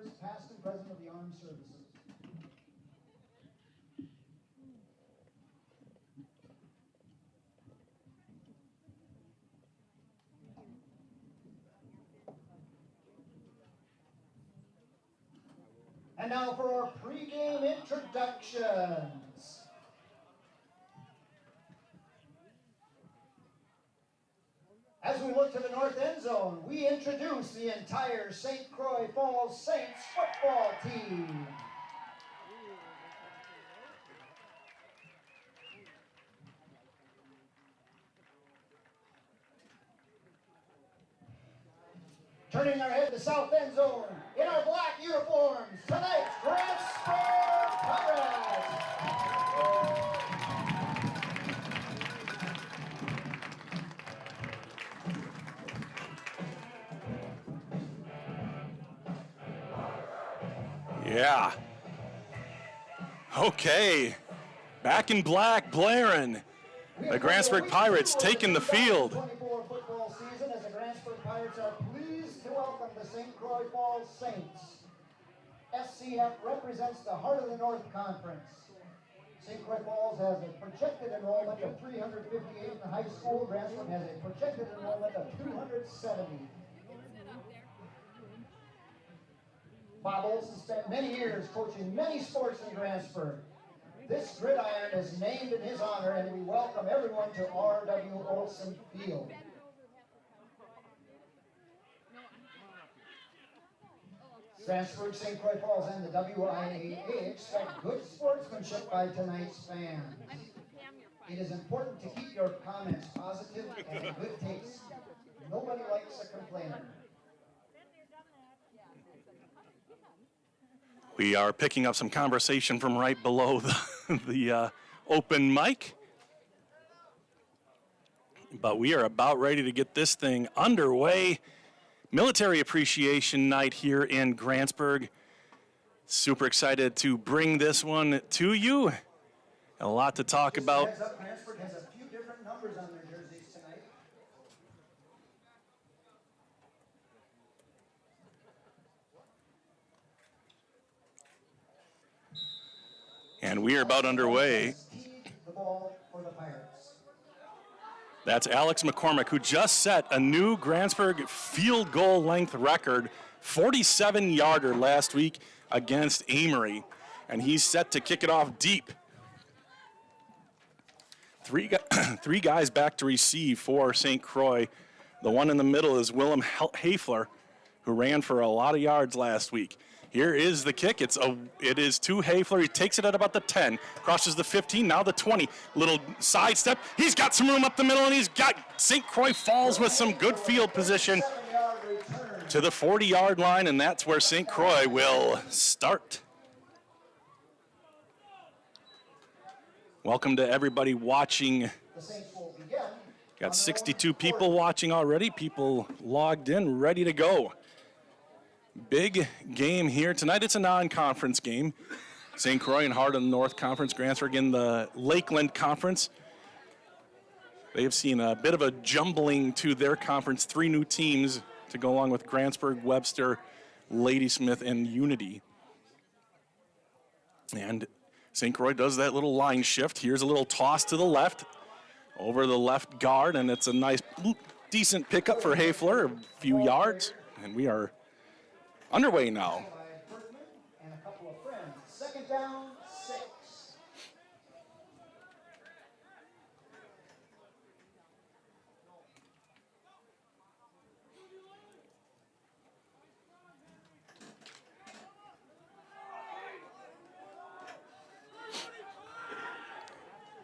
members, past and present, of the armed services. And now for our pregame introductions. As we look to the north end zone, we introduce the entire St. Croix Falls Saints football team. Turning our head to south end zone, in our black uniforms, tonight's Grantsburg Pirates. Yeah. Okay. Back in black, blaring. The Grantsburg Pirates taking the field. 24 football season as the Grantsburg Pirates are pleased to welcome the St. Croix Falls Saints. SCF represents the heart of the North Conference. St. Croix Falls has a projected enrollment of 358 in the high school. Grantsburg has a projected enrollment of 270. Bob Olson spent many years coaching many sports in Grantsburg. This gridiron is named in his honor, and we welcome everyone to R.W. Olson Field. Grantsburg, St. Croix Falls, and the WIAA expect good sportsmanship by tonight's fans. It is important to keep your comments positive and in good taste. Nobody likes a complainer. We are picking up some conversation from right below the open mic. But we are about ready to get this thing underway. Military Appreciation Night here in Grantsburg. Super excited to bring this one to you. A lot to talk about. Heads up, Grantsburg has a few different numbers on their jerseys tonight. And we are about underway. The ball for the Pirates. That's Alex McCormick, who just set a new Grantsburg field goal length record, 47-yarder last week against Amery. And he's set to kick it off deep. Three guys back to receive for St. Croix. The one in the middle is Willem Hafler, who ran for a lot of yards last week. Here is the kick. It is to Hafler. He takes it at about the 10, crosses the 15, now the 20. Little sidestep. He's got some room up the middle, and he's got St. Croix Falls with some good field position to the 40-yard line, and that's where St. Croix will start. Welcome to everybody watching. Got 62 people watching already. People logged in, ready to go. Big game here tonight. It's a non-conference game. St. Croix and Heart of the North Conference, Grantsburg in the Lakeland Conference. They have seen a bit of a jumbling to their conference. 3 new teams to go along with Grantsburg, Webster, Ladysmith, and Unity. And St. Croix does that little line shift. Here's a little toss to the left, over the left guard, and it's a nice, decent pickup for Hafler, a few yards, and we are underway now. Burkeman and a couple of friends. Second down, 6.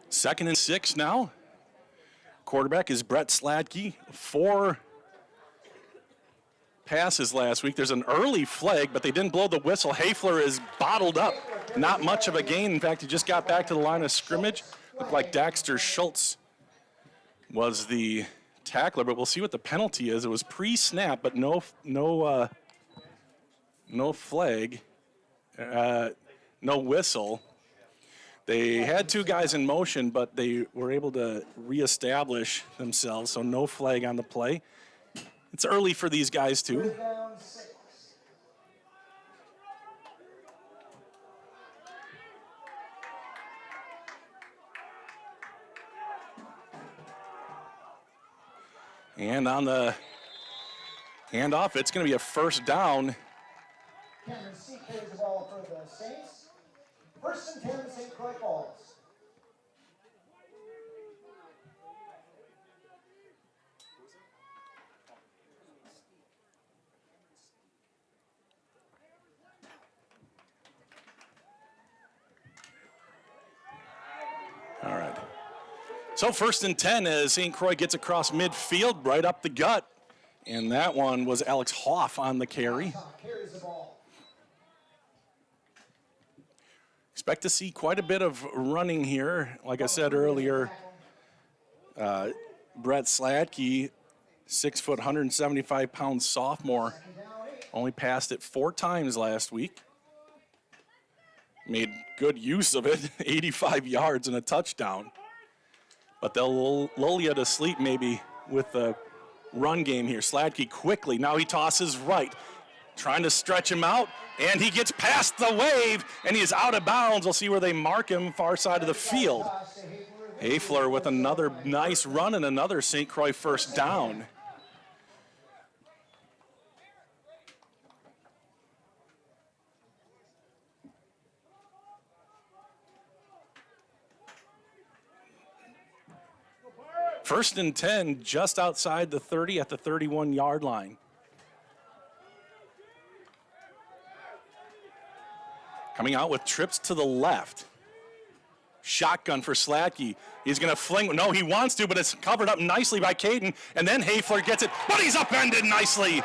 Second and 6 now. Quarterback is Brett Sladke. 4 passes last week. There's an early flag, but they didn't blow the whistle. Hafler is bottled up. Not much of a gain. In fact, he just got back to the line of scrimmage. Looked like Daxter Schultz was the tackler, but we'll see what the penalty is. It was pre-snap, but no flag, no whistle. They had 2 guys in motion, but they were able to reestablish themselves, so no flag on the play. It's early for these guys, too. And on the handoff, it's going to be a first down. Cameron C carries the ball for the Saints. 1st and 10, St. Croix Falls. All right. So 1st and 10 as St. Croix gets across midfield, right up the gut. And that one was Alex Hoff on the carry. Carries the ball. Expect to see quite a bit of running here. Like I said earlier, Brett Sladke, 6 foot, 175-pound sophomore, only passed it 4 times last week. Made good use of it, 85 yards and a touchdown. But they'll lull you to sleep maybe with the run game here. Sladke quickly, now he tosses right, trying to stretch him out, and he gets past the wave, and he is out of bounds. We'll see where they mark him, far side of the field. Hafler with another nice run and another St. Croix first down. First and 10, just outside the 30 at the 31-yard line. Coming out with trips to the left. Shotgun for Sladke. He's going to fling. No, he wants to, but it's covered up nicely by Caden. And then Hafler gets it, but he's upended nicely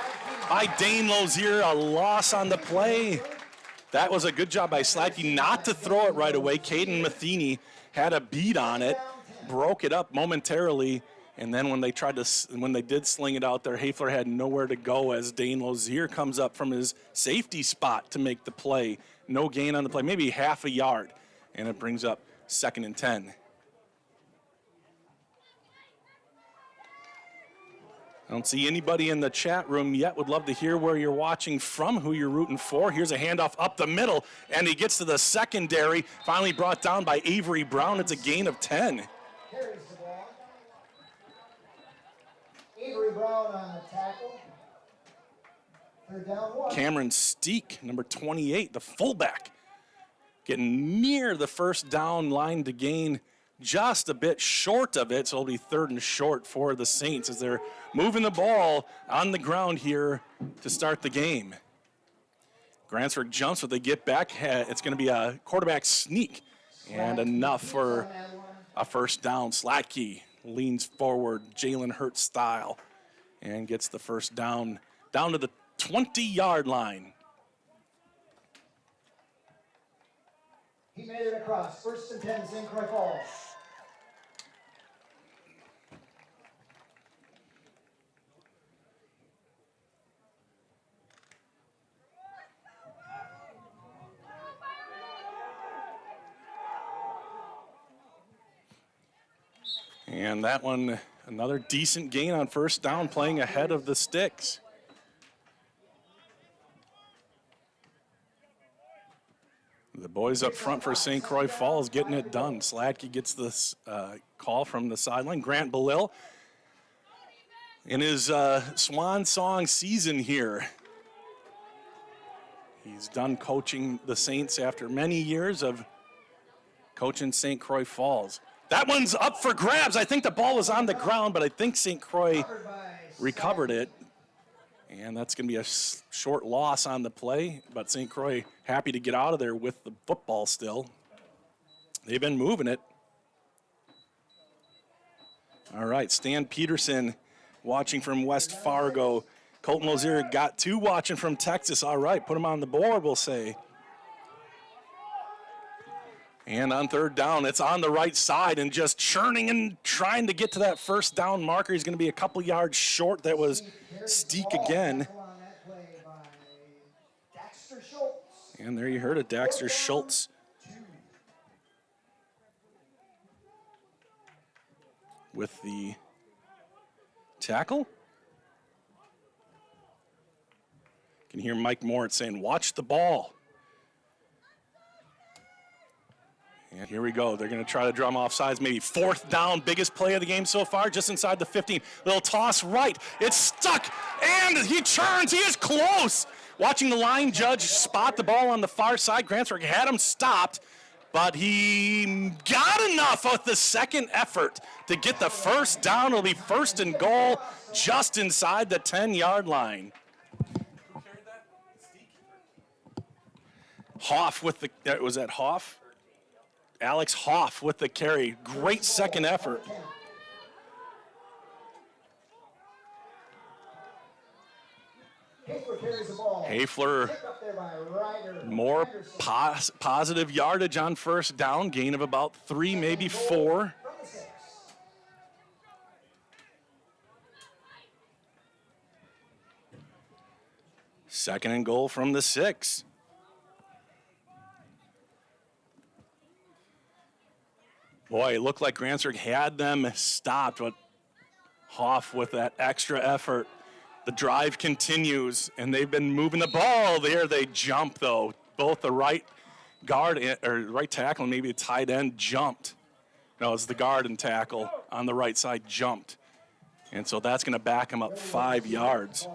by Dane Lozier. A loss on the play. That was a good job by Sladke not to throw it right away. Caden Matheny had a beat on it, broke it up momentarily. And then when they did sling it out there, Hafler had nowhere to go as Dane Lozier comes up from his safety spot to make the play. No gain on the play, maybe half a yard. And it brings up 2nd and 10. I don't see anybody in the chat room yet. Would love to hear where you're watching from, who you're rooting for. Here's a handoff up the middle, and he gets to the secondary. Finally brought down by Avery Brown. It's a gain of 10. Carries the ball. Avery Brown on the tackle. 3rd down 1. Cameron Steek, number 28, the fullback, getting near the first down line to gain just a bit short of it, so it'll be 3rd and short for the Saints as they're moving the ball on the ground here to start the game. Grantsburg jumps, but they get back. It's going to be a quarterback sneak, and enough for a first down. Sladke leans forward, Jalen Hurts style, and gets the first down to the 20-yard line. He made it across. 1st and 10, St. Croix Falls. And that one, another decent gain on first down, playing ahead of the sticks. The boys up front for St. Croix Falls getting it done. Sladke gets this call from the sideline. Grant Belil in his swan song season here. He's done coaching the Saints after many years of coaching St. Croix Falls. That one's up for grabs. I think the ball was on the ground, but I think St. Croix recovered it. And that's going to be a short loss on the play, but St. Croix happy to get out of there with the football still. They've been moving it. All right, Stan Peterson watching from West Fargo. Colton Lozier got 2 watching from Texas. All right, put him on the board, we'll say. And on 3rd down, it's on the right side and just churning and trying to get to that first down marker. He's going to be a couple yards short. That was Steek again. And there you heard it, Daxter Schultz. With the tackle. You can hear Mike Moritz saying, watch the ball. And here we go. They're going to try to drum off sides. Maybe fourth down, biggest play of the game so far, just inside the 15. Little toss right. It's stuck, and he turns. He is close. Watching the line judge spot the ball on the far side. Grantsburg had him stopped, but he got enough with the second effort to get the first down. It'll be first and goal just inside the 10-yard line. Hoff with the, was that Hoff? Alex Hoff with the carry. Great second effort. Hafler, more positive yardage on first down, gain of about 3, maybe 4. Second and goal from the 6. Boy, it looked like Grantsburg had them stopped, but Hoff with that extra effort. The drive continues, and they've been moving the ball. There they jump, though. Both the right guard or right tackle and maybe the tight end jumped. No, it's the guard and tackle on the right side jumped. And so that's going to back him up 5 yards.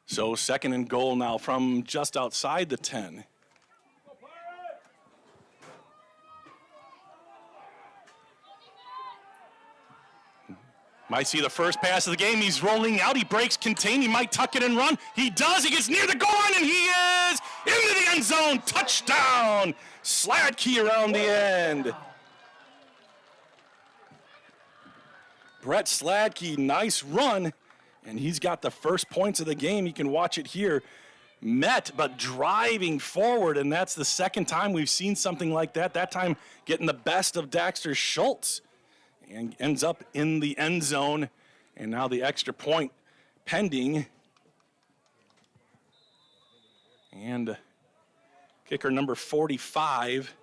So second and goal now from just outside the 10. Might see the first pass of the game. He's rolling out. He breaks contain. He might tuck it and run. He does. He gets near the goal line, and he is into the end zone. Touchdown. Sladkey around the end. Brett Sladkey, nice run. And he's got the first points of the game. You can watch it here. Met, but driving forward, and that's the second time we've seen something like that. That time getting the best of Daxter Schultz and ends up in the end zone. And now the extra point pending. And kicker number 45.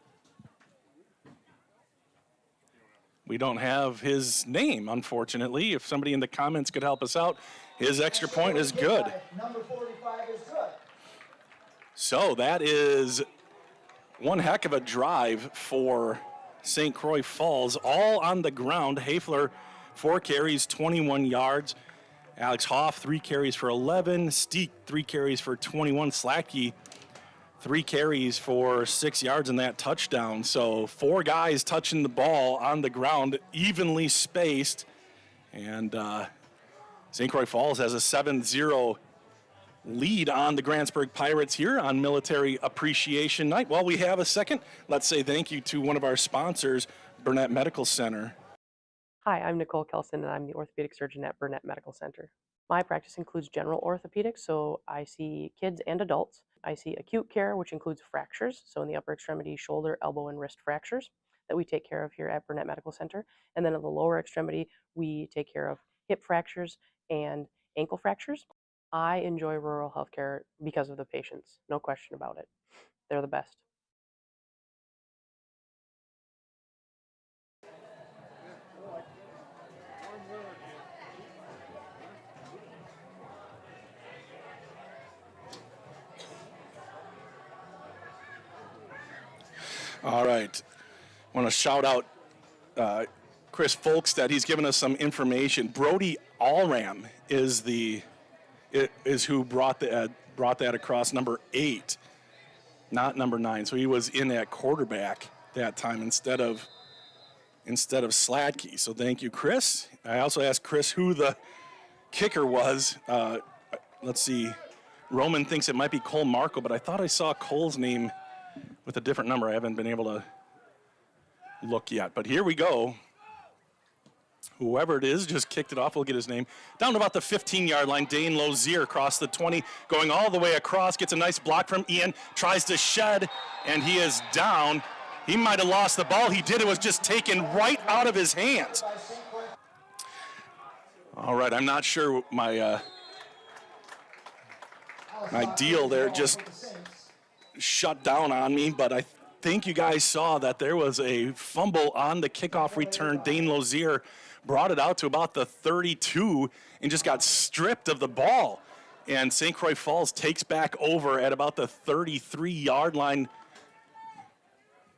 We don't have his name, unfortunately. If somebody in the comments could help us out, his extra point is good. Number 45 is good. So that is one heck of a drive for St. Croix Falls, all on the ground. Hafler, 4 carries, 21 yards. Alex Hoff, 3 carries for 11. Steek, 3 carries for 21. Sladkey, 3 carries for 6 yards in that touchdown. So 4 guys touching the ball on the ground, evenly spaced. And St. Croix Falls has a 7-0 lead on the Grantsburg Pirates here on Military Appreciation Night. While we have a second, let's say thank you to one of our sponsors, Burnett Medical Center. Hi, I'm Nicole Kelson, and I'm the orthopedic surgeon at Burnett Medical Center. My practice includes general orthopedics, so I see kids and adults. I see acute care, which includes fractures, so in the upper extremity, shoulder, elbow, and wrist fractures that we take care of here at Burnett Medical Center. And then in the lower extremity, we take care of hip fractures and ankle fractures. I enjoy rural healthcare because of the patients, no question about it. They're the best. All right. I want to shout out Chris Folkstead. He's given us some information. Brody Allram is who brought that across, number 8, not number 9. So he was in at quarterback that time instead of Sladkey. So thank you, Chris. I also asked Chris who the kicker was. Let's see. Roman thinks it might be Cole Marco, but I thought I saw Cole's name with a different number. I haven't been able to look yet. But here we go. Whoever it is just kicked it off. We'll get his name. Down to about the 15-yard line, Dane Lozier across the 20, going all the way across, gets a nice block from Ian, tries to shed, and he is down. He might have lost the ball. He did. It was just taken right out of his hands. All right, I'm not sure my deal there just shut down on me, but I think you guys saw that there was a fumble on the kickoff return. Dane Lozier brought it out to about the 32 and just got stripped of the ball. And St. Croix Falls takes back over at about the 33-yard line.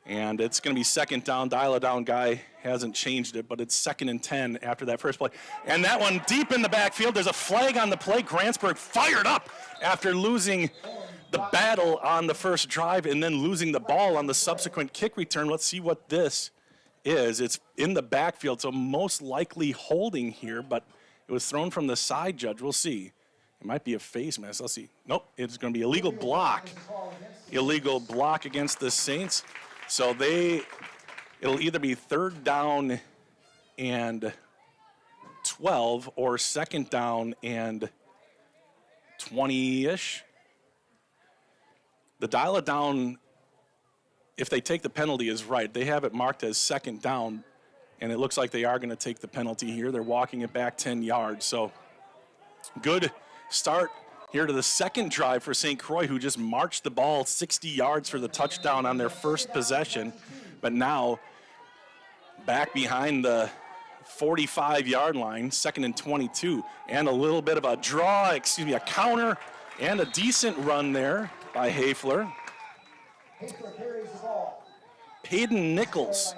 And it's going to be second down. Dial-a-down guy hasn't changed it, but it's 2nd and 10 after that first play. And that one deep in the backfield. There's a flag on the play. Grantsburg fired up after losing the battle on the first drive and then losing the ball on the subsequent kick return. Let's see what this is. It's in the backfield, so most likely holding here, but it was thrown from the side, Judge. We'll see. It might be a face mask. Let's see. Nope, it's going to be illegal block. Illegal block against the Saints. So it'll either be 3rd down and 12 or 2nd down and 20-ish. The dial-it-down, if they take the penalty, is right. They have it marked as 2nd down, and it looks like they are going to take the penalty here. They're walking it back 10 yards. So good start here to the second drive for St. Croix, who just marched the ball 60 yards for the touchdown on their first possession, but now back behind the 45-yard line, 2nd and 22, and a little bit of a a counter, and a decent run there by Hafler. Peyton Nichols.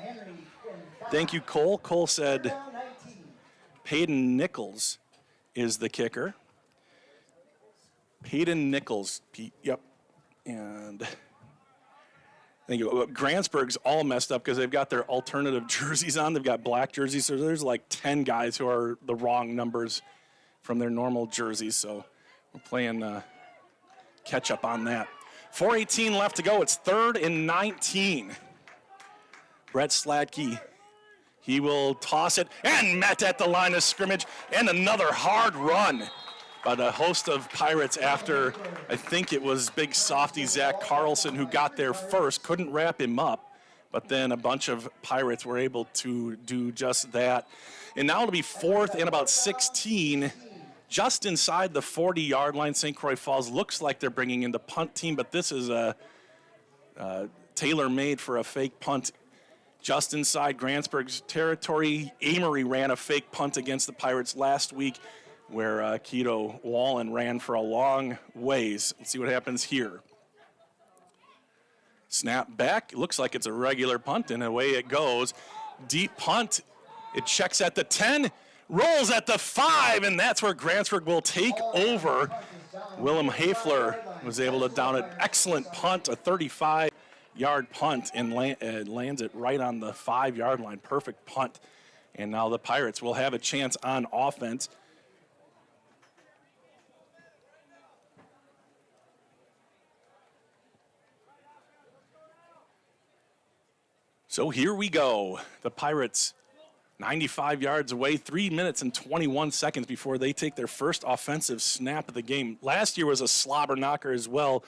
Thank you, Cole. Cole said Peyton Nichols is the kicker. Peyton Nichols, yep. And thank you. Grantsburg's all messed up because they've got their alternative jerseys on. They've got black jerseys, so there's like 10 guys who are the wrong numbers from their normal jerseys. So we're playing catch up on that. 4:18 left to go. It's 3rd and 19. Brett Sladke, he will toss it and met at the line of scrimmage, and another hard run. But a host of Pirates after, I think it was big softy Zach Carlson who got there first, couldn't wrap him up, but then a bunch of Pirates were able to do just that. And now it'll be 4th and about 16, just inside the 40-yard line. St. Croix Falls looks like they're bringing in the punt team, but this is a tailor-made for a fake punt. Just inside Grantsburg's territory, Amery ran a fake punt against the Pirates last week, where Keto Wallen ran for a long ways. Let's see what happens here. Snap back. Looks like it's a regular punt, and away it goes. Deep punt. It checks at the 10, rolls at the 5, and that's where Grantsburg will take over. Willem Hafler was able to down it. Excellent punt, a 35-yard punt, and lands it right on the 5-yard line. Perfect punt. And now the Pirates will have a chance on offense. So here we go. The Pirates 95 yards away, 3 minutes and 21 seconds before they take their first offensive snap of the game. Last year was a slobber knocker as well.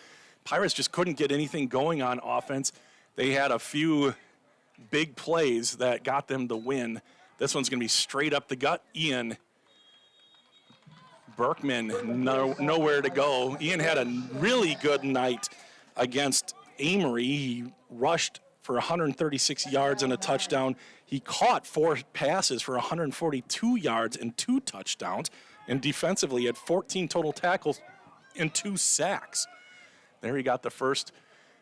Pirates just couldn't get anything going on offense. They had a few big plays that got them the win. This one's going to be straight up the gut. Ian Burkeman, nowhere to go. Ian had a really good night against Amery. He rushed for 136 yards and a touchdown. He caught 4 passes for 142 yards and 2 touchdowns. And defensively, he had 14 total tackles and 2 sacks. There he got the first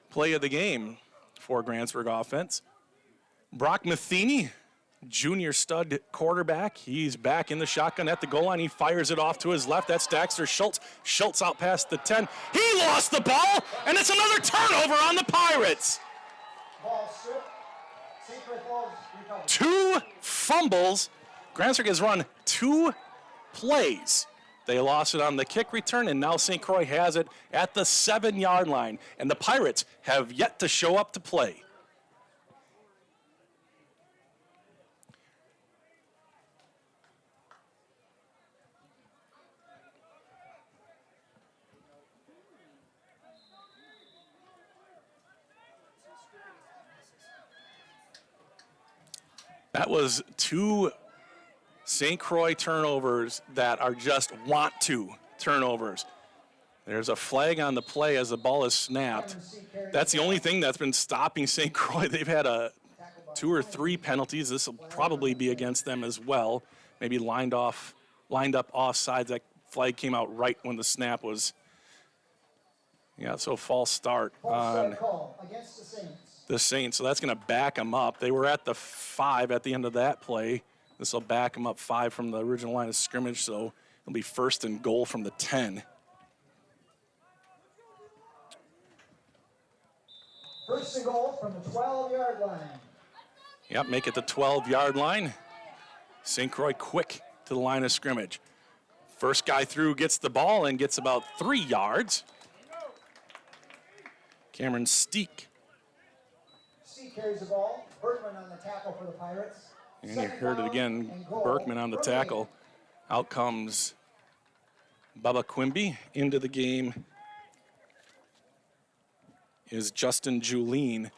play of the game for Grantsburg offense. Brock Matheny, junior stud quarterback. He's back in the shotgun at the goal line. He fires it off to his left. That's Daxter Schultz. Schultz out past the 10. He lost the ball, and it's another turnover on the Pirates. 2 fumbles. Grantsburg has run 2 plays. They lost it on the kick return, and now St. Croix has it at the 7-yard line. And the Pirates have yet to show up to play. That was 2 St. Croix turnovers that are just want-to turnovers. There's a flag on the play as the ball is snapped. That's the only thing that's been stopping St. Croix. They've had 2 or 3 penalties. This will probably be against them as well. Maybe lined up offsides. That flag came out right when the snap was. Yeah, so false start on the Saints. So that's going to back them up. They were at the 5 at the end of that play. This will back them up 5 from the original line of scrimmage. So it'll be 1st and goal from the 10. 1st and goal from the 12-yard line. Yep, make it the 12-yard line. St. Croix quick to the line of scrimmage. First guy through gets the ball and gets about 3 yards. Cameron Steek. Steek carries the ball. Burkeman on the tackle for the Pirates. And you heard it again, Burkeman on the tackle. Out comes Bubba Quimby. Into the game is Justin Julien.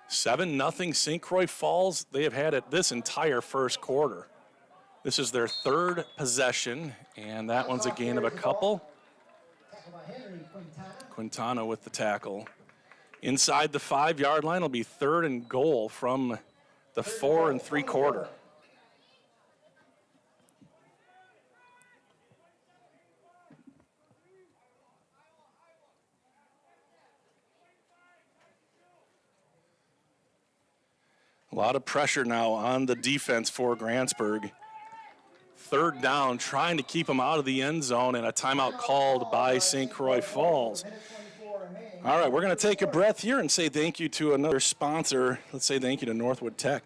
Seven nothing St. Croix Falls. They have had it this entire first quarter. This is their 3rd possession, and that one's a gain of a couple. Quintana with the tackle. Inside the 5-yard line, it'll be 3rd and goal from the 4 3/4. A lot of pressure now on the defense for Grantsburg. 3rd down, trying to keep them out of the end zone, and a timeout called by St. Croix Falls. All right, we're going to take a breath here and say thank you to another sponsor. Let's say thank you to Northwood Tech.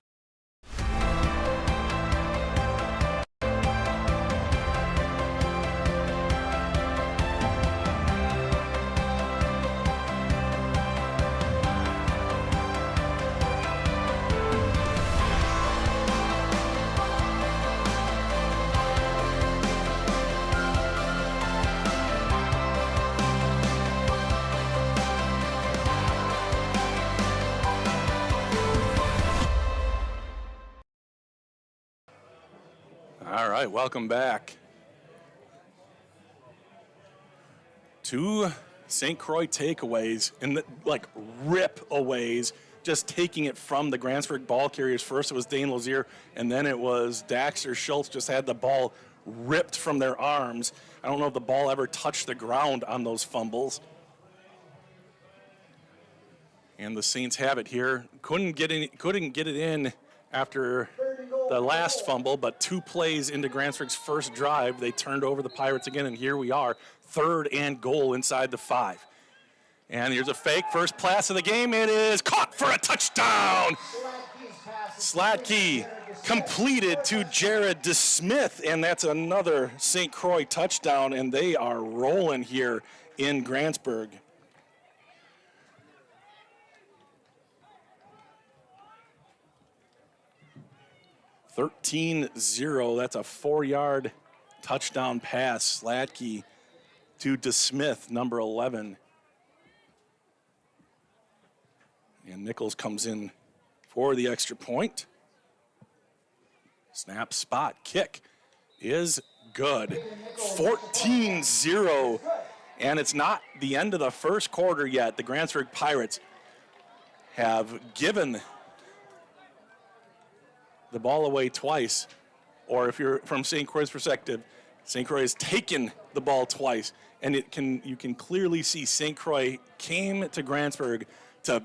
All right, welcome back. 2 St. Croix takeaways, and like rip-aways, just taking it from the Grantsburg ball carriers. First it was Dane Lozier, and then it was Daxter Schultz just had the ball ripped from their arms. I don't know if the ball ever touched the ground on those fumbles. And the Saints have it here. Couldn't get it in after the last fumble, but 2 plays into Grantsburg's first drive, they turned over the Pirates again, and here we are, 3rd and goal inside the 5. And here's a fake, first pass of the game. It is caught for a touchdown. Slatke completed to Jared DeSmith, and that's another St. Croix touchdown, and they are rolling here in Grantsburg. (13-0). That's a 4-yard touchdown pass. Slatke to DeSmith, number 11. And Nichols comes in for the extra point. Snap, spot, kick is good. 14-0. And it's not the end of the first quarter yet. The Grantsburg Pirates have given the ball away twice, or if you're from St. Croix's perspective, St. Croix has taken the ball twice, and you can clearly see St. Croix came to Grantsburg to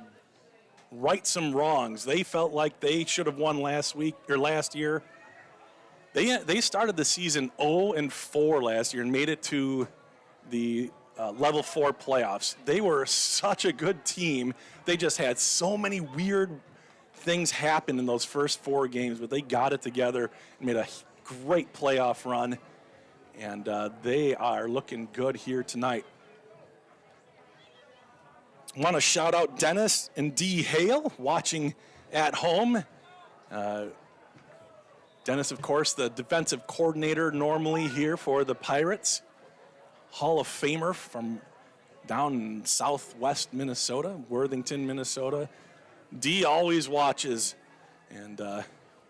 right some wrongs. They felt like they should have won last year. They started the season 0-4 last year and made it to the level 4 playoffs. They were such a good team. They just had so many weird things happen in those first 4 games, but they got it together and made a great playoff run, and they are looking good here tonight. I want to shout out Dennis and Dee Hale watching at home. Dennis, of course, the defensive coordinator normally here for the Pirates. Hall of Famer from down in southwest Minnesota, Worthington, Minnesota. Dee always watches and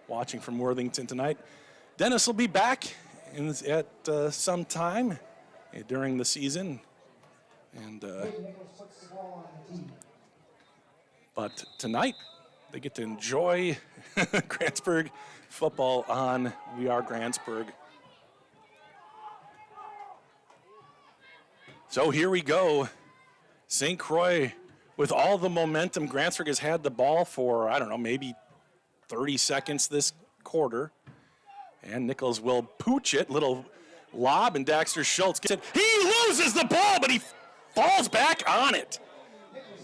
watching from Worthington tonight. Dennis will be back at some time during the season. And but tonight, they get to enjoy Grantsburg football on We Are Grantsburg. So here we go. St. Croix with all the momentum. Grantsburg has had the ball for, I don't know, maybe 30 seconds this quarter. And Nichols will pooch it. Little lob, and Daxter Schultz gets it. He loses the ball, but he falls back on it.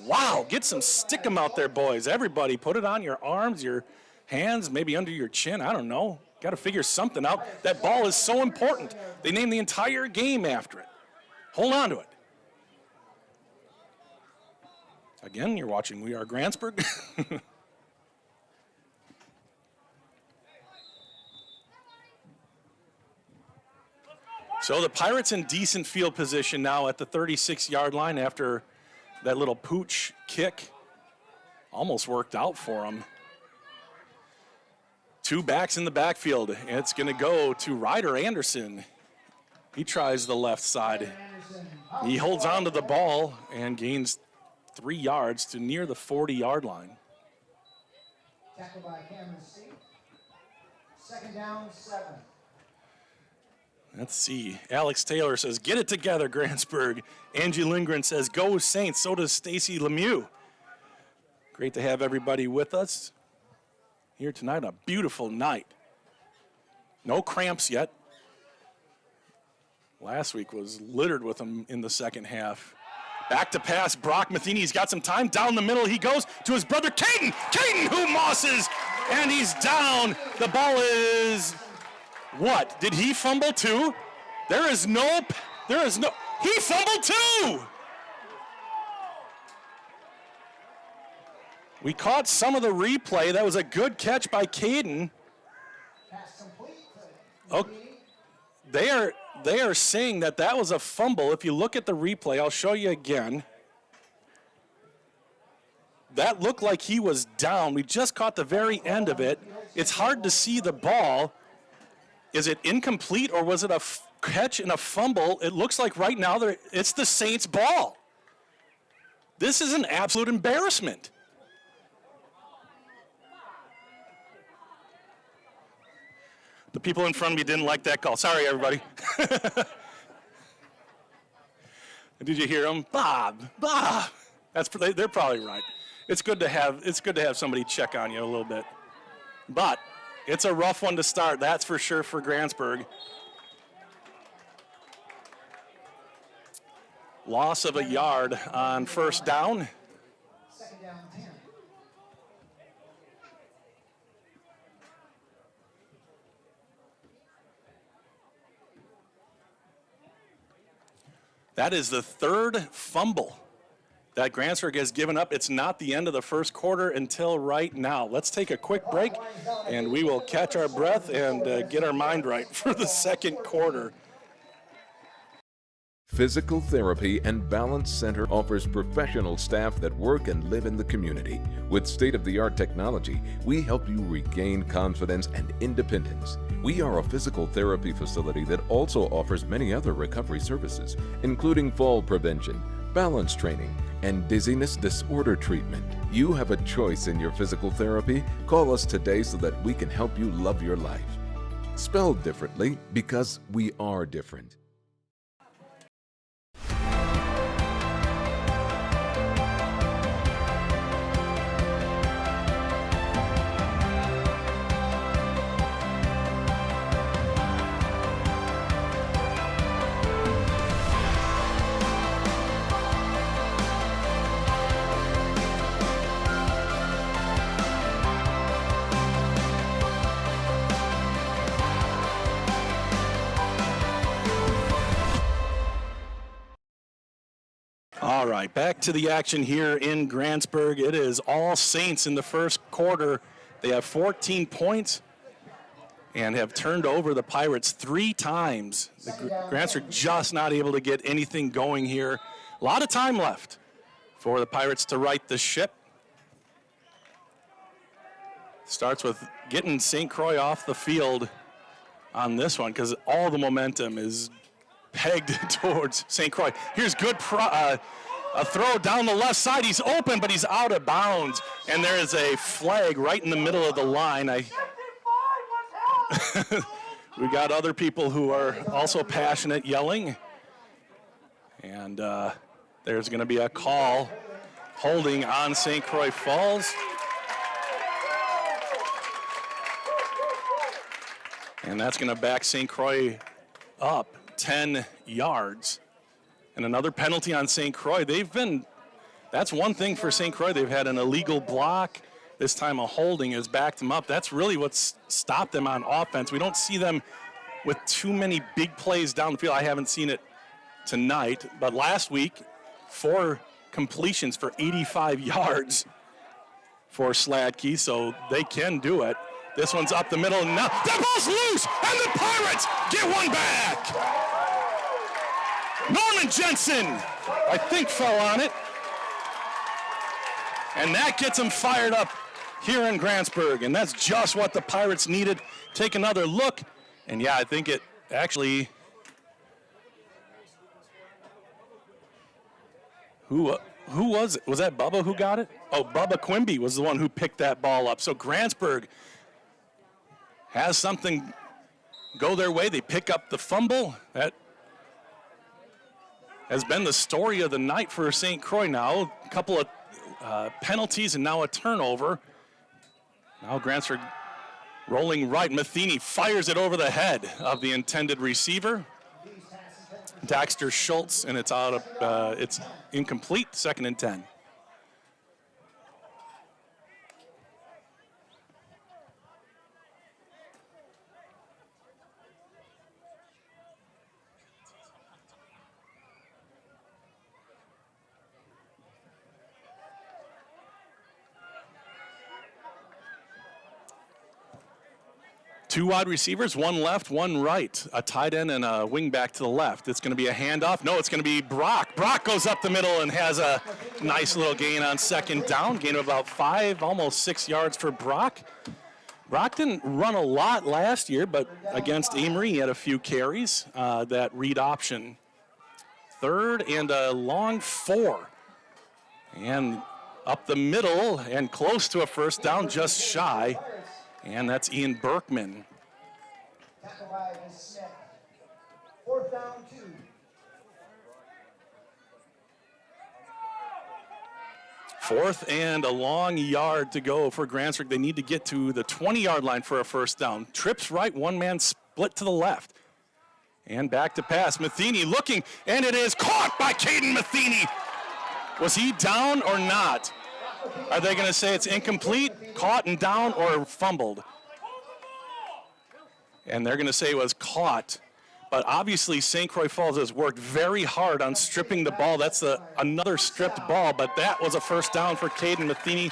Wow, get some stick 'em out there, boys. Everybody, put it on your arms, your hands, maybe under your chin. I don't know. Got to figure something out. That ball is so important. They named the entire game after it. Hold on to it. Again, you're watching We Are Grantsburg. So the Pirates in decent field position now at the 36-yard line after that little pooch kick. Almost worked out for them. Two backs in the backfield. It's going to go to Ryder Anderson. He tries the left side. He holds on to the ball and gains 3 yards to near the 40-yard line. Tackled by Cameron C. 2nd down, 7. Let's see. Alex Taylor says, get it together, Grantsburg. Angie Lindgren says, go Saints. So does Stacy Lemieux. Great to have everybody with us here tonight. A beautiful night. No cramps yet. Last week was littered with them in the second half. Back to pass, Brock Matheny. He's got some time. Down the middle he goes to his brother, Caden. Caden who mosses, and he's down. The ball is, what? Did he fumble too? He fumbled too! We caught some of the replay. That was a good catch by Caden. Oh, they are saying that was a fumble. If you look at the replay, I'll show you again. That looked like he was down. We just caught the very end of it. It's hard to see the ball. Is it incomplete or was it a catch and a fumble? It looks like right now it's the Saints' ball. This is an absolute embarrassment. The people in front of me didn't like that call. Sorry, everybody. Did you hear them? Bob. They're probably right. It's good to have somebody check on you a little bit. But it's a rough one to start, that's for sure, for Grantsburg. Loss of a yard on first down. 2nd down, 10. That is the third fumble that Grantsburg has given up. It's not the end of the first quarter until right now. Let's take a quick break, and we will catch our breath and get our mind right for the second quarter. Physical Therapy and Balance Center offers professional staff that work and live in the community. With state-of-the-art technology, we help you regain confidence and independence. We are a physical therapy facility that also offers many other recovery services, including fall prevention, balance training, and dizziness disorder treatment. You have a choice in your physical therapy. Call us today so that we can help you love your life. Spelled differently because we are different. All right, back to the action here in Grantsburg. It is all Saints in the first quarter. They have 14 points and have turned over the Pirates 3 times. The Grantsburg just not able to get anything going here. A lot of time left for the Pirates to right the ship. starts with getting St. Croix off the field on this one because all the momentum is pegged towards St. Croix. Here's good a throw down the left side. He's open, but he's out of bounds. And there is a flag right in the middle of the line. We got other people who are also passionate yelling. And there's going to be a call holding on St. Croix Falls. And that's going to back St. Croix up 10 yards. And another penalty on St. Croix. That's one thing for St. Croix. They've had an illegal block. This time a holding has backed them up. That's really what's stopped them on offense. We don't see them with too many big plays down the field. I haven't seen it tonight, but last week, 4 completions for 85 yards for Sladke, so they can do it. This one's up the middle. Now the ball's loose, and the Pirates get one back. Norman Jensen, I think, fell on it. And that gets them fired up here in Grantsburg, and that's just what the Pirates needed. Take another look, and yeah, I think it actually... Who was it? Was that Bubba who got it? Oh, Bubba Quimby was the one who picked that ball up. So Grantsburg has something go their way. They pick up the fumble. That has been the story of the night for St. Croix now. A couple of penalties and now a turnover. Now Grantsburg rolling right. Matheny fires it over the head of the intended receiver, Daxter Schultz, and it's out of it's incomplete. 2nd and 10. Two wide receivers, one left, one right. A tight end and a wing back to the left. It's going to be a handoff. No, it's going to be Brock. Brock goes up the middle and has a nice little gain on 2nd down. Gain of about 5, almost 6 yards for Brock. Brock didn't run a lot last year, but against Amery, he had a few carries. That read option. 3rd and a long 4. And up the middle and close to a 1st down, just shy. And that's Ian Burkeman. Tackle by Smith. 4th down, 2. Fourth and a long yard to go for Grantsburg. They need to get to the 20-yard line for a 1st down. Trips right, one man split to the left. And back to pass. Matheny looking, and it is caught by Caden Matheny. Was he down or not? Are they going to say it's incomplete, caught and down, or fumbled? And they're going to say it was caught. But obviously, St. Croix Falls has worked very hard on stripping the ball. That's another stripped ball, but that was a 1st down for Caden Matheny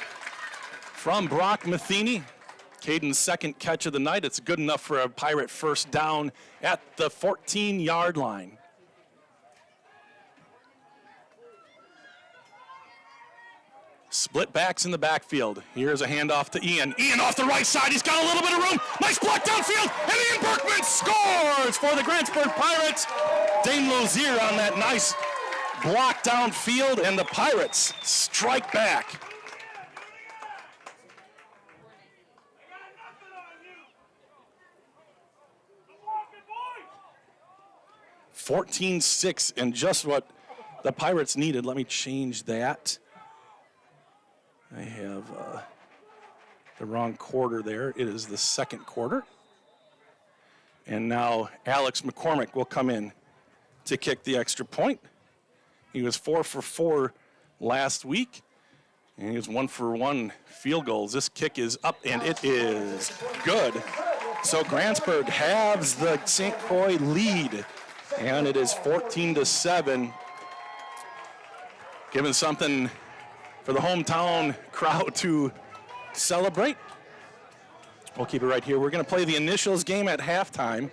from Brock Matheny. Caden's 2nd catch of the night. It's good enough for a Pirate 1st down at the 14-yard line. Split backs in the backfield. Here's a handoff to Ian. Ian off the right side. He's got a little bit of room. Nice block downfield. And Ian Burkeman scores for the Grantsburg Pirates. Dane Lozier on that nice block downfield, and the Pirates strike back. $14-6, and just what the Pirates needed. Let me change that. I have the wrong quarter there. It is the 2nd quarter. And now Alex McCormick will come in to kick the extra point. He was 4 for 4 last week, and he was 1 for 1 field goals. This kick is up, and it is good. So Grantsburg halves the St. Croix lead, and it is 14-7. Giving something for the hometown crowd to celebrate. We'll keep it right here. We're going to play the initials game at halftime.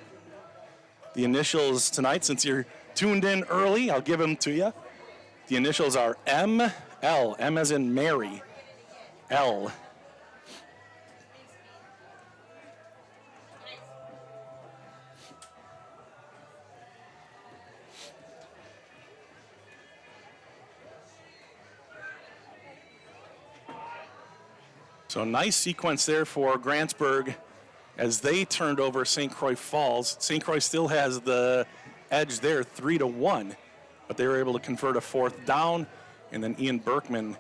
The initials tonight, since you're tuned in early, I'll give them to you. The initials are ML, M as in Mary, L. So nice sequence there for Grantsburg as they turned over St. Croix Falls. St. Croix still has the edge there, 3-1, but they were able to convert a 4th down, and then Ian Burkeman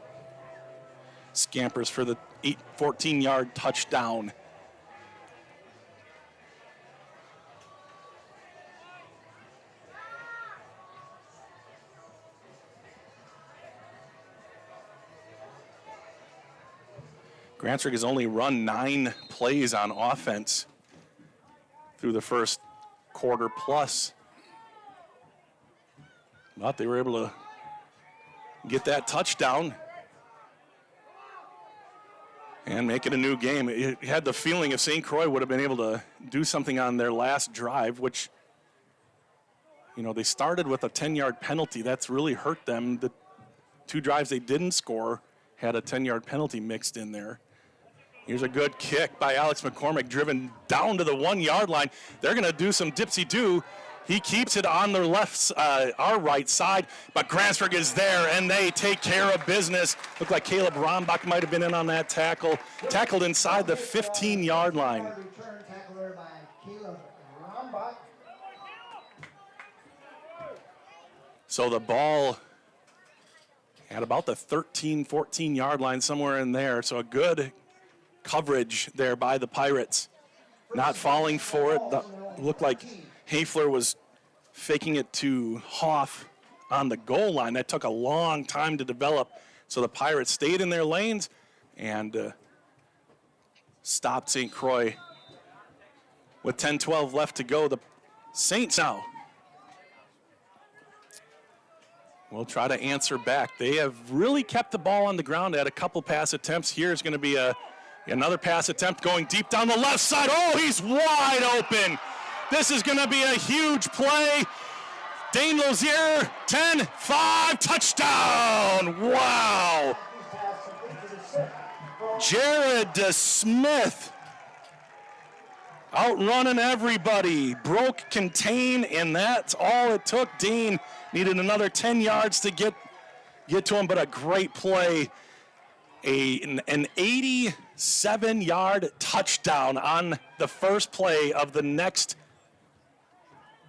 scampers for the 14-yard touchdown. Grantsburg has only run 9 plays on offense through the first quarter plus. But they were able to get that touchdown and make it a new game. It had the feeling if St. Croix would have been able to do something on their last drive, which, you know, they started with a 10-yard penalty. That's really hurt them. The 2 drives they didn't score had a 10-yard penalty mixed in there. Here's a good kick by Alex McCormick, driven down to the 1-yard line. They're going to do some dipsy-do. He keeps it on their our right side, but Grantsburg is there, and they take care of business. Looked like Caleb Rombach might have been in on that tackle. Tackled inside the 15-yard line. Return tackle there by Caleb Rombach. So the ball at about the 13, 14-yard line, somewhere in there. So a good coverage there by the Pirates. Not falling for it. Looked like Hafler was faking it to Hoff on the goal line. That took a long time to develop. So the Pirates stayed in their lanes and stopped St. Croix. With 10-12 left to go, the Saints now will try to answer back. They have really kept the ball on the ground. They had a couple pass attempts. Here's going to be another pass attempt going deep down the left side. Oh, he's wide open. This is going to be a huge play. Dane Lozier, 10-5, touchdown. Wow. Jared Smith outrunning everybody. Broke contain, and that's all it took. Dean needed another 10 yards to get to him, but a great play. An 87-yard touchdown on the first play of the next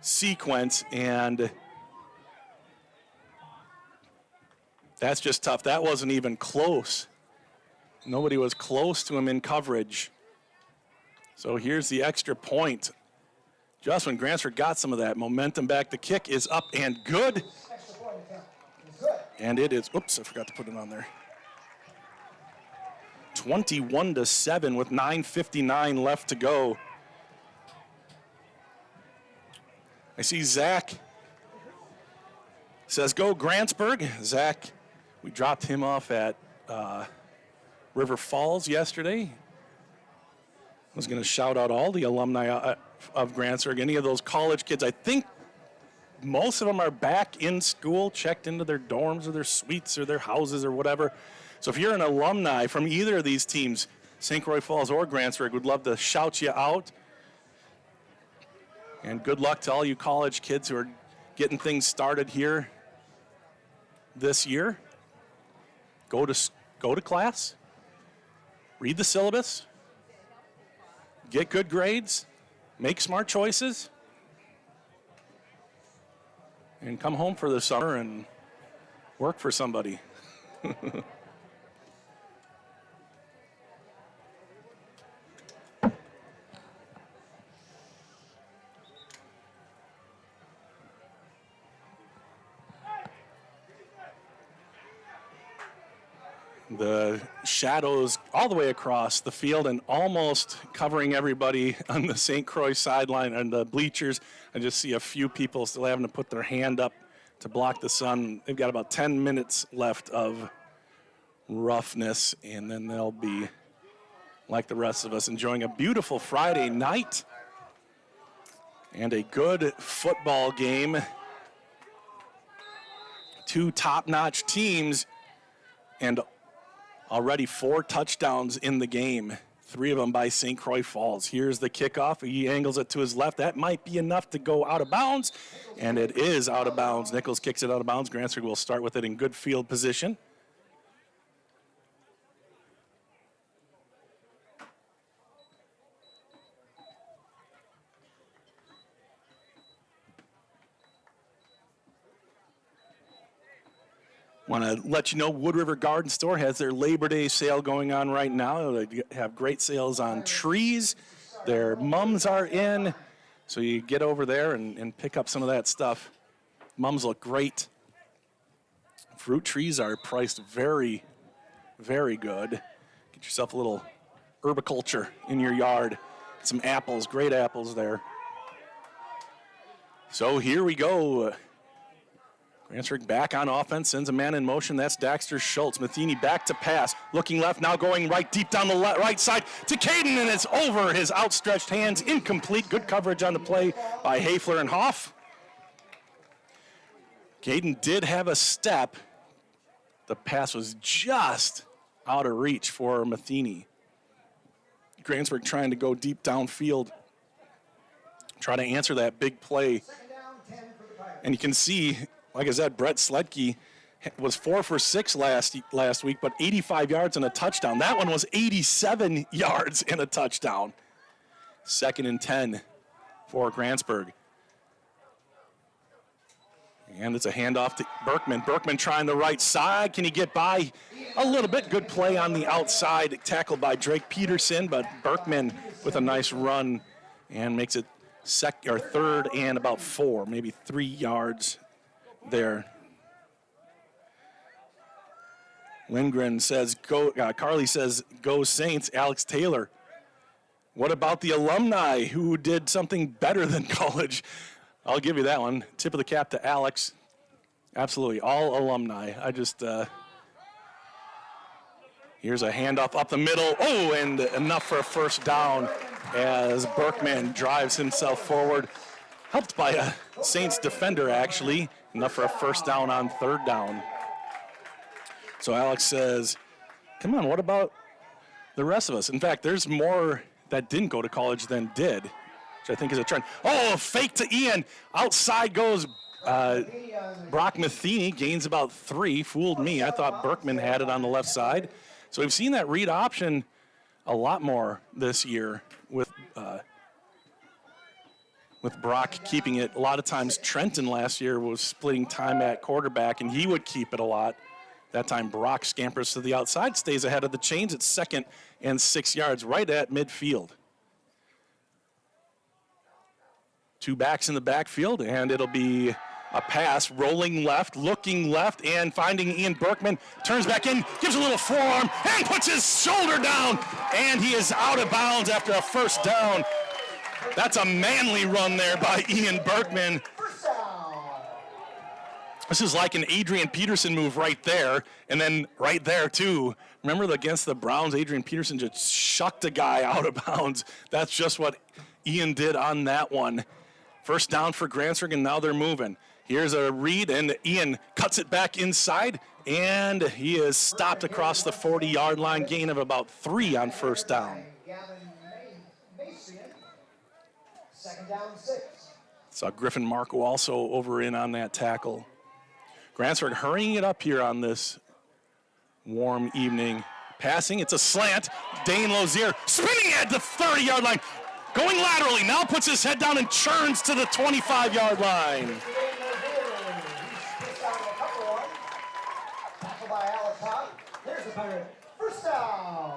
sequence, and that's just tough. That wasn't even close. Nobody was close to him in coverage. So here's the extra point. Just when Grantsburg got some of that momentum back, the kick is up and good. And it is, oops, I forgot to put it on there. 21-7 with 9:59 left to go. I see Zach says, go Grantsburg. Zach, we dropped him off at River Falls yesterday. I was going to shout out all the alumni of Grantsburg, any of those college kids. I think most of them are back in school, checked into their dorms or their suites or their houses or whatever. So if you're an alumni from either of these teams, St. Croix Falls or Grantsburg, would love to shout you out. And good luck to all you college kids who are getting things started here this year. Go to class, read the syllabus, get good grades, make smart choices, and come home for the summer and work for somebody. The shadows all the way across the field and almost covering everybody on the St. Croix sideline and the bleachers. I just see a few people still having to put their hand up to block the sun. They've got about 10 minutes left of roughness, and then they'll be, like the rest of us, enjoying a beautiful Friday night and a good football game. Two top-notch teams, and already 4 touchdowns in the game, 3 of them by St. Croix Falls. Here's the kickoff. He angles it to his left. That might be enough to go out of bounds, and it is out of bounds. Nichols kicks it out of bounds. Grantsburg will start with it in good field position. Want to let you know Wood River Garden Store has their Labor Day sale going on right now. They have great sales on trees. Their mums are in, so you get over there and pick up some of that stuff. Mums look great. Fruit trees are priced very, very good. Get yourself a little herbiculture in your yard. Some apples, great apples there. So here we go. Grantsburg back on offense, sends a man in motion. That's Daxter Schultz. Matheny back to pass. Looking left, now going right, deep down the right side to Caden, and it's over his outstretched hands. Incomplete. Good coverage on the play by Hafler and Hoff. Caden did have a step. The pass was just out of reach for Matheny. Grantsburg trying to go deep downfield, try to answer that big play. And you can see, like I said, Brett Sledke was 4 for 6 last week, but 85 yards and a touchdown. That one was 87 yards and a touchdown. 2nd and 10 for Grantsburg. And it's a handoff to Burkeman. Burkeman trying the right side. Can he get by? A little bit. Good play on the outside, tackled by Drake Peterson, but Burkeman with a nice run and makes it 3rd and about 4, maybe 3 yards there. Lindgren says, go. Carly says, go Saints. Alex Taylor. What about the alumni who did something better than college? I'll give you that one. Tip of the cap to Alex. Absolutely, all alumni. Here's a handoff up the middle. Oh, and enough for a first down as Burkeman drives himself forward. Helped by a Saints defender, actually. Enough for a first down on 3rd down. So Alex says, come on, what about the rest of us? In fact, there's more that didn't go to college than did, which I think is a trend. Oh, fake to Ian. Outside goes Brock Matheny, gains about 3. Fooled me. I thought Burkeman had it on the left side. So we've seen that read option a lot more this year with Brock keeping it. A lot of times Trenton last year was splitting time at quarterback, and he would keep it a lot. That time Brock scampers to the outside, stays ahead of the chains. It's 2nd and 6 yards right at midfield. 2 backs in the backfield, and it'll be a pass, rolling left, looking left, and finding Ian Burkeman. Turns back in, gives a little forearm, and puts his shoulder down, and he is out of bounds after a first down. That's a manly run there by Ian Burkeman. This is like an Adrian Peterson move right there, and then right there, too. Remember against the Browns, Adrian Peterson just shucked a guy out of bounds. That's just what Ian did on that one. First down for Grantsburg, and now they're moving. Here's a read, and Ian cuts it back inside, and he is stopped across the 40-yard line, gain of about 3 on first down. 2nd down 6. Saw Griffin Marco also over in on that tackle. Grantsburg hurrying it up here on this warm evening. Passing, it's a slant. Dane Lozier spinning at the 30-yard line. Going laterally, now puts his head down and churns to the 25-yard line. First down.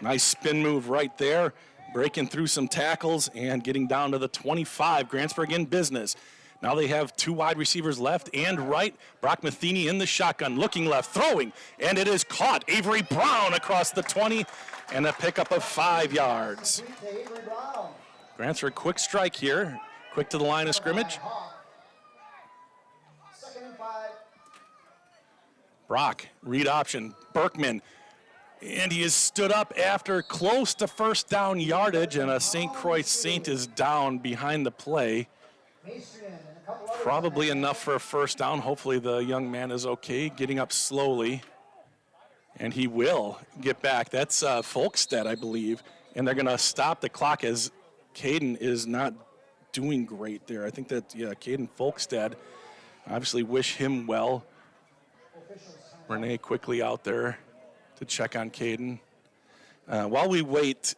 Nice spin move right there. Breaking through some tackles and getting down to the 25. Grantsburg in business. Now they have 2 wide receivers left and right. Brock Matheny in the shotgun, looking left, throwing, and it is caught. Avery Brown across the 20, and a pickup of 5 yards. Grantsburg quick strike here, quick to the line of scrimmage. 2nd and 5. Brock, read option, Burkeman, and he is stood up after close to first down yardage, and a St. Croix Saint is down behind the play. Probably enough for a first down. Hopefully the young man is okay, getting up slowly. And he will get back. That's Folkstead, I believe. And they're going to stop the clock as Caden is not doing great there. I think that, Caden Folkstead, obviously wish him well. Renee quickly out there to check on Caden. While we wait,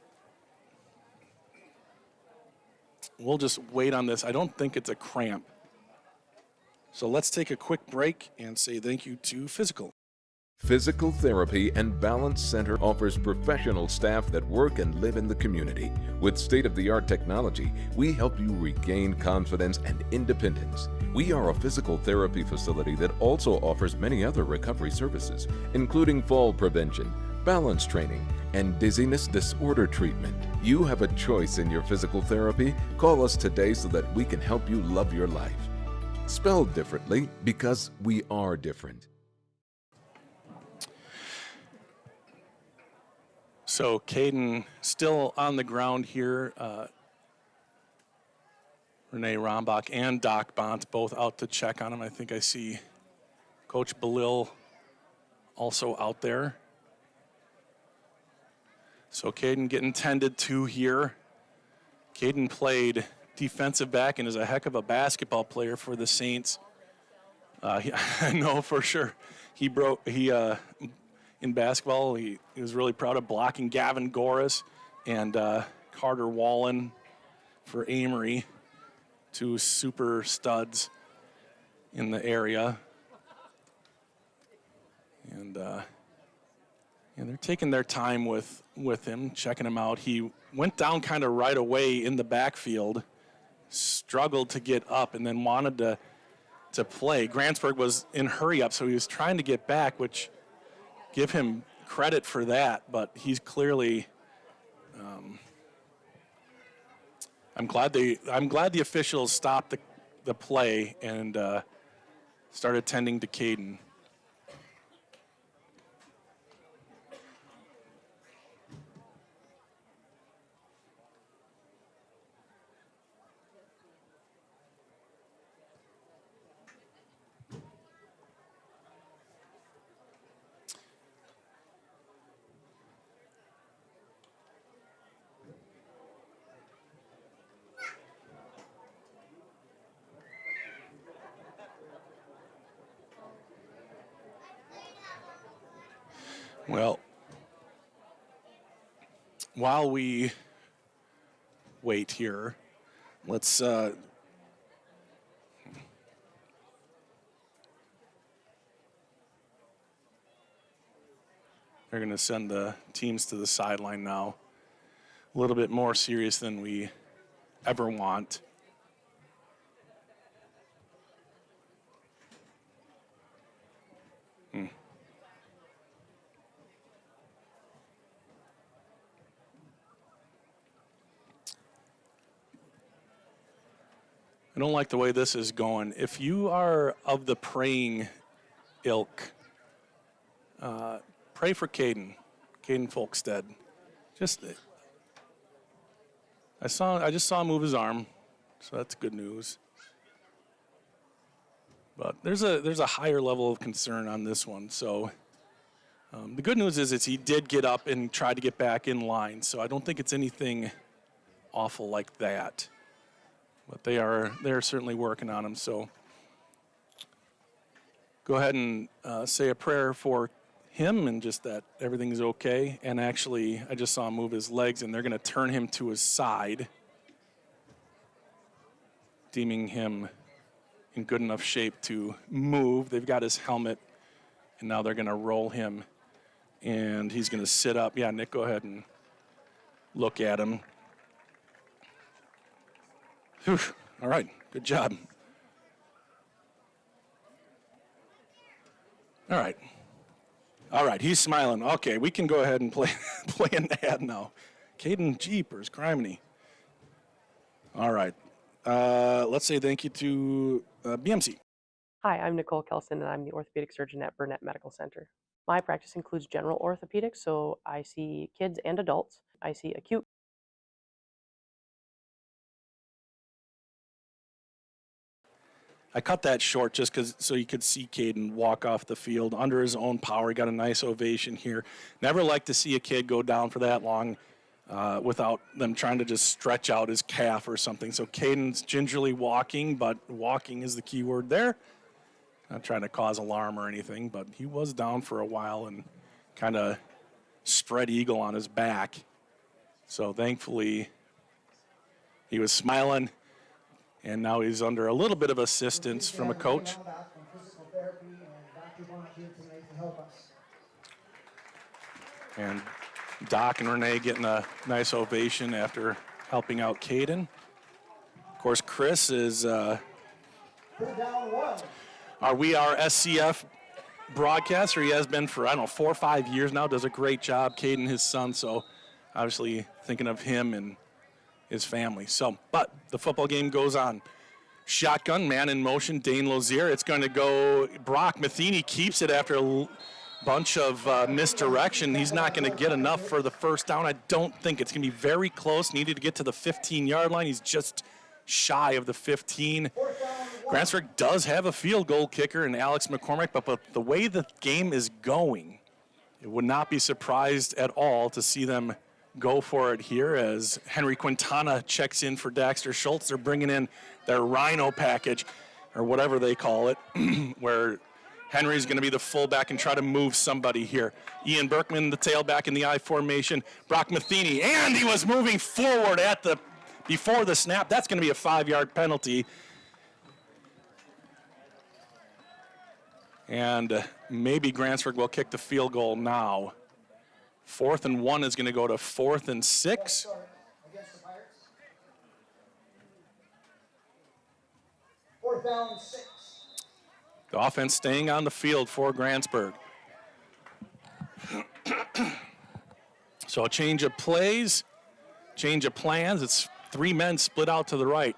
we'll just wait on this. I don't think it's a cramp. So let's take a quick break and say thank you to Physical. Physical Therapy and Balance Center offers professional staff that work and live in the community. With state-of-the-art technology, we help you regain confidence and independence. We are a physical therapy facility that also offers many other recovery services, including fall prevention, balance training, and dizziness disorder treatment. You have a choice in your physical therapy. Call us today so that we can help you love your life. Spelled differently because we are different. So Caden still on the ground here. Renee Rombach and Doc Bont both out to check on him. I think I see Coach Belil also out there. So Caden getting tended to here. Caden played defensive back and is a heck of a basketball player for the Saints. I know for sure. In basketball, he was really proud of blocking Gavin Goris and Carter Wallen for Amery, two super studs in the area. And they're taking their time with him, checking him out. He went down kind of right away in the backfield, struggled to get up, and then wanted to play. Grantsburg was in hurry up, so he was trying to get back, which give him credit for that, but he's clearly. I'm glad the officials stopped the play and started tending to Caden. Well, while we wait here, let's they're going to send the teams to the sideline now. A little bit more serious than we ever want. I don't like the way this is going. If you are of the praying ilk, pray for Caden Folkstead. I just saw him move his arm, so that's good news. But there's a higher level of concern on this one. So the good news is he did get up and try to get back in line. So I don't think it's anything awful like that. But they're certainly working on him. So go ahead and say a prayer for him and just that everything's okay. And actually, I just saw him move his legs, and they're going to turn him to his side, deeming him in good enough shape to move. They've got his helmet, and now they're going to roll him, and he's going to sit up. Yeah, Nick, go ahead and look at him. Whew. All right, good job. All right, he's smiling. Okay, we can go ahead and play an ad now. Caden, jeepers, criminy. All right, let's say thank you to BMC. Hi, I'm Nicole Kelson, and I'm the orthopedic surgeon at Burnett Medical Center. My practice includes general orthopedics, so I see kids and adults. I see acute. I cut that short just so you could see Caden walk off the field under his own power. He got a nice ovation here. Never like to see a kid go down for that long without them trying to just stretch out his calf or something. So Caden's gingerly walking, but walking is the key word there. Not trying to cause alarm or anything, but he was down for a while and kind of spread eagle on his back. So thankfully he was smiling. And now he's under a little bit of assistance from a coach. And Doc and Renee getting a nice ovation after helping out Caden. Of course, Chris is our SCF broadcaster. He has been for, 4 or 5 years now. Does a great job, Caden, his son. So obviously thinking of him and his family. So, but the football game goes on. Shotgun, man in motion, Dane Lozier. It's going to go, Brock Matheny keeps it after a bunch of misdirection. He's not going to get enough for the first down. I don't think it's going to be very close. Needed to get to the 15-yard line. He's just shy of the 15. Grantsburg does have a field goal kicker in Alex McCormick, but the way the game is going, it would not be surprised at all to see them go for it here as Henry Quintana checks in for Daxter Schultz. They're bringing in their Rhino package, or whatever they call it, where Henry's going to be the fullback and try to move somebody here. Ian Burkeman, the tailback in the I formation. Brock Matheny, and he was moving forward before the snap. That's going to be a 5-yard penalty. And maybe Grantsburg will kick the field goal now. 4th and 1 is going to go to 4th and 6. Fourth down, 6. The offense staying on the field for Grantsburg. So a change of plays, change of plans. It's 3 men split out to the right.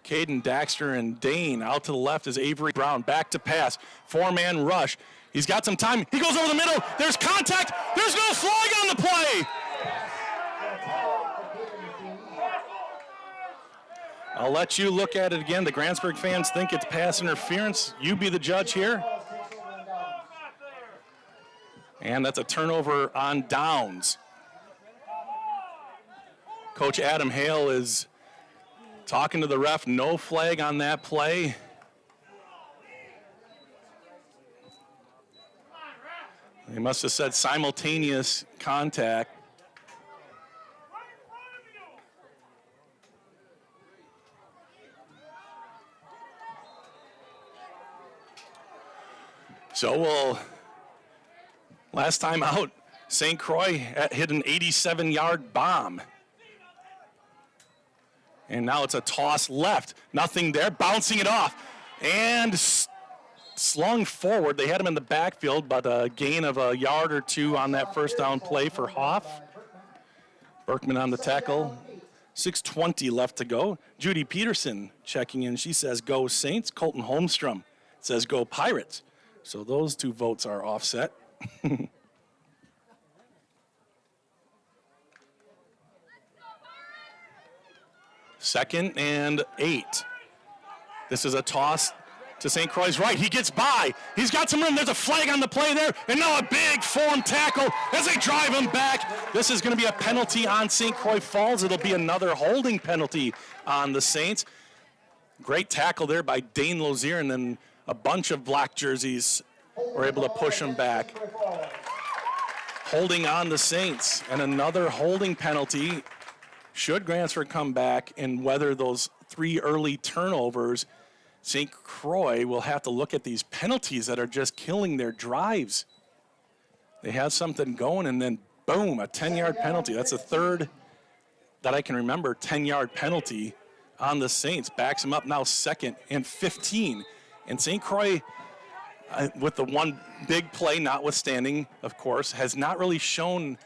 Caden, Daxter, and Dane. Out to the left is Avery Brown. Back to pass. 4-man rush. He's got some time. He goes over the middle. There's contact. There's no flag on the play. I'll let you look at it again. The Grantsburg fans think it's pass interference. You be the judge here. And that's a turnover on downs. Coach Adam Hale is talking to the ref. No flag on that play. They must have said simultaneous contact. So last time out, St. Croix hit an 87-yard bomb. And now it's a toss left. Nothing there, bouncing it off. And slung forward. They had him in the backfield, but a gain of a yard or 2 on that first down play for Hoff. Burkeman on the tackle. 6:20 left to go. Judy Peterson checking in. She says, go Saints. Colton Holmstrom says, go Pirates. So those 2 votes are offset. Second and 8. This is a toss to St. Croix's right. He gets by. He's got some room. There's a flag on the play there. And now a big form tackle as they drive him back. This is going to be a penalty on St. Croix Falls. It'll be another holding penalty on the Saints. Great tackle there by Dane Lozier, and then a bunch of black jerseys were able to push him back. Holding on the Saints, and another holding penalty. Should Grantsburg come back and weather those 3 early turnovers, St. Croix will have to look at these penalties that are just killing their drives. They have something going, and then boom, a 10-yard penalty. That's the 3rd that I can remember 10-yard penalty on the Saints. Backs them up now 2nd and 15. And St. Croix, with the one big play notwithstanding, of course, has not really shown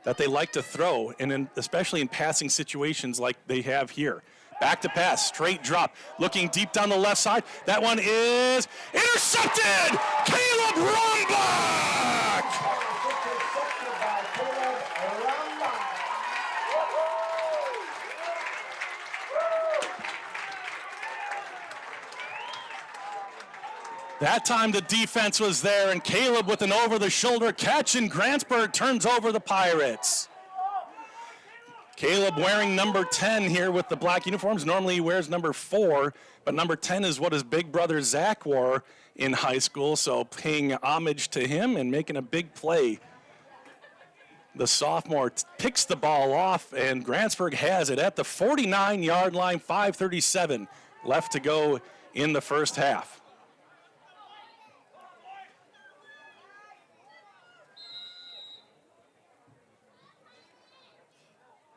that they like to throw, and especially in passing situations like they have here. Back to pass, straight drop, looking deep down the left side. That one is intercepted! Caleb Rumbach! That time the defense was there, and Caleb with an over-the-shoulder catch, and Grantsburg turns over the Pirates. Caleb wearing number 10 here with the black uniforms. Normally he wears number 4, but number 10 is what his big brother Zach wore in high school, so paying homage to him and making a big play. The sophomore picks the ball off, and Grantsburg has it at the 49-yard line, 5:37 left to go in the first half.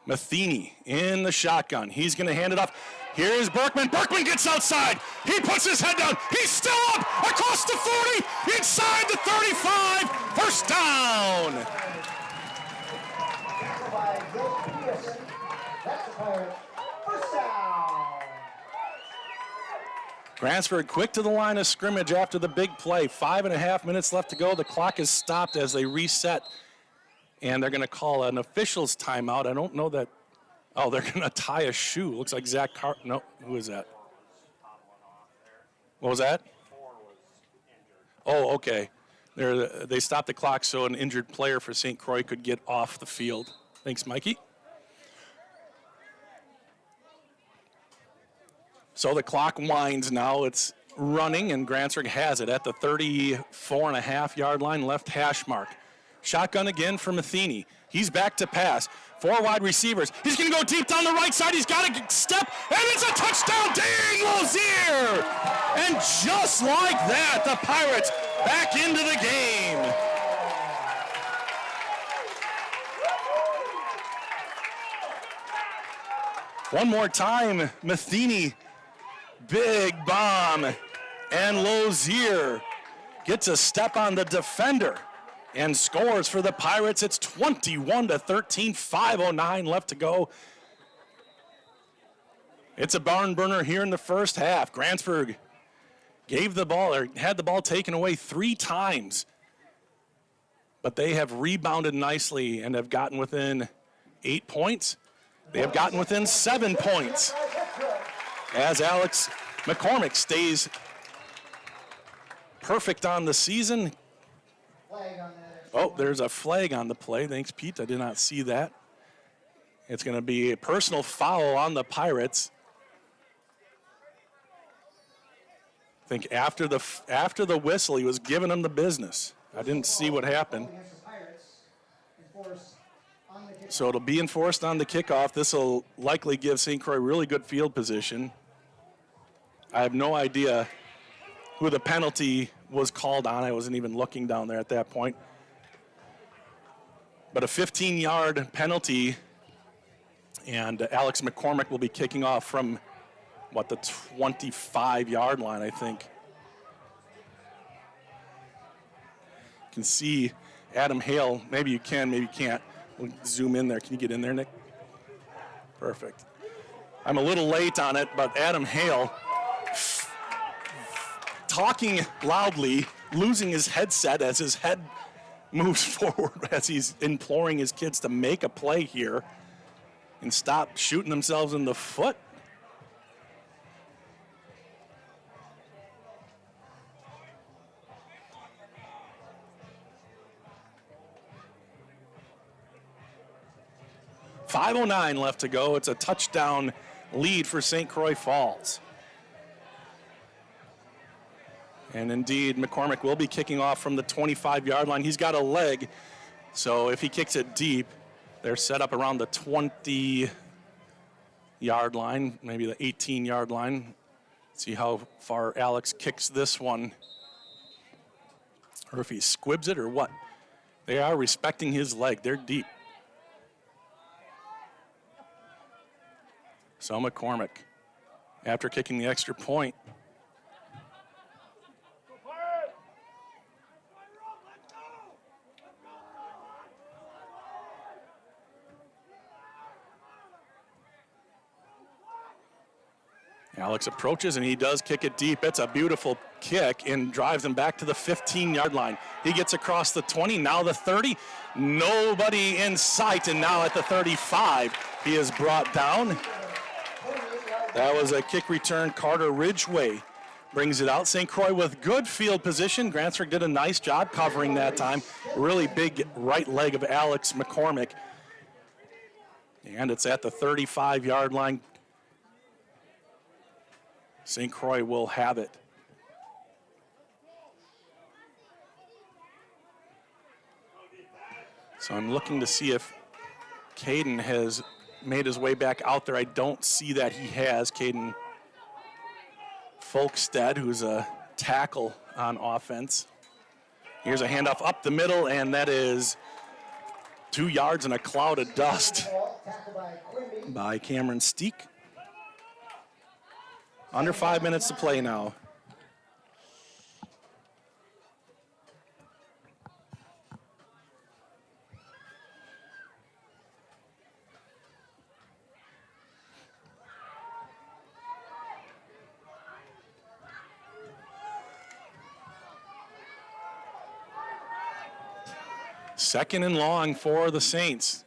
Matheny in the shotgun. He's going to hand it off. Here's Burkeman. Burkeman gets outside. He puts his head down. He's still up across the 40, inside the 35. First down. First down. Grantsburg quick to the line of scrimmage after the big play. 5.5 minutes left to go. The clock is stopped as they reset. And they're going to call an official's timeout. I don't know that. Oh, they're going to tie a shoe. Looks like Zach No, who is that? What was that? Oh, okay. They stopped the clock so an injured player for St. Croix could get off the field. Thanks, Mikey. So the clock winds now. It's running, and Grantsburg has it at the 34.5-yard line, left hash mark. Shotgun again for Matheny. He's back to pass. 4 wide receivers. He's going to go deep down the right side. He's got to step, and it's a touchdown. Dang, Lozier! And just like that, the Pirates back into the game. One more time, Matheny, big bomb, and Lozier gets a step on the defender and scores for the Pirates. It's 21-13, 5:09 left to go. It's a barn burner here in the first half. Grantsburg gave the ball, or had the ball taken away 3 times, but they have rebounded nicely and have gotten within 8 points. They have gotten within 7 points as Alex McCormick stays perfect on the season. Oh, there's a flag on the play. Thanks, Pete. I did not see that. It's going to be a personal foul on the Pirates. I think after the whistle, he was giving them the business. I didn't see what happened. So it'll be enforced on the kickoff. This will likely give St. Croix really good field position. I have no idea who the penalty was called on. I wasn't even looking down there at that point. But a 15-yard penalty, and Alex McCormick will be kicking off from, the 25-yard line, I think. You can see Adam Hale. Maybe you can, maybe you can't. We'll zoom in there. Can you get in there, Nick? Perfect. I'm a little late on it, but Adam Hale talking loudly, losing his headset as his head moves forward as he's imploring his kids to make a play here and stop shooting themselves in the foot. .509 left to go. It's a touchdown lead for St. Croix Falls. And indeed, McCormick will be kicking off from the 25-yard line. He's got a leg, so if he kicks it deep, they're set up around the 20-yard line, maybe the 18-yard line. See how far Alex kicks this one, or if he squibs it or what. They are respecting his leg. They're deep. So McCormick, after kicking the extra point, Alex approaches, and he does kick it deep. It's a beautiful kick and drives him back to the 15-yard line. He gets across the 20, now the 30. Nobody in sight, and now at the 35, he is brought down. That was a kick return. Carter Ridgway brings it out. St. Croix with good field position. Grantsburg did a nice job covering that time. Really big right leg of Alex McCormick. And it's at the 35-yard line. St. Croix will have it. So I'm looking to see if Caden has made his way back out there. I don't see that he has. Caden Folkstead, who's a tackle on offense. Here's a handoff up the middle, and that is 2 yards in a cloud of dust by Cameron Steek. Under 5 minutes to play now. Second and long for the Saints.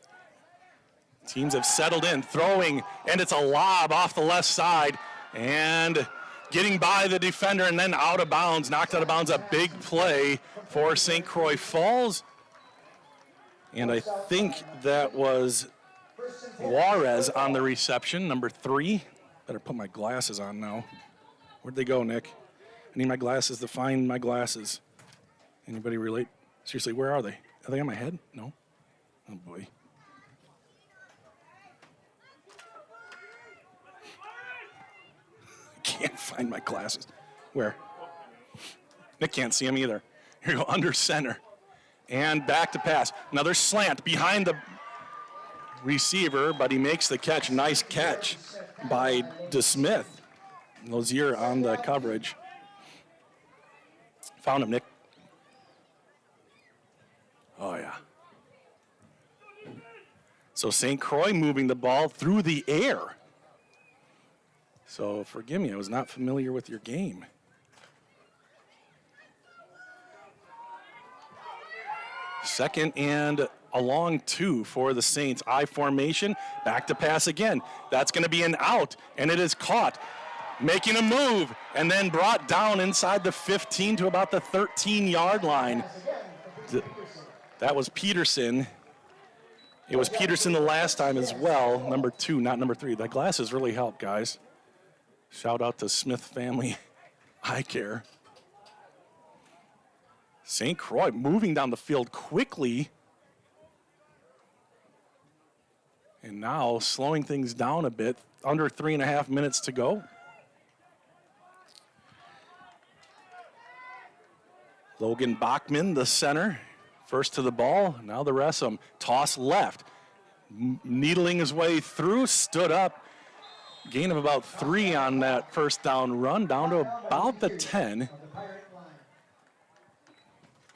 Teams have settled in, throwing, and it's a lob off the left side, and getting by the defender and then out of bounds, knocked out of bounds, a big play for St. Croix Falls. And I think that was Juarez on the reception, number 3. Better put my glasses on now. Where'd they go, Nick? I need my glasses to find my glasses. Anybody relate? Seriously, where are they? Are they on my head? No? Oh, boy. I can't find my glasses. Where? Nick can't see them either. Here we go, under center. And back to pass. Another slant behind the receiver, but he makes the catch. Nice catch by DeSmith. Lozier on the coverage. Found him, Nick. Oh, yeah. So St. Croix moving the ball through the air. So forgive me, I was not familiar with your game. Second and a long 2 for the Saints. I formation, back to pass again. That's going to be an out, and it is caught. Making a move, and then brought down inside the 15 to about the 13-yard line. That was Peterson. It was Peterson the last time as well, number 2, not number 3. The glasses really help, guys. Shout out to Smith Family Eye Care. St. Croix moving down the field quickly. And now slowing things down a bit. Under 3.5 minutes to go. Logan Bachman, the center. First to the ball, now the rest of them. Toss left. Needling his way through, stood up. Gain of about 3 on that first down run, down to about the 10.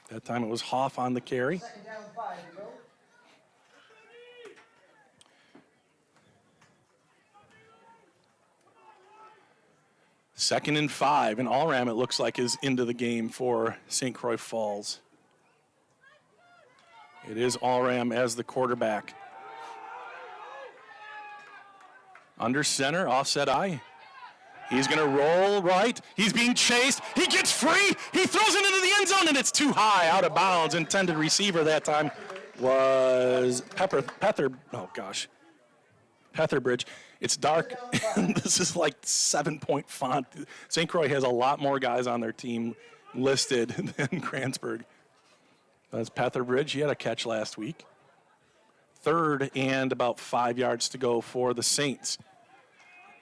That time it was Hoff on the carry. Second and 5, and Allram, it looks like, is into the game for St. Croix Falls. It is Allram as the quarterback. Under center, offset eye. He's going to roll right. He's being chased. He gets free. He throws it into the end zone, and it's too high, out of bounds. Intended receiver that time was Petherbridge. It's dark. This is like 7-point font. St. Croix has a lot more guys on their team listed than Grantsburg. That's Petherbridge. He had a catch last week. Third and about 5 yards to go for the Saints.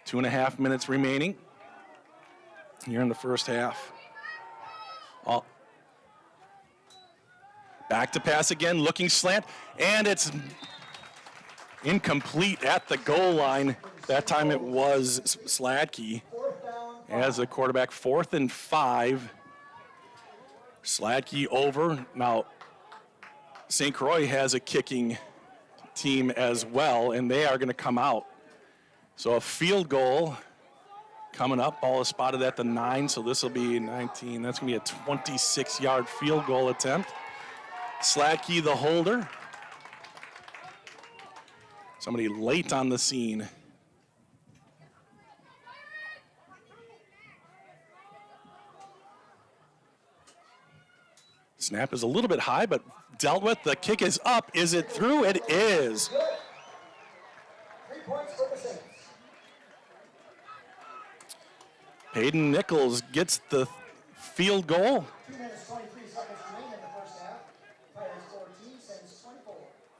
2.5 minutes remaining here in the first half. Back to pass again, looking slant, and it's incomplete at the goal line. That time it was Sladkey as the quarterback. 4th and 5. Sladkey over. Now, St. Croix has a kicking team as well, and they are going to come out. So a field goal coming up. Ball is spotted at the 9, so this will be 19. That's going to be a 26-yard field goal attempt. Sladkey, the holder. Somebody late on the scene. Snap is a little bit high, but dealt with. The kick is up. Is it through? It is. 3 points for the Saints. Peyton Nichols gets the field goal. 2 minutes, 23 seconds remain in the first half. Pirates 14, Saints 24.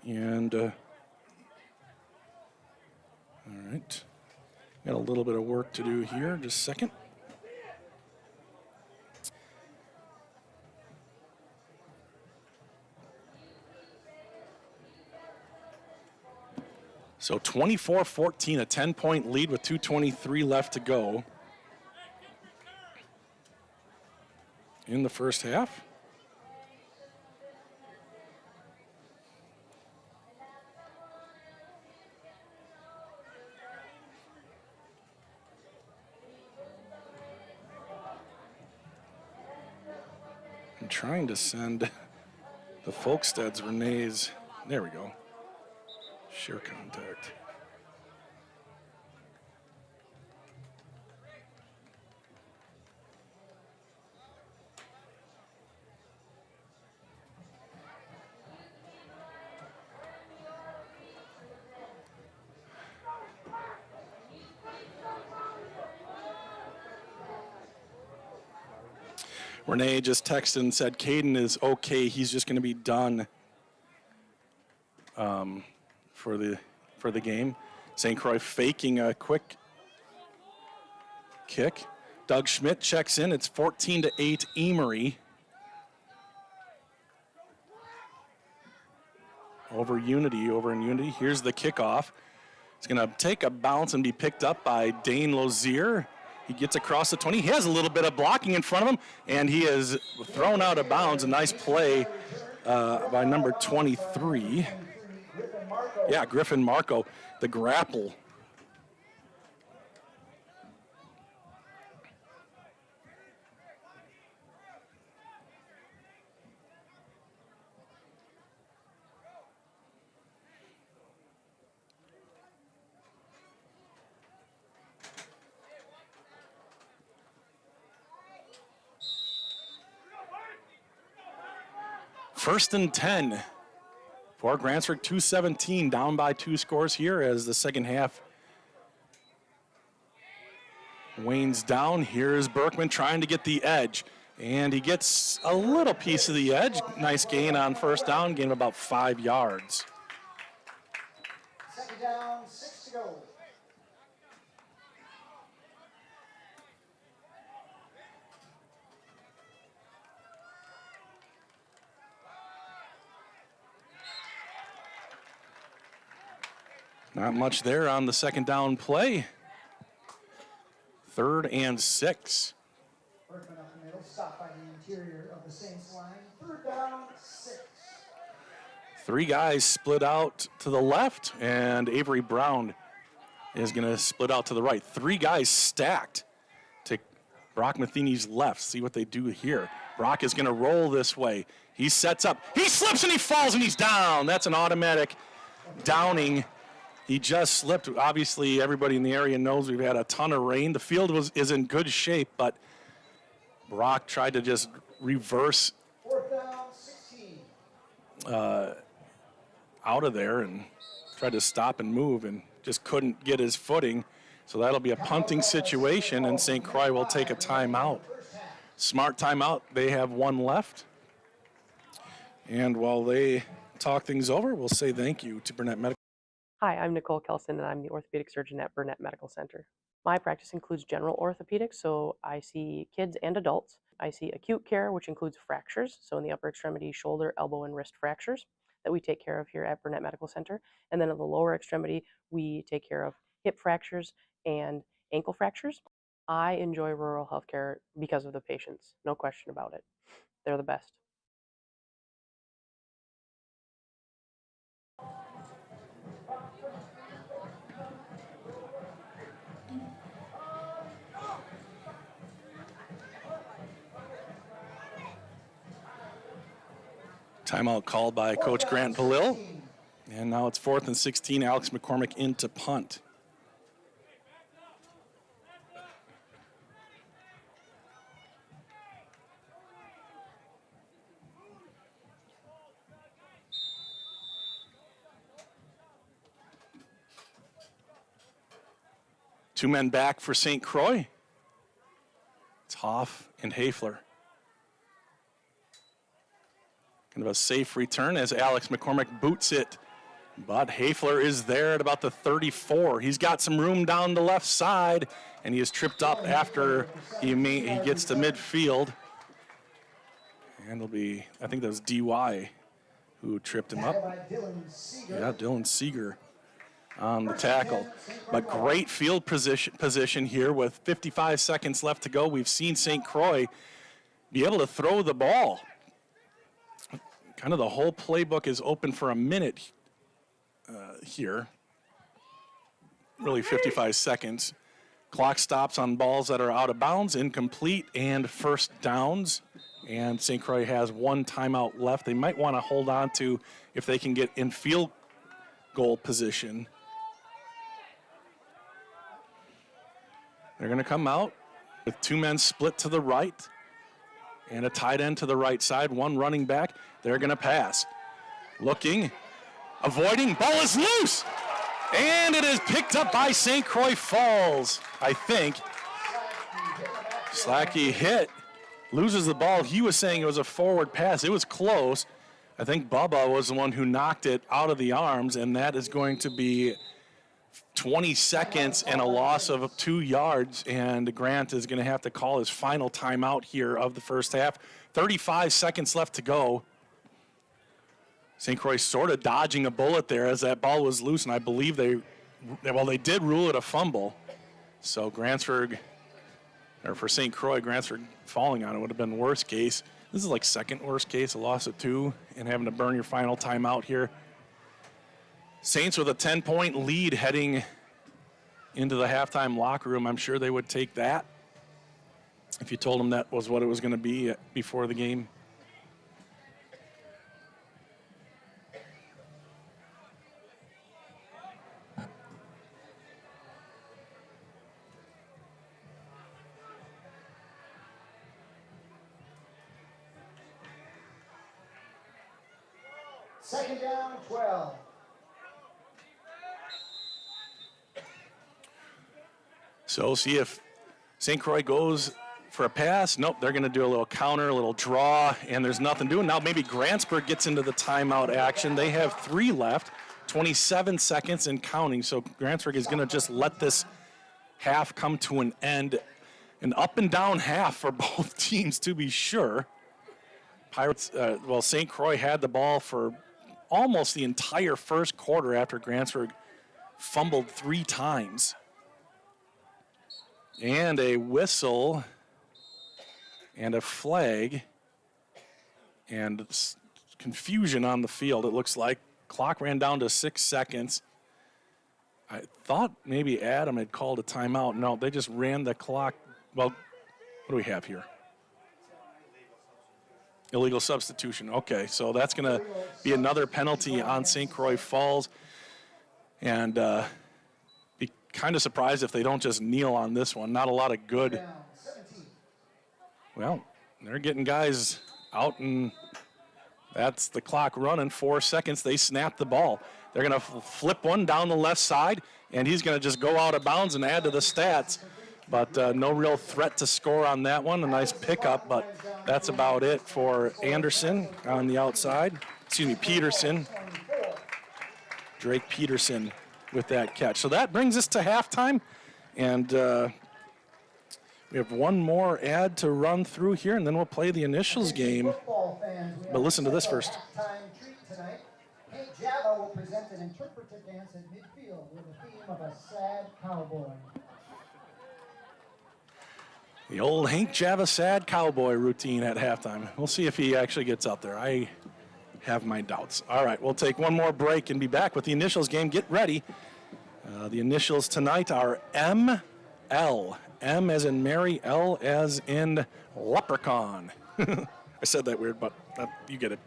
And, all right. Got a little bit of work to do here. Just a second. So 24-14, a 10-point lead with 2:23 left to go in the first half. I'm trying to send the Folkstead's Renee's. There we go. Share contact. Renee just texted and said Caden is okay. He's just going to be done for the game. St. Croix faking a quick kick. Doug Schmidt checks in. It's 14-8 Amery over in Unity. Here's the kickoff. It's going to take a bounce and be picked up by Dane Lozier. He gets across the 20. He has a little bit of blocking in front of him, and he is thrown out of bounds. A nice play by number 23. Yeah, Griffin Marco, the grapple. First and 10 for Grantsburg, 2:17, down by 2 scores here as the second half wanes down. Here's Burkeman trying to get the edge, and he gets a little piece of the edge. Nice gain on first down, gain of about 5 yards. Second down, 6 to go. Not much there on the second down play. 3rd and 6. Burkeman up the middle, stopped by the interior of the Saints line. 3rd down, 6. 3 guys split out to the left, and Avery Brown is going to split out to the right. 3 guys stacked to Brock Matheny's left. See what they do here. Brock is going to roll this way. He sets up. He slips and he falls and he's down. That's an automatic downing. He just slipped. Obviously, everybody in the area knows we've had a ton of rain. The field is in good shape, but Brock tried to just reverse 4th down, 16. out of there and tried to stop and move and just couldn't get his footing. So that'll be a punting situation, and St. Croix will take a timeout. Smart timeout. They have 1 left. And while they talk things over, we'll say thank you to Burnett Medical. Hi, I'm Nicole Kelson, and I'm the orthopedic surgeon at Burnett Medical Center. My practice includes general orthopedics, so I see kids and adults. I see acute care, which includes fractures, so in the upper extremity, shoulder, elbow, and wrist fractures that we take care of here at Burnett Medical Center. And then at the lower extremity, we take care of hip fractures and ankle fractures. I enjoy rural healthcare because of the patients, no question about it. They're the best. Timeout called by Coach Grant Palil. And now it's 4th and 16. Alex McCormick into punt. Two men back for St. Croix. It's Hoff and Hafler. Kind of a safe return as Alex McCormick boots it But Hafler is there at about the 34. He's got some room down the left side, and he is tripped up after he gets to midfield. And it'll be, I think that was DY who tripped him up. Yeah, Dylan Seeger on the tackle. But great field position here with 55 seconds left to go. We've seen St. Croix be able to throw the ball. Kind of the whole playbook is open for a minute here. Really 55 seconds. Clock stops on balls that are out of bounds, incomplete, and first downs. And St. Croix has one timeout left. They might want to hold on to if they can get in field goal position. They're going to come out with two men split to the right and a tight end to the right side, one running back. They're going to pass. Looking, avoiding, ball is loose. And it is picked up by St. Croix Falls, I think. Slacky hit, loses the ball. He was saying it was a forward pass. It was close. I think Bubba was the one who knocked it out of the arms, and that is going to be 20 seconds and a loss of 2 yards, and Grant is going to have to call his final timeout here of the first half. 35 seconds left to go. St. Croix sort of dodging a bullet there as that ball was loose, and I believe they did rule it a fumble. So Grantsburg, or for St. Croix, Grantsburg falling on it would have been worst case. This is like second worst case, a loss of 2, and having to burn your final timeout here. Saints with a 10-point lead heading into the halftime locker room. I'm sure they would take that if you told them that was what it was going to be before the game. Second down, 12. So see if St. Croix goes for a pass. Nope, they're going to do a little counter, a little draw, and there's nothing doing. Now maybe Grantsburg gets into the timeout action. They have 3 left, 27 seconds and counting. So Grantsburg is going to just let this half come to an end. An up and down half for both teams, to be sure. Pirates, St. Croix had the ball for almost the entire first quarter after Grantsburg fumbled 3 times. And a whistle and a flag and confusion on the field, it looks like. Clock ran down to 6 seconds. I thought maybe Adam had called a timeout. No, they just ran the clock. Well, what do we have here? Illegal substitution. Okay, so that's going to be another penalty on St. Croix Falls. And be kind of surprised if they don't just kneel on this one. Not a lot of good. Well, they're getting guys out, and that's the clock running. 4 seconds, they snap the ball. They're going to flip one down the left side, and he's going to just go out of bounds and add to the stats. But no real threat to score on that one. A nice pickup, but that's about it for Anderson on the outside. Excuse me, Peterson. Drake Peterson with that catch. So that brings us to halftime, and we have one more ad to run through here, and then we'll play the initials game. But listen to this first. Hank Java will present an interpretive dance at midfield with the theme of a sad cowboy. The old Hank Java sad cowboy routine at halftime. We'll see if he actually gets out there. I have my doubts. All right, we'll take one more break and be back with the initials game. Get ready. The initials tonight are ML. M as in Mary, L as in leprechaun. I said that weird, but you get it.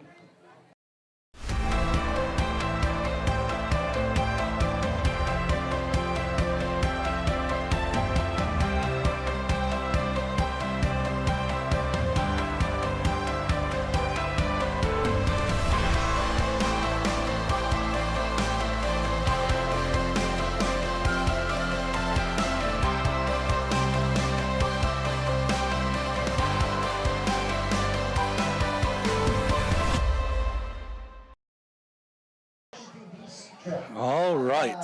All right.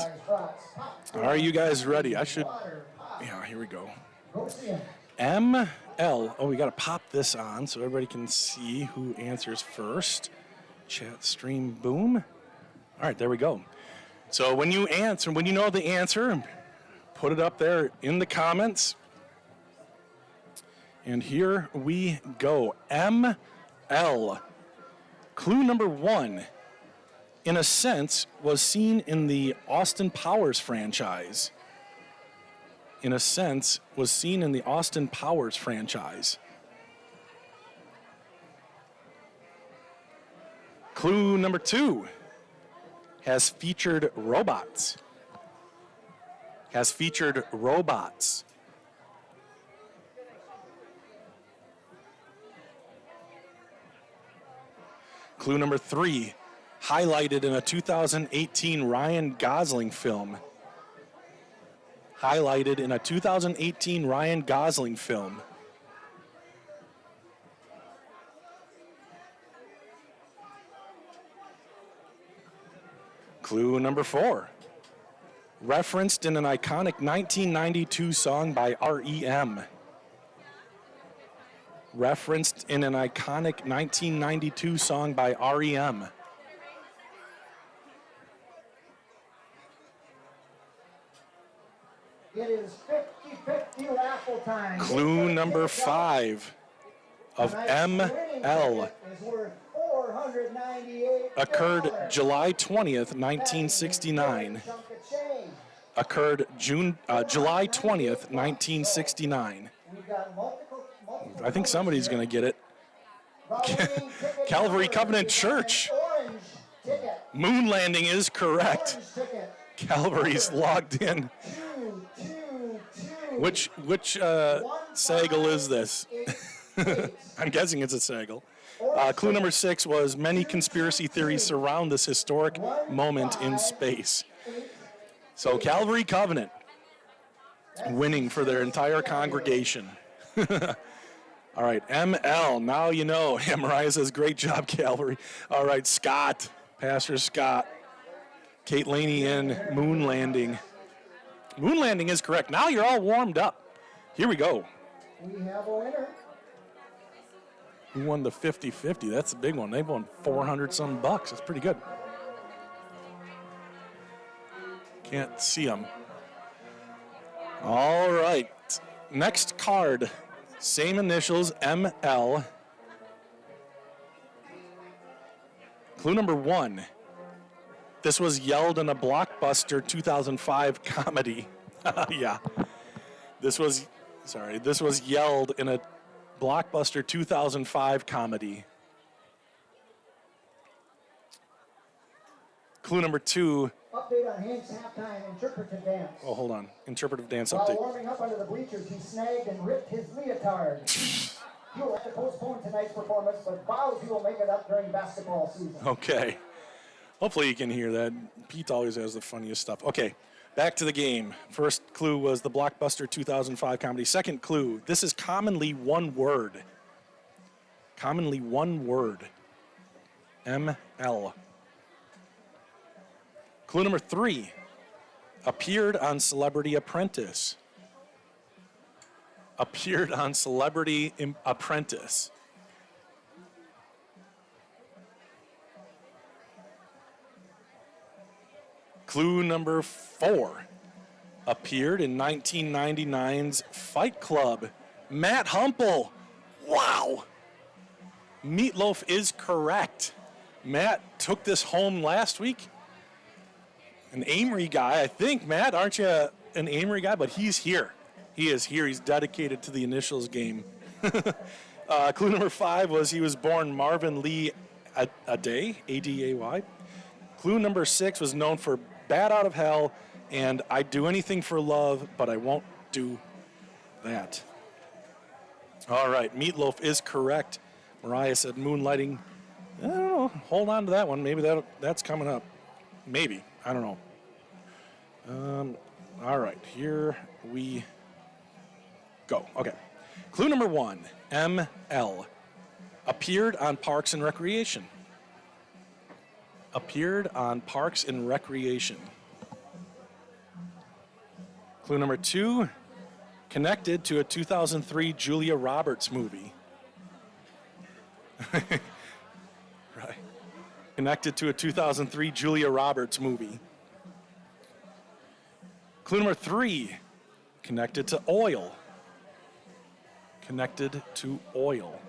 Are you guys ready? Yeah, here we go. ML. Oh, we got to pop this on so everybody can see who answers first. Chat stream, boom. All right, there we go. So when you know the answer, put it up there in the comments. And here we go. ML. Clue number 1, in a sense, was seen in the Austin Powers franchise. In a sense, was seen in the Austin Powers franchise. Clue number 2, has featured robots. Has featured robots. Clue number 3, highlighted in a 2018 Ryan Gosling film. Highlighted in a 2018 Ryan Gosling film. Clue number 4, referenced in an iconic 1992 song by REM. Referenced in an iconic 1992 song by REM. It is 50-50 raffle time. Clue number 5 of ML occurred July 20th, 1969. Occurred July 20th, 1969. I think somebody's going to get it. Calvary Covenant Church. Moon landing is correct. Calvary's logged in. Which Sagal is this? I'm guessing it's a Sagal. Clue number 6 was many conspiracy theories surround this historic moment in space. So Calvary Covenant winning for their entire congregation. All right, ML, now you know. Mariah says, great job, Calvary. All right, Scott, Pastor Scott. Kate Laney in, moon landing. Moon landing is correct. Now you're all warmed up. Here we go. We have a winner. Who won the 50-50? That's a big one. They've won 400-some bucks. That's pretty good. Can't see them. All right. Next card. Same initials, ML. Clue number 1. This was yelled in a blockbuster 2005 comedy. Yeah. This was yelled in a blockbuster 2005 comedy. Clue number 2. Update on Hank's halftime interpretive dance. Oh, hold on. Interpretive dance While update. warming up under the bleachers, he snagged and ripped his leotard. He will have to postpone tonight's performance, but vows he will make it up during basketball season. Okay. Hopefully you can hear that. Pete always has the funniest stuff. Okay, back to the game. First clue was the blockbuster 2005 comedy. Second clue, this is commonly one word. Commonly one word. ML. Clue number 3, appeared on Celebrity Apprentice. Appeared on Celebrity Apprentice. Clue number 4, appeared in 1999's Fight Club. Matt Humple. Wow. Meatloaf is correct. Matt took this home last week. An Amery guy, I think. Matt, aren't you an Amery guy? But he's here. He is here. He's dedicated to the initials game. Clue number 5 was he was born Marvin Lee Aday, A-D-A-Y. Clue number 6 was known for Bat Out of Hell and I'd do anything for love, but I won't do that. All right, Meatloaf is correct. Mariah said moonlighting. I don't know. Hold on to that one. Maybe that's coming up. Maybe. I don't know. All right, here we go. Okay. Clue number 1, ML. Appeared on Parks and Recreation. appeared on Parks and Recreation. Clue number 2, connected to a 2003 Julia Roberts movie. Right. Connected to a 2003 Julia Roberts movie. Clue number 3, connected to oil. Connected to oil.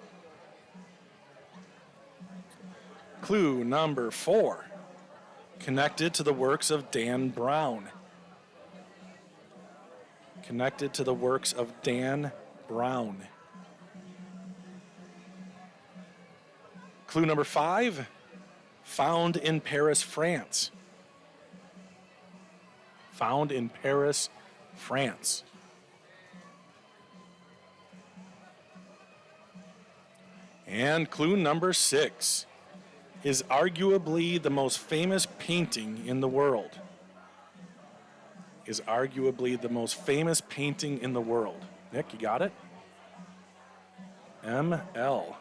Clue number 4, connected to the works of Dan Brown. Connected to the works of Dan Brown. Clue number 5, found in Paris, France. Found in Paris, France. And clue number 6 is arguably the most famous painting in the world. Is arguably the most famous painting in the world. Nick, you got it? ML.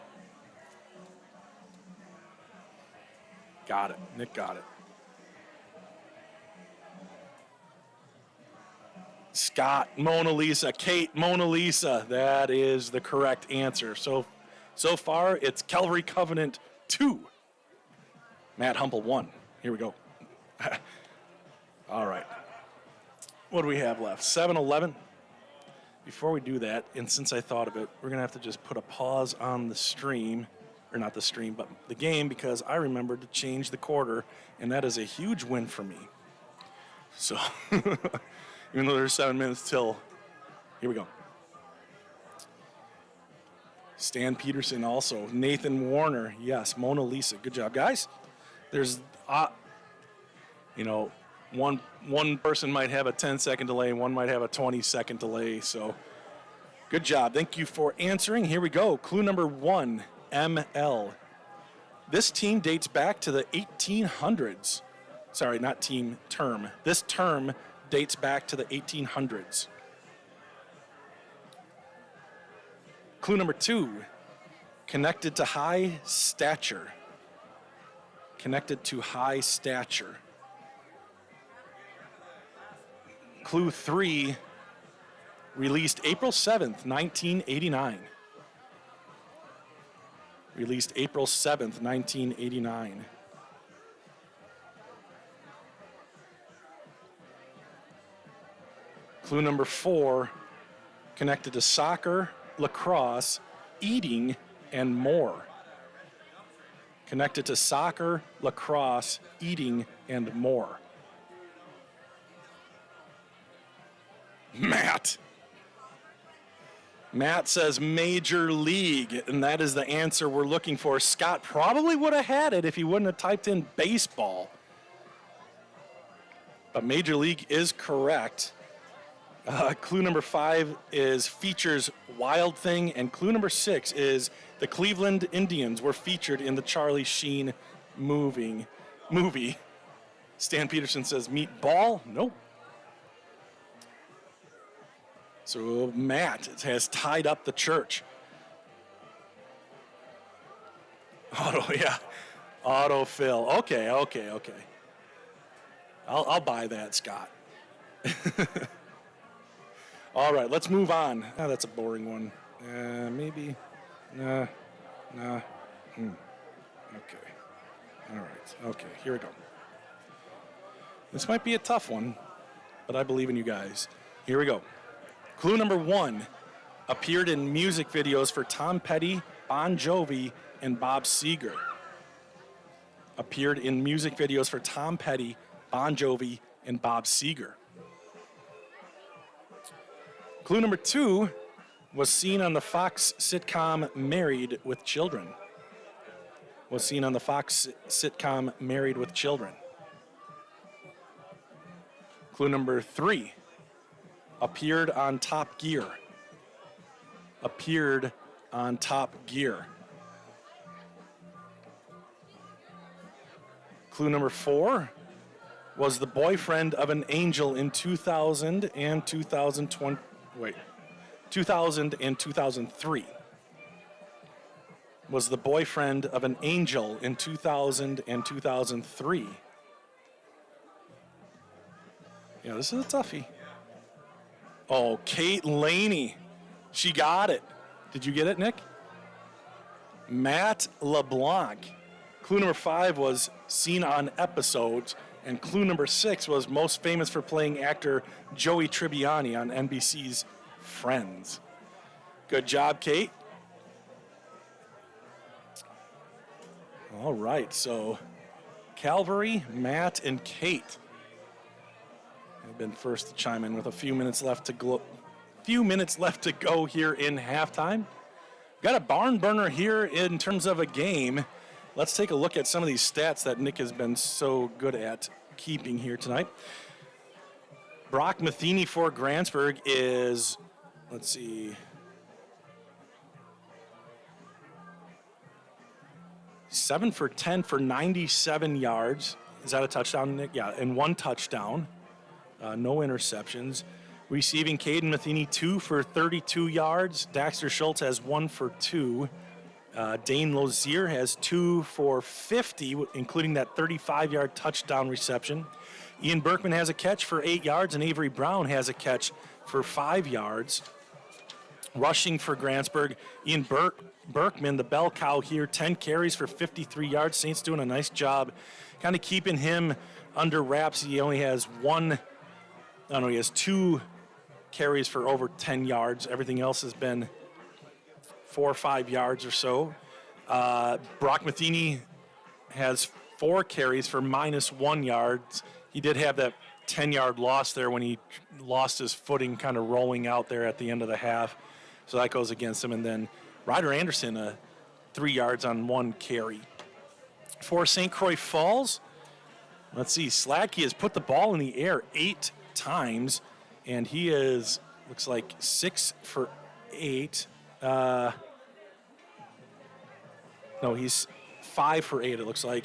Got it. Nick got it. Scott, Mona Lisa. Kate, Mona Lisa. That is the correct answer. So far, it's Calvary Covenant 2. Matt Humble 1. Here we go. All right. What do we have left? 7-11. Before we do that, and since I thought of it, we're going to have to just put a pause on the stream, or not the stream, but the game, because I remembered to change the quarter, and that is a huge win for me. So, even though there's 7 minutes till, here we go. Stan Peterson also. Nathan Warner, yes. Mona Lisa, good job, guys. There's, one person might have a 10-second delay, one might have a 20-second delay, so good job. Thank you for answering. Here we go. Clue number 1, ML. This team dates back to the 1800s. Sorry, not team, term. This term dates back to the 1800s. Clue number 2, connected to high stature. Connected to high stature. Clue 3, released April 7th, 1989. Released April 7th, 1989. Clue number 4, connected to soccer, lacrosse, eating, and more. Connected to soccer, lacrosse, eating, and more. Matt says Major League, and that is the answer we're looking for. Scott probably would have had it if he wouldn't have typed in baseball. But Major League is correct. Clue number 5 is features Wild Thing, and clue number 6 is the Cleveland Indians were featured in the Charlie Sheen movie. Stan Peterson says meatball. Nope. So Matt has tied up the church. Autofill. Okay. I'll buy that, Scott. All right, let's move on. Oh, that's a boring one. Maybe. Nah. Okay. All right. Okay, here we go. This might be a tough one, but I believe in you guys. Here we go. Clue number 1, appeared in music videos for Tom Petty, Bon Jovi, and Bob Seger. Appeared in music videos for Tom Petty, Bon Jovi, and Bob Seger. Clue number 2 was seen on the Fox sitcom Married with Children. Was seen on the Fox sitcom Married with Children. Clue number 3, appeared on Top Gear. Appeared on Top Gear. Clue number 4 was the boyfriend of an angel in 2000 and 2003. was the boyfriend of an angel in 2000 and 2003. Yeah, this is a toughie. Oh, Kate Laney. She got it. Did you get it, Nick? Matt LeBlanc. Clue number 5 was seen on episodes, and clue number 6 was most famous for playing actor Joey Tribbiani on NBC's Friends. Good job, Kate. All right, so Calvary, Matt, and Kate have been first to chime in with a few minutes left to go here in halftime. Got a barn burner here in terms of a game. Let's take a look at some of these stats that Nick has been so good at keeping here tonight. Brock Matheny for Grantsburg is, let's see, 7 for 10 for 97 yards. Is that a touchdown, Nick? Yeah, and 1 touchdown. No interceptions. Receiving Caden Matheny 2 for 32 yards. Daxter Schultz has 1 for 2. Dane Lozier has 2 for 50, including that 35-yard touchdown reception. Ian Burkeman has a catch for 8 yards, and Avery Brown has a catch for 5 yards. Rushing for Grantsburg, Ian Burkeman, the bell cow here, 10 carries for 53 yards. Saints doing a nice job kind of keeping him under wraps. He only has he has 2 carries for over 10 yards. Everything else has been 4 or 5 yards or so. Brock Matheny has 4 carries for -1 yards. He did have that 10-yard loss there when he lost his footing kind of rolling out there at the end of the half. So that goes against him. And then Ryder Anderson, 3 yards on 1 carry. For St. Croix Falls, let's see, Sladke has put the ball in the air 8 times, and he is, looks like 6 for 8. No, he's 5 for 8, it looks like,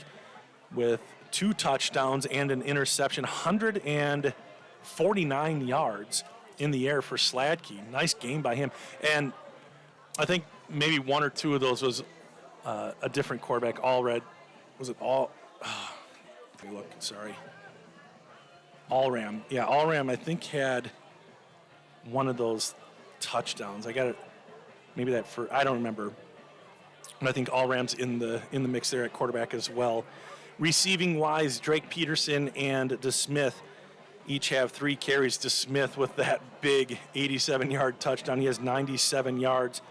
with 2 touchdowns and an interception. 149 yards in the air for Sladke. Nice game by him. And I think maybe 1 or 2 of those was a different quarterback. Allred. Was it all? Let me look, sorry. Allram. Yeah, Allram, I think, had one of those touchdowns. I got it. Maybe that for, I don't remember. And I think Allram's in the mix there at quarterback as well. Receiving wise, Drake Peterson and DeSmith each have 3 carries. DeSmith with that big 87-yard touchdown. He has 99 yards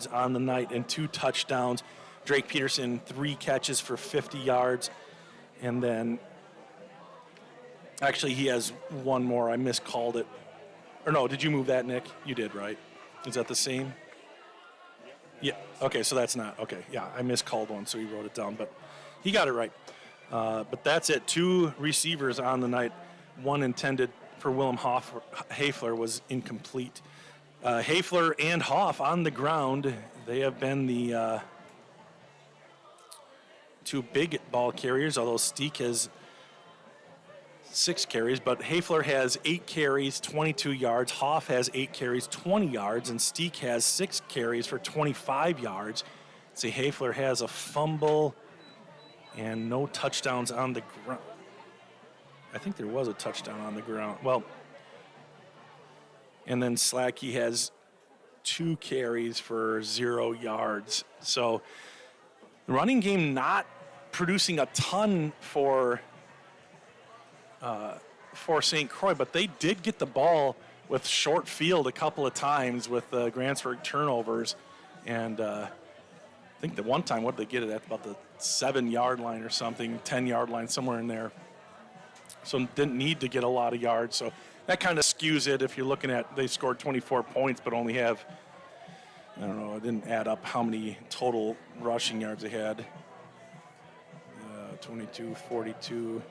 on the night and 2 touchdowns. Drake Peterson, 3 catches for 50 yards. And then, actually, he has 1 more. I miscalled it. Or no, did you move that, Nick? You did, right? Is that the same? Yeah, okay, so that's not, okay. Yeah, I miscalled 1, so he wrote it down, but he got it right. But that's it. 2 receivers on the night. 1 intended for Willem Hafler was incomplete. Hafler and Hoff on the ground. They have been the 2 big ball carriers, although Steek has 6 carries, but Hafler has 8 carries, 22 yards. Hoff has 8 carries, 20 yards, and Steek has 6 carries for 25 yards. See, Hafler has a fumble and no touchdowns on the ground. I think there was a touchdown on the ground. Well, and then Sladke has 2 carries for 0 yards. So the running game not producing a ton for St. Croix, but they did get the ball with short field a couple of times with Grantsburg turnovers. And I think the one time, what did they get it at? About the 7-yard line or something, 10-yard line, somewhere in there. So didn't need to get a lot of yards. So that kind of skews it if you're looking at, they scored 24 points, but only have, I don't know, it didn't add up how many total rushing yards they had. 22, 42,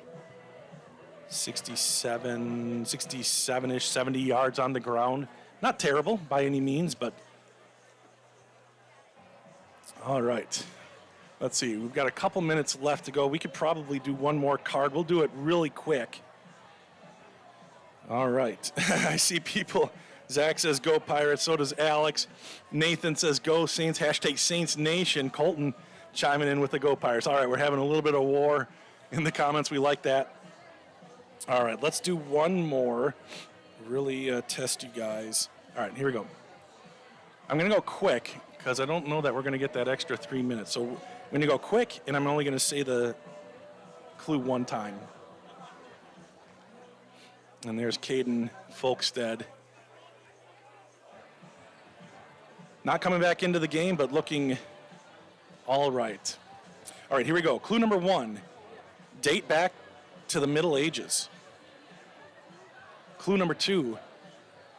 67-ish, 70 yards on the ground. Not terrible by any means, but all right. Let's see. We've got a couple minutes left to go. We could probably do one more card. We'll do it really quick. All right. I see people Zach says go Pirates. So does Alex. Nathan says go Saints. Hashtag Saints Nation. Colton chiming in with the go Pirates. All right, we're having a little bit of war in the comments. We like that. All right, let's do one more. Really test you guys. All right, here we go. I'm going to go quick because I don't know that we're going to get that extra 3 minutes. So I'm going to go quick, and I'm only going to say the clue one time. And there's Caden Folkstead. Not coming back into the game, but looking all right. All right, here we go. Clue number one, date back to the Middle Ages. Clue number two,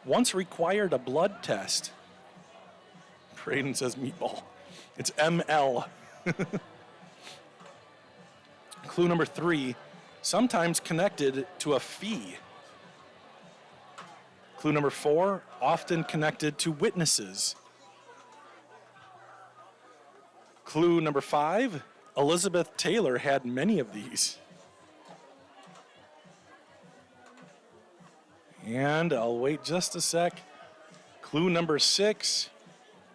once required a blood test. Braden says meatball. It's ML. Clue number three, sometimes connected to a fee. Clue number four, often connected to witnesses. Clue number five, Elizabeth Taylor had many of these. And I'll wait just a sec. Clue number six,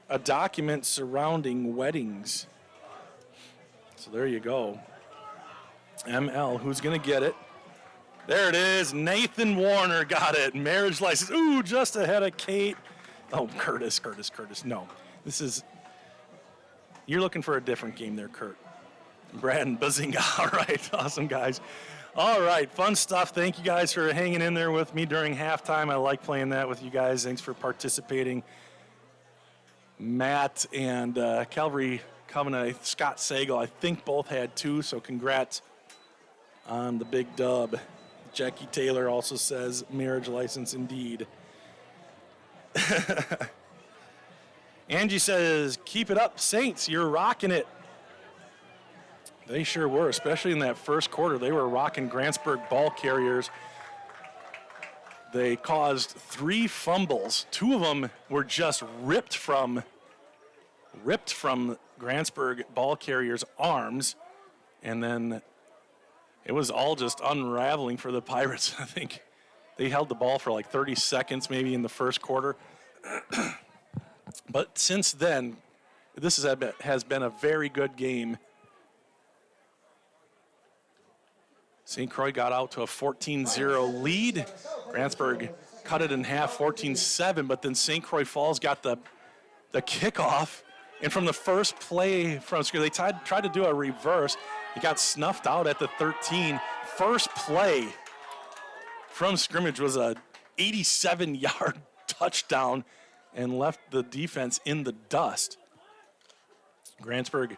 a document surrounding weddings. So there you go. ML, who's going to get it? There it is. Nathan Warner got it. Marriage license. Ooh, just ahead of Kate. Oh, Curtis. No, this is, you're looking for a different game there, Kurt. Brad and Bazinga. All right, awesome, guys. All right, fun stuff. Thank you guys for hanging in there with me during halftime. I like playing that with you guys. Thanks for participating. Matt and Calvary Covenant, Scott Sagal, I think both had two, so congrats on the big dub. Jackie Taylor also says marriage license indeed. Angie says, keep it up, Saints. You're rocking it. They sure were, especially in that first quarter. They were rocking Grantsburg ball carriers. They caused 3 fumbles. 2 of them were just ripped from Grantsburg ball carriers' arms. And then it was all just unraveling for the Pirates. I think they held the ball for like 30 seconds maybe in the first quarter. But since then, this has been a very good game. St. Croix got out to a 14-0 lead. Grantsburg cut it in half, 14-7, but then St. Croix Falls got the kickoff. And from the first play from they tried to do a reverse. It got snuffed out at the 13. First play from scrimmage was a 87-yard touchdown and left the defense in the dust. Grantsburg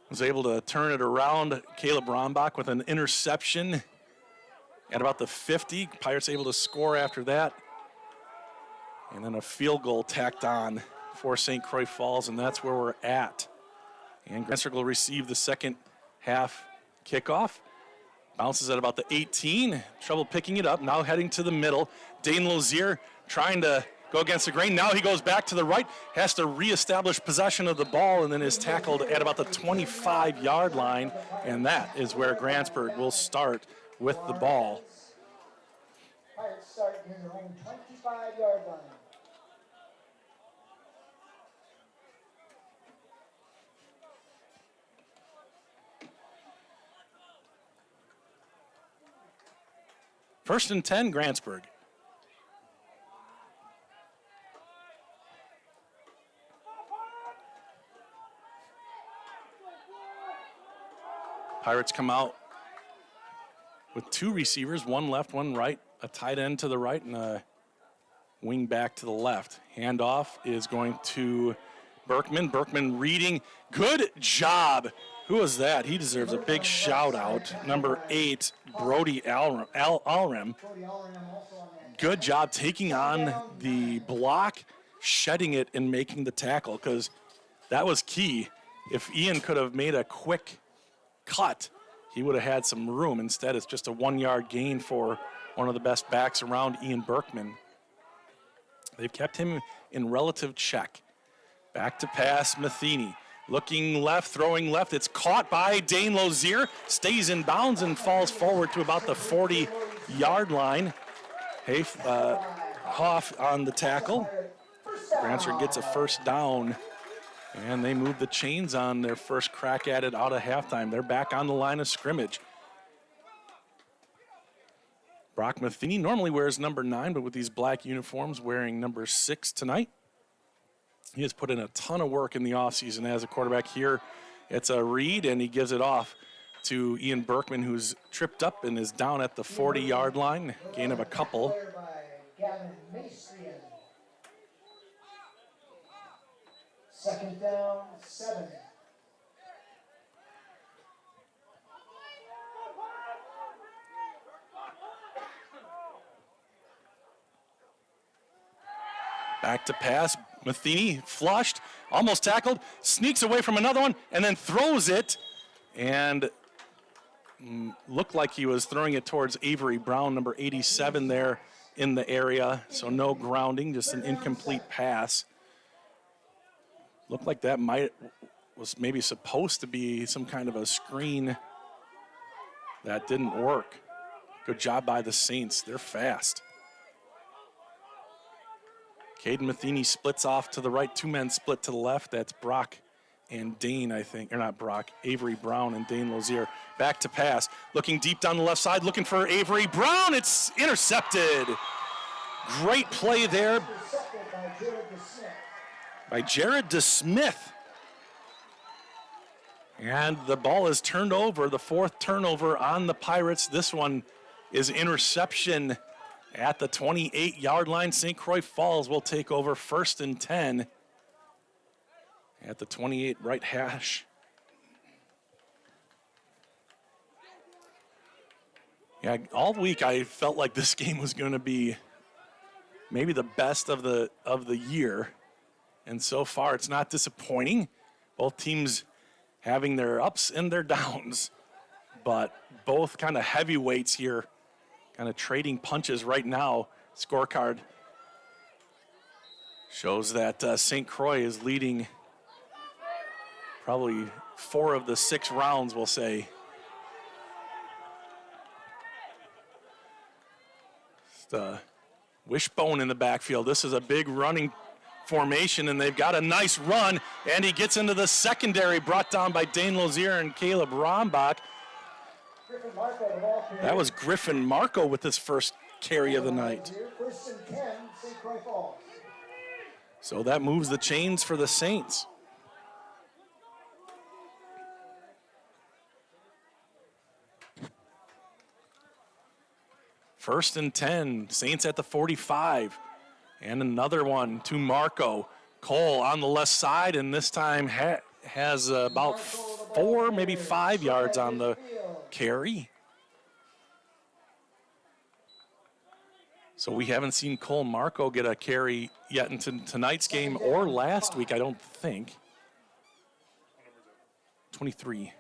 was able to turn it around. Caleb Rombach with an interception at about the 50. Pirates able to score after that. And then a field goal tacked on for St. Croix Falls, and that's where we're at. And Grantsburg will receive the second half kickoff. Bounces at about the 18. Trouble picking it up. Now heading to the middle. Dane Lozier trying to go against the grain. Now he goes back to the right, has to reestablish possession of the ball, and then is tackled at about the 25-yard line. And that is where Grantsburg will start with the ball. Pirates start near their own 25-yard line. First and 10, Grantsburg. Pirates come out with 2 receivers, one left, one right, a tight end to the right and a wing back to the left. Handoff is going to Burkeman. Burkeman reading. Good job. Who was that? He deserves a big shout out. Number 8, Brody Alrem. Good job taking on the block, shedding it, and making the tackle, because that was key. If Ian could have made a quick cut, he would have had some room. Instead, it's just a 1-yard gain for one of the best backs around, Ian Burkeman. They've kept him in relative check. Back to pass, Matheny. Looking left, throwing left. It's caught by Dane Lozier. Stays in bounds and falls forward to about the 40-yard line. Hoff on the tackle. Grantsburg gets a first down, and they move the chains on their first crack at it out of halftime. They're back on the line of scrimmage. Brock Matheny normally wears number 9, but with these black uniforms, wearing number 6 tonight. He has put in a ton of work in the offseason as a quarterback here. It's a read, and he gives it off to Ian Burkeman, who's tripped up and is down at the 40-yard line. Gain of a couple. Second down, 7. Back to pass. Matheny flushed, almost tackled, sneaks away from another one, and then throws it. And looked like he was throwing it towards Avery Brown, number 87 there in the area. So no grounding, just an incomplete pass. Looked like that was maybe supposed to be some kind of a screen. That didn't work. Good job by the Saints. They're fast. Caden Matheny splits off to the right. 2 men split to the left. That's Brock and Dane, I think. Or not Brock. Avery Brown and Dane Lozier. Back to pass. Looking deep down the left side. Looking for Avery Brown. It's intercepted. Great play there by Jared DeSmith. And the ball is turned over. The 4th turnover on the Pirates. This one is interception at the 28-yard line. St. Croix Falls will take over 1st and 10 at the 28 right hash. Yeah, all week I felt like this game was going to be maybe the best of the year. And so far it's not disappointing. Both teams having their ups and their downs, but both kind of heavyweights here, kind of trading punches right now. Scorecard shows that St. Croix is leading probably 4 of the 6 rounds, we'll say. Just a wishbone in the backfield. This is a big running formation, and they've got a nice run, and he gets into the secondary, brought down by Dane Lozier and Caleb Rombach. That was Griffin Marco with his first carry of the night. So that moves the chains for the Saints. First and 10, Saints at the 45. And another one to Marco. Cole on the left side, and this time has about 4, maybe 5 yards on the carry. So we haven't seen Cole Marco get a carry yet in tonight's game or last week, I don't think. 23.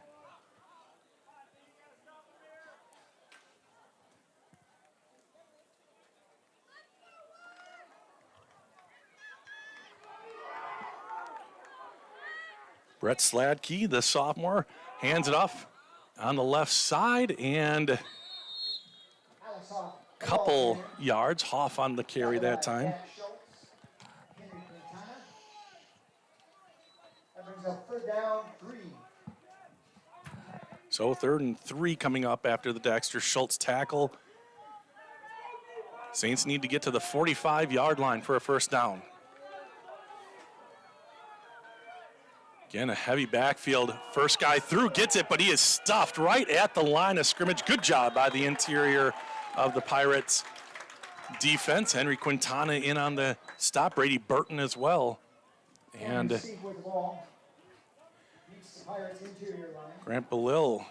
Brett Sladkey, the sophomore, hands it off on the left side, and a couple yards. Hoff on the carry that time. So 3rd and 3 coming up after the Dexter Schultz tackle. Saints need to get to the 45-yard line for a first down. Again, a heavy backfield. First guy through gets it, but he is stuffed right at the line of scrimmage. Good job by the interior of the Pirates defense. Henry Quintana in on the stop. Brady Burton as well. And Grant Belil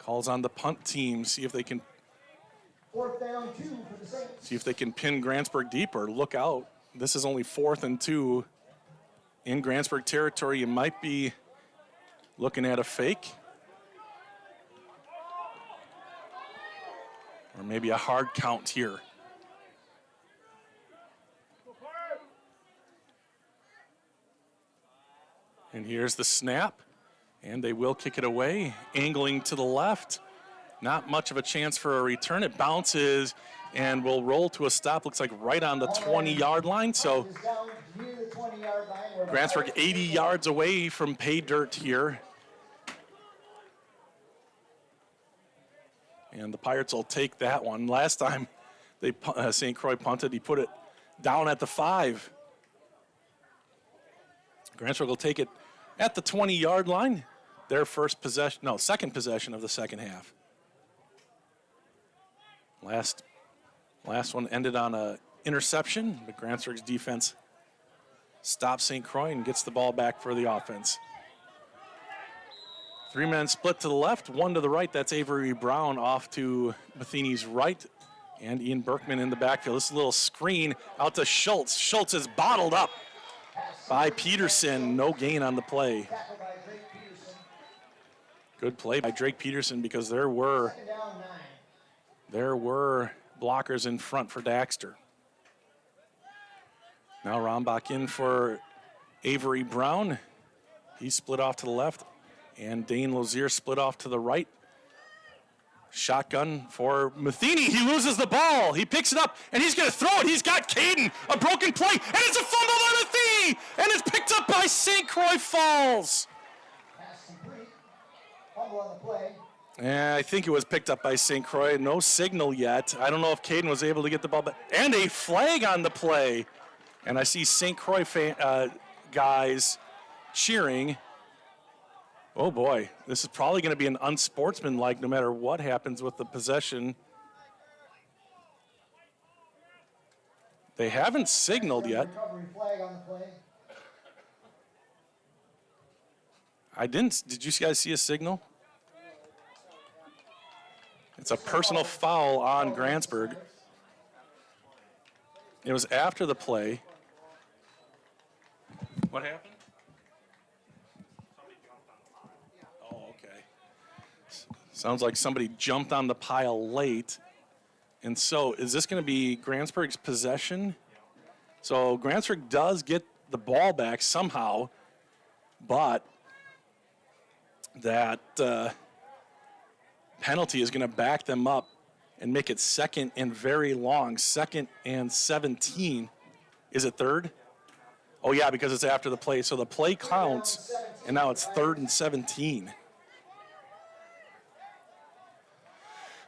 calls on the punt team. See if they can pin Grantsburg deeper. Look out. This is only 4th and 2. In Grantsburg territory, you might be looking at a fake. Or maybe a hard count here. And here's the snap. And they will kick it away, angling to the left. Not much of a chance for a return. It bounces and will roll to a stop. Looks like right on the 20-yard line. So Grantsburg 80 yards away from pay dirt here. And the Pirates will take that one. Last time St. Croix punted, he put it down at the 5. Grantsburg will take it at the 20-yard line. Their second possession of the second half. Last one ended on an interception, but Grantsburg's defense stops St. Croix and gets the ball back for the offense. 3-man split to the left, 1 to the right. That's Avery Brown off to Matheny's right, and Ian Burkeman in the backfield. This little screen out to Schultz. Schultz is bottled up by Peterson. No gain on the play. Good play by Drake Peterson because there were blockers in front for Daxter. Now Rombach in for Avery Brown. He's split off to the left. And Dane Lozier split off to the right. Shotgun for Matheny. He loses the ball. He picks it up, and he's going to throw it. He's got Caden. A broken play, and it's a fumble by Matheny, and it's picked up by St. Croix Falls. Fumble on the play. Yeah, I think it was picked up by St. Croix. No signal yet. I don't know if Caden was able to get the ball back. And a flag on the play. And I see St. Croix guys cheering. Oh boy, this is probably going to be an unsportsmanlike no matter what happens with the possession. They haven't signaled yet. Did you guys see a signal? It's a personal foul on Grantsburg. It was after the play. What happened? Sounds like somebody jumped on the pile late. And so is this going to be Grantsburg's possession? So Grantsburg does get the ball back somehow, but that penalty is going to back them up and make it second and very long. 2nd and 17. Is it 3rd? Oh, yeah, because it's after the play. So the play counts, and now it's 3rd and 17.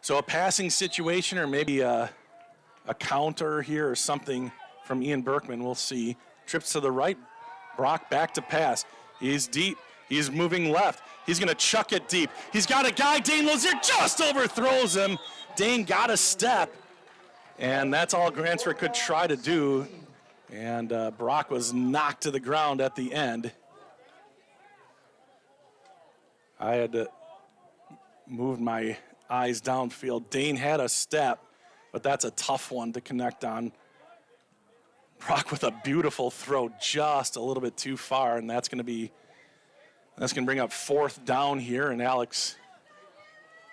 So a passing situation or maybe a counter here or something from Ian Burkeman. We'll see. Trips to the right. Brock back to pass. He's deep. He's moving left. He's going to chuck it deep. He's got a guy. Dane Lozier just overthrows him. Dane got a step. And that's all Grantsburg could try to do. And Brock was knocked to the ground at the end. I had to move my eyes downfield. Dane had a step, but that's a tough one to connect on. Brock with a beautiful throw just a little bit too far, and that's going to bring up 4th down here, and Alex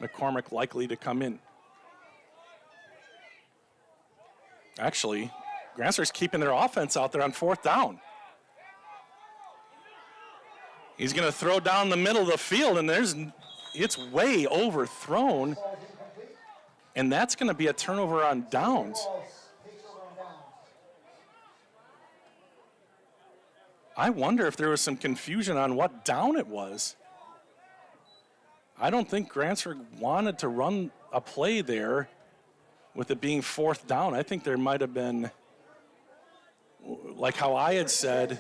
McCormick likely to come in. Actually, Grantsburg's keeping their offense out there on 4th down. He's going to throw down the middle of the field, and it's way overthrown, and that's going to be a turnover on downs. I wonder if there was some confusion on what down it was. I don't think Grantsburg wanted to run a play there with it being 4th down. I think there might have been, like how I had said,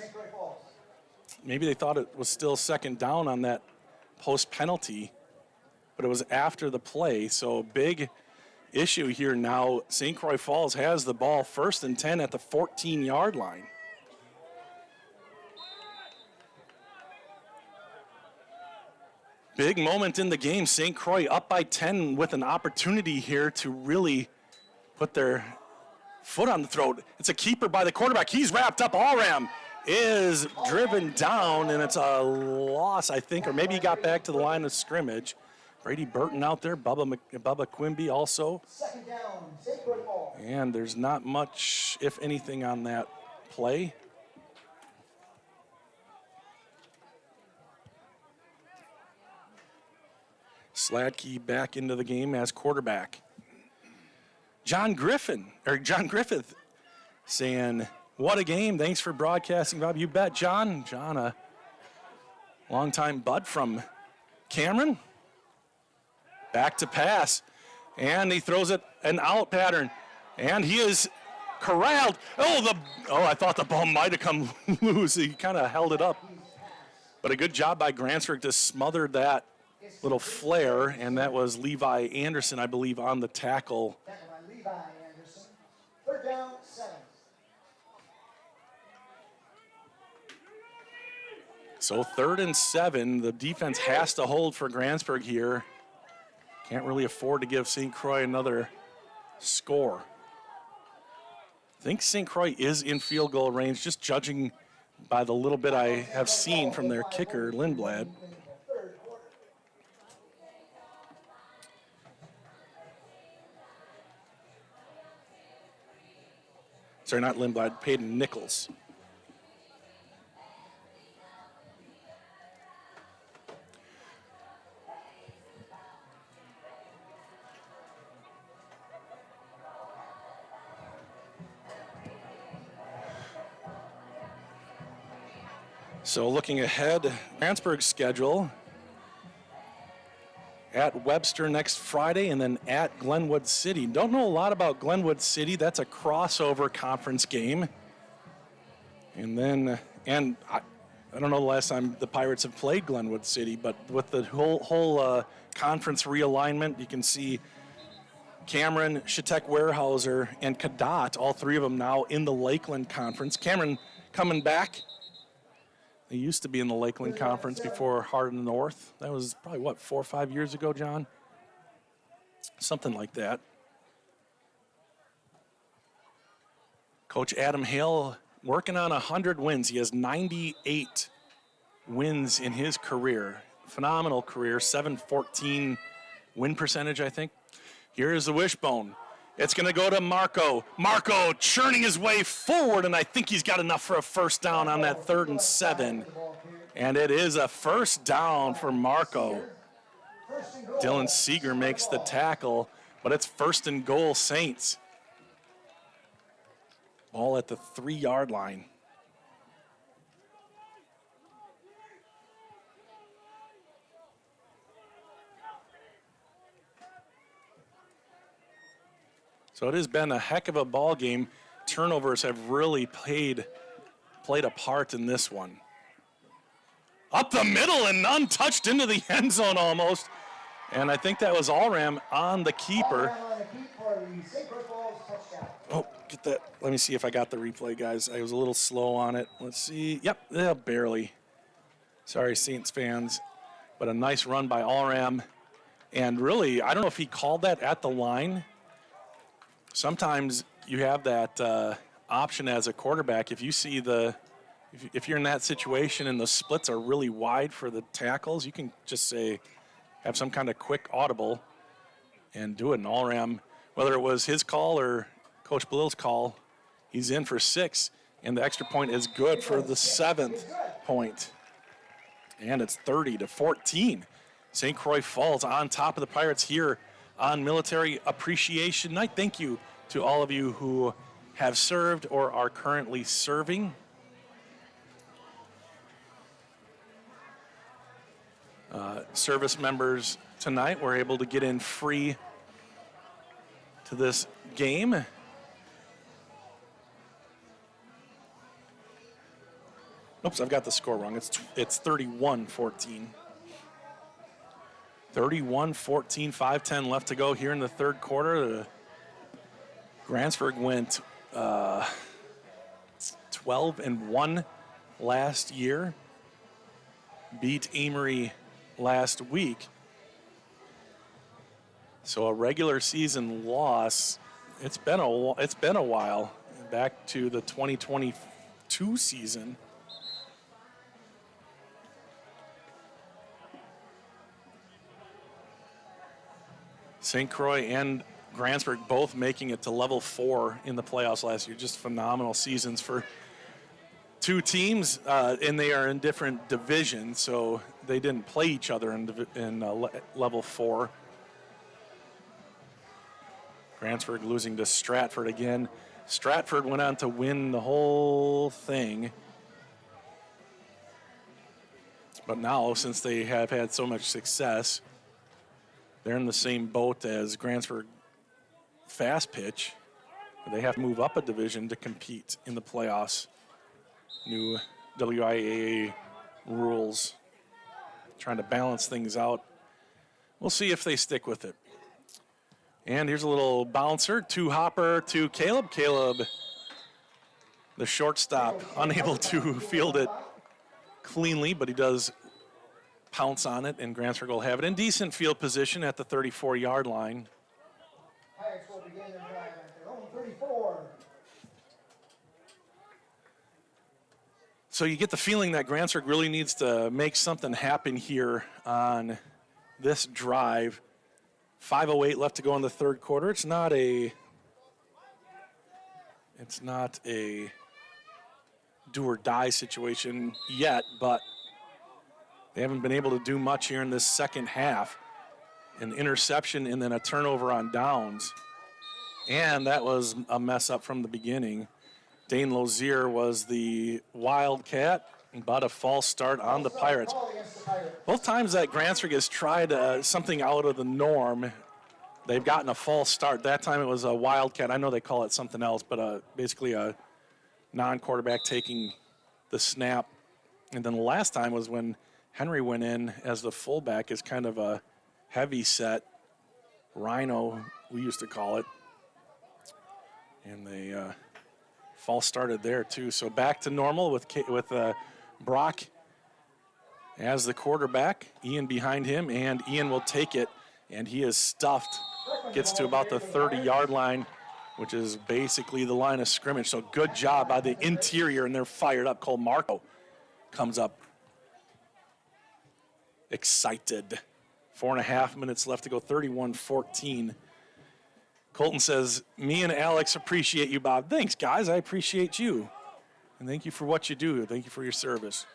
maybe they thought it was still 2nd down on that post penalty, but it was after the play. So big issue here now. St. Croix Falls has the ball 1st and 10 at the 14-yard line. Big moment in the game. St. Croix up by 10 with an opportunity here to really put their foot on the throat. It's a keeper by the quarterback. He's wrapped up. Allram is driven down, and it's a loss, I think, or maybe he got back to the line of scrimmage. Brady Burton out there, Bubba Quimby also. 2nd down, St. Croix Falls. And there's not much, if anything, on that play. Sladkey back into the game as quarterback. John Griffith saying, what a game. Thanks for broadcasting, Bob. You bet, John. John, a longtime bud from Cameron. Back to pass. And he throws it an out pattern. And he is corralled. I thought the ball might have come loose. He kind of held it up. But a good job by Grantsburg to smother that little flare, and that was Levi Anderson, I believe, on the tackle. Tackle by Levi Anderson. 3rd down, 7. So 3rd and 7. The defense has to hold for Grantsburg here. Can't really afford to give St. Croix another score. I think St. Croix is in field goal range, just judging by the little bit I have seen from their kicker, Lindblad. Sorry, not Lindblad, Peyton Nichols. So looking ahead, Grantsburg's schedule at Webster next Friday and then at Glenwood City. Don't know a lot about Glenwood City. That's a crossover conference game. And then, I don't know the last time the Pirates have played Glenwood City, but with the whole conference realignment, you can see Cameron, Shatek Weyerhaeuser, and Cadott, all 3 of them now in the Lakeland Conference. Cameron coming back. They used to be in the Lakeland Conference before Hardin North. That was probably, 4 or 5 years ago, John? Something like that. Coach Adam Hale working on 100 wins. He has 98 wins in his career. Phenomenal career, 714 win percentage, I think. Here is the wishbone. It's going to go to Marco. Marco churning his way forward, and I think he's got enough for a first down on that 3rd and 7. And it is a first down for Marco. Dylan Seeger makes the tackle, but it's 1st and goal Saints. Ball at the 3-yard line. So it has been a heck of a ball game. Turnovers have really played a part in this one. Up the middle and untouched into the end zone almost. And I think that was Allram on the keeper. Oh, get that. Let me see if I got the replay, guys. I was a little slow on it. Let's see. Yep, barely. Sorry, Saints fans. But a nice run by Allram. And really, I don't know if he called that at the line. Sometimes you have that option as a quarterback. If you see if you're in that situation and the splits are really wide for the tackles, you can just say, have some kind of quick audible and do it. And Allram, whether it was his call or Coach Belil's call, he's in for 6, and the extra point is good for the 7th point. And it's 30-14. St. Croix Falls on top of the Pirates here on Military Appreciation Night. Thank you to all of you who have served or are currently serving. Service members tonight were able to get in free to this game. Oops, I've got the score wrong. It's 31-14. 31-14, 5:10 left to go here in the 3rd quarter. Grantsburg went 12-1 last year. Beat Amery last week. So a regular season loss. It's been a while. Back to the 2022 season. St. Croix and Grantsburg both making it to level 4 in the playoffs last year. Just phenomenal seasons for two teams, and they are in different divisions, so they didn't play each other in level 4. Grantsburg losing to Stratford again. Stratford went on to win the whole thing. But now, since they have had so much success, they're in the same boat as Grantsburg Fast Pitch. They have to move up a division to compete in the playoffs. New WIAA rules, trying to balance things out. We'll see if they stick with it. And here's a little bouncer, two-hopper to Caleb. Caleb, the shortstop, unable to field it cleanly, but he does pounce on it, and Grantsburg will have it in decent field position at the 34-yard line. Pirates will begin their drive at their own 34. So you get the feeling that Grantsburg really needs to make something happen here on this drive. 5:08 left to go in the third quarter. It's not a do or die situation yet, but they haven't been able to do much here in this second half. An interception and then a turnover on downs. And that was a mess up from the beginning. Dane Lozier was the Wildcat, but a false start on the Pirates. Both times that Grantsburg has tried something out of the norm, they've gotten a false start. That time it was a Wildcat. I know they call it something else, but basically a non-quarterback taking the snap. And then the last time was when Henry went in as the fullback, is kind of a heavy set rhino, we used to call it. And they false started there too. So back to normal with Brock as the quarterback. Ian behind him, and Ian will take it, and he is stuffed. Gets to about the 30-yard line, which is basically the line of scrimmage. So good job by the interior, and they're fired up. Cole Marco comes up excited. 4.5 minutes left to go, 31-14. Colton says, me and Alex appreciate you, Bob. Thanks, guys. I appreciate you. And thank you for what you do. Thank you for your service.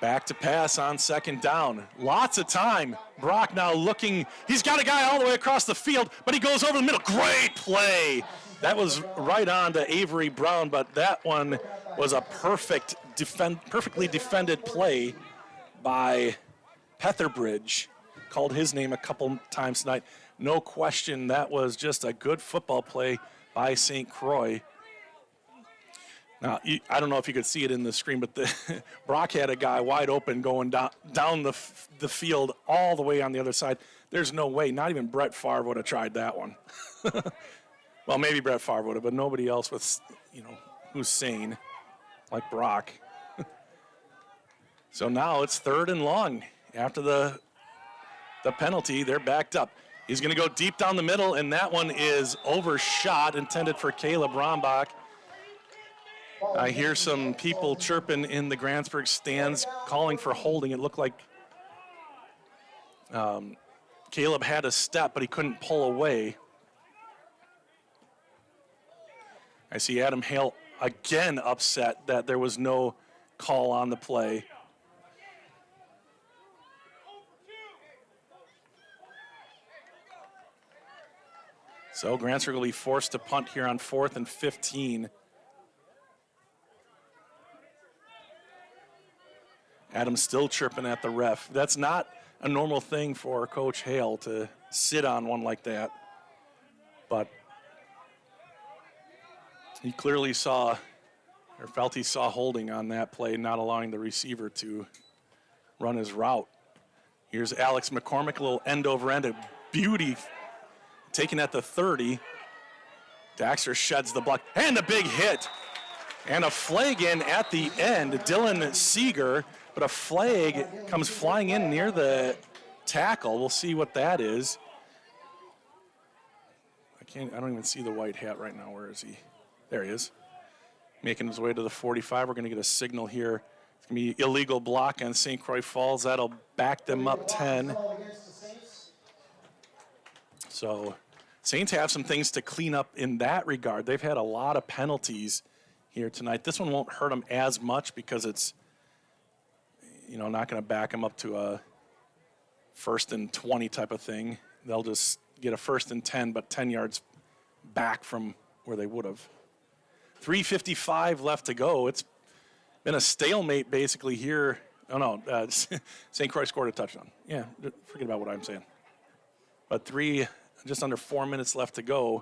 Back to pass on second down. Lots of time. Brock now looking. He's got a guy all the way across the field, but he goes over the middle. Great play. That was right on to Avery Brown, but that one was a perfectly defended play by Petherbridge. Called his name a couple times tonight. No question, that was just a good football play by St. Croix. Now, I don't know if you could see it in the screen, but Brock had a guy wide open going down the field all the way on the other side. There's no way, not even Brett Favre would have tried that one. Well, maybe Brett Favre would have, but nobody else with, who's sane, like Brock. So now it's 3rd and long. After the penalty, they're backed up. He's going to go deep down the middle, and that one is overshot, intended for Caleb Rombach. I hear some people chirping in the Grantsburg stands, calling for holding. It looked like Caleb had a step, but he couldn't pull away. I see Adam Hale again upset that there was no call on the play. So Grantsburg will be forced to punt here on 4th and 15. Adam's still chirping at the ref. That's not a normal thing for Coach Hale to sit on one like that. But he clearly saw, or felt he saw holding on that play, not allowing the receiver to run his route. Here's Alex McCormick, a little end over end, a beauty. Taken at the 30. Daxter sheds the block. And a big hit. And a flag in at the end. Dylan Seeger. But a flag comes flying in near the tackle. We'll see what that is. I don't even see the white hat right now. Where is he? There he is. Making his way to the 45. We're going to get a signal here. It's going to be illegal block on St. Croix Falls. That'll back them up 10. So Saints have some things to clean up in that regard. They've had a lot of penalties here tonight. This one won't hurt them as much because it's, not going to back them up to a 1st and 20 type of thing. They'll just get a 1st and 10, but 10 yards back from where they would have. 3:55 left to go. It's been a stalemate basically here. Oh, no, St. Croix scored a touchdown. Yeah, forget about what I'm saying. But just under 4 minutes left to go.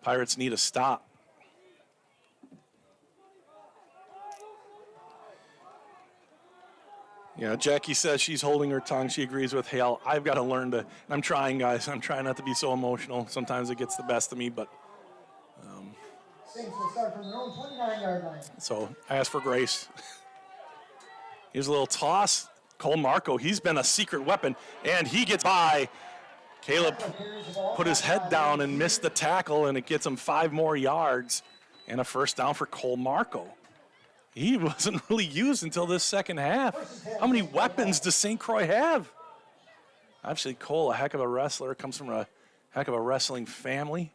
Pirates need a stop. Yeah, Jackie says she's holding her tongue. She agrees with Hale. I've got to learn to, I'm trying, guys. I'm trying not to be so emotional. Sometimes it gets the best of me, but. Saints will start from their own 29-yard line. So I ask for grace. Here's a little toss. Cole Marco, he's been a secret weapon, and he gets by. Caleb put his head down and missed the tackle, and it gets him 5 more yards and a 1st down for Cole Marco. He wasn't really used until this second half. How many weapons does St. Croix have? Actually, Cole, a heck of a wrestler, comes from a heck of a wrestling family.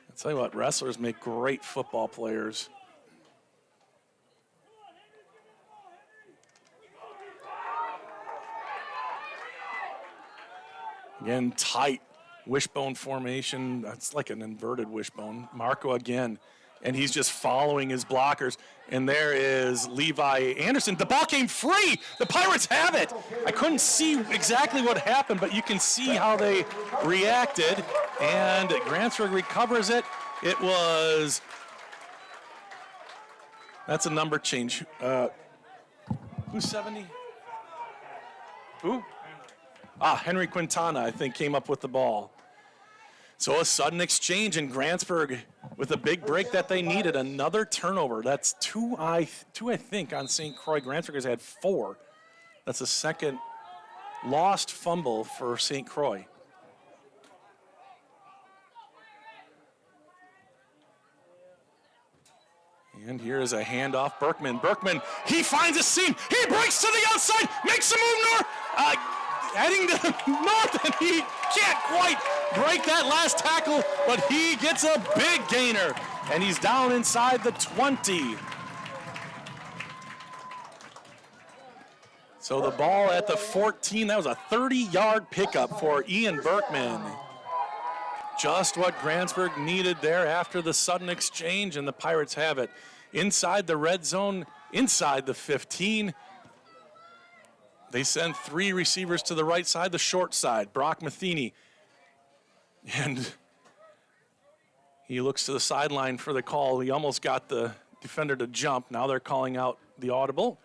I'll tell you what, wrestlers make great football players. Again, tight wishbone formation. That's like an inverted wishbone. Marco again, and he's just following his blockers. And there is Levi Anderson. The ball came free. The Pirates have it. I couldn't see exactly what happened, but you can see how they reacted. And Grantsburg recovers it. It was, that's a number change. Who's 70? Who? Henry Quintana, I think, came up with the ball. So a sudden exchange, and Grantsburg with a big break that they needed. Another turnover. That's two, I think, on St. Croix. Grantsburg has had 4. That's the second lost fumble for St. Croix. And here is a handoff. Burkeman, he finds a seam. He breaks to the outside, makes a move north. Heading to the north, and he can't quite break that last tackle, but he gets a big gainer, and he's down inside the 20. So the ball at the 14, that was a 30-yard pickup for Ian Burkeman. Just what Grantsburg needed there after the sudden exchange, and the Pirates have it. Inside the red zone, inside the 15. They send 3 receivers to the right side, the short side. Brock Matheny. And he looks to the sideline for the call. He almost got the defender to jump. Now they're calling out the audible.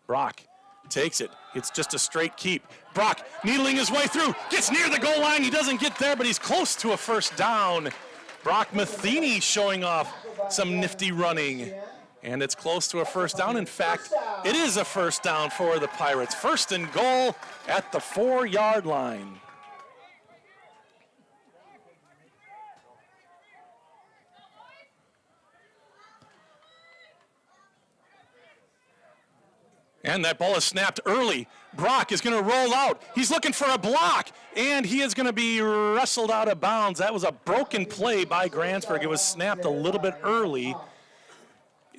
Brock takes it. It's just a straight keep. Brock needling his way through. Gets near the goal line. He doesn't get there, but he's close to a 1st down. Brock Matheny showing off some nifty running. And it's close to a 1st down. In fact, it is a 1st down for the Pirates. 1st and goal at the 4-yard line. And that ball is snapped early. Brock is going to roll out. He's looking for a block, and he is going to be wrestled out of bounds. That was a broken play by Grantsburg. It was snapped a little bit early.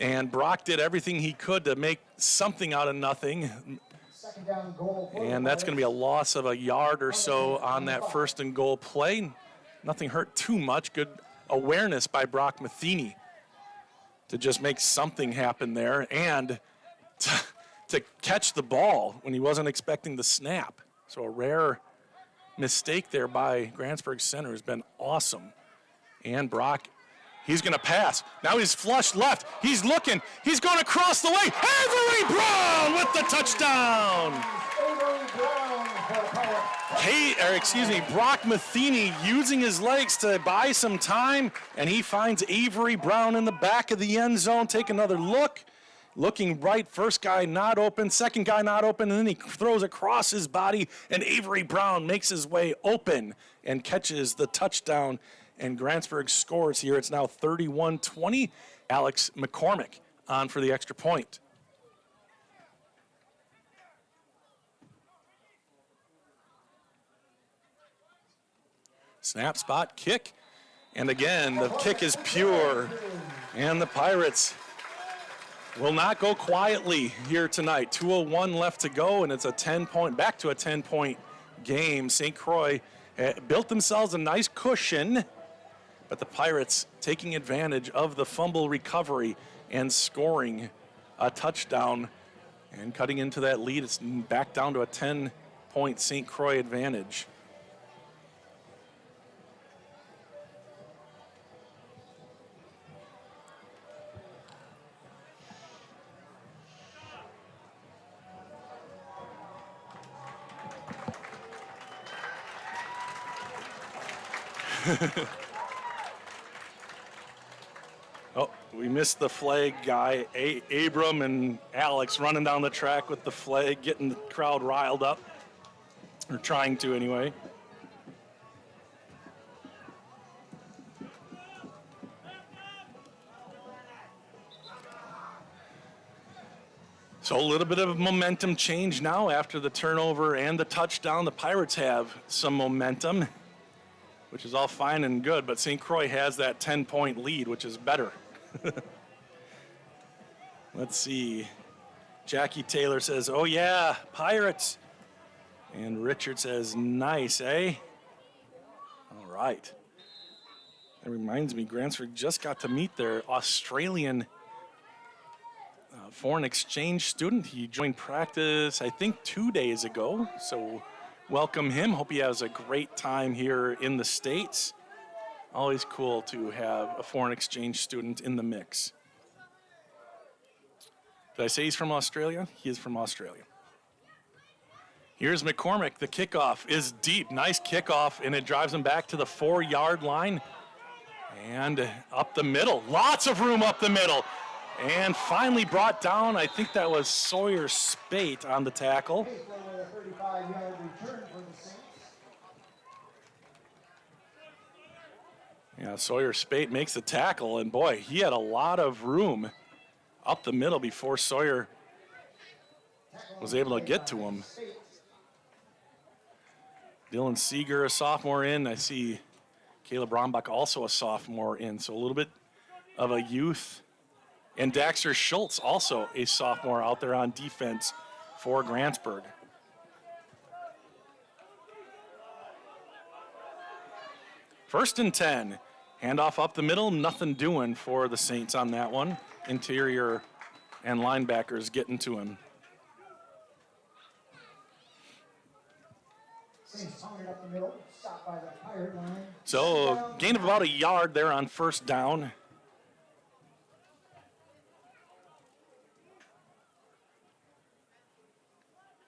And Brock did everything he could to make something out of nothing. And that's going to be a loss of a yard or so on that 1st and goal play. Nothing hurt too much. Good awareness by Brock Matheny to just make something happen there and to catch the ball when he wasn't expecting the snap. So a rare mistake there by Grantsburg center has been awesome. And Brock, he's going to pass. Now he's flushed left. He's looking. He's going across the way. Amery Brown with the touchdown. Brock Matheny using his legs to buy some time, and he finds Avery Brown in the back of the end zone. Take another look. Looking right, first guy not open, second guy not open, and then he throws across his body, and Avery Brown makes his way open and catches the touchdown. And Grantsburg scores here. It's now 31-20. Alex McCormick on for the extra point. Snap, spot, kick. And again, the kick is pure. And the Pirates will not go quietly here tonight. 2:01 left to go, and it's a 10-point, back to a 10-point game. St. Croix built themselves a nice cushion, but the Pirates taking advantage of the fumble recovery and scoring a touchdown and cutting into that lead. It's back down to a 10-point St. Croix advantage. Oh, we missed the flag guy. Abram and Alex running down the track with the flag, getting the crowd riled up, or trying to anyway. So a little bit of momentum change now after the turnover and the touchdown. The Pirates have some momentum, which is all fine and good, but St. Croix has that 10-point lead, which is better. Let's see. Jackie Taylor says, oh yeah, Pirates. And Richard says, nice, eh? All right. That reminds me, Grantsburg just got to meet their Australian foreign exchange student. He joined practice, I think, 2 days ago. So welcome him. Hope he has a great time here in the States. Always cool to have a foreign exchange student in the mix. Did I say he's from Australia? He is from Australia. Here's McCormick. The kickoff is deep. Nice kickoff, and it drives him back to the 4-yard line. And up the middle. Lots of room up the middle. And finally brought down, I think that was Sawyer Spate on the tackle. Yeah, Sawyer Spate makes the tackle, and boy, he had a lot of room up the middle before Sawyer was able to get to him. Dylan Seeger, a sophomore in. I see Caleb Brombach, also a sophomore in, so a little bit of a youth. And Daxter Schultz, also a sophomore out there on defense for Grantsburg. First and 10. Handoff up the middle, nothing doing for the Saints on that one. Interior and linebackers getting to him. So gain of about a yard there on first down.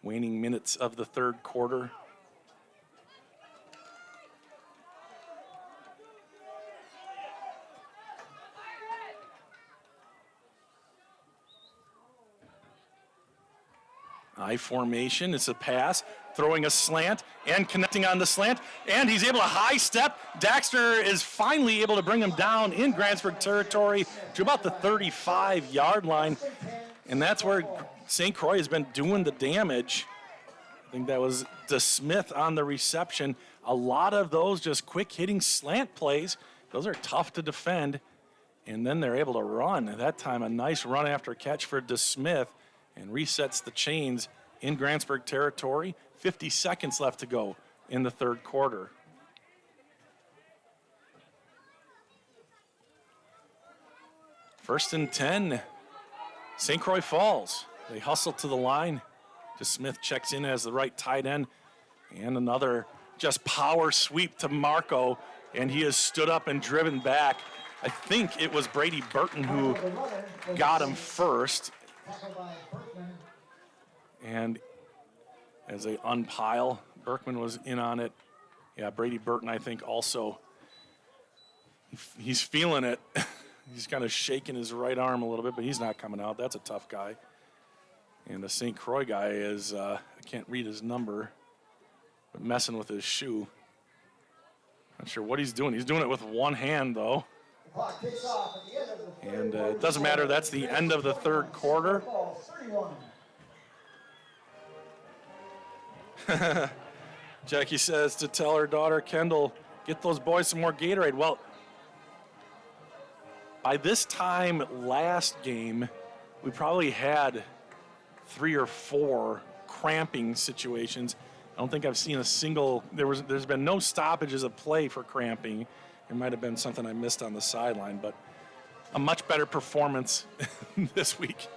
Waning minutes of the third quarter. I formation, it's a pass, throwing a slant and connecting on the slant, and he's able to high step. Daxter is finally able to bring him down in Grantsburg territory to about the 35-yard line, and that's where St. Croix has been doing the damage. I think that was DeSmith on the reception. A lot of those just quick hitting slant plays. Those are tough to defend, and then they're able to run. At that time, a nice run after catch for DeSmith, and resets the chains in Grantsburg territory. 50 seconds left to go in the third quarter. First and 10, St. Croix Falls. They hustle to the line. DeSmith checks in as the right tight end. And another just power sweep to Marco, and he has stood up and driven back. I think it was Brady Burton who got him first. And as they unpile, Burkeman was in on it. Yeah, Brady Burton, I think, also. He's feeling it. He's kind of shaking his right arm a little bit, but he's not coming out. That's a tough guy. And the St. Croix guy is, I can't read his number, but messing with his shoe. Not sure what he's doing. He's doing it with one hand, though. And it doesn't matter. That's the end of the third quarter. Jackie says to tell her daughter, Kendall, get those boys some more Gatorade. Well, by this time last game, we probably had 3 or 4 cramping situations. I don't think I've seen a single, there's been no stoppages of play for cramping. It might have been something I missed on the sideline, but a much better performance this week.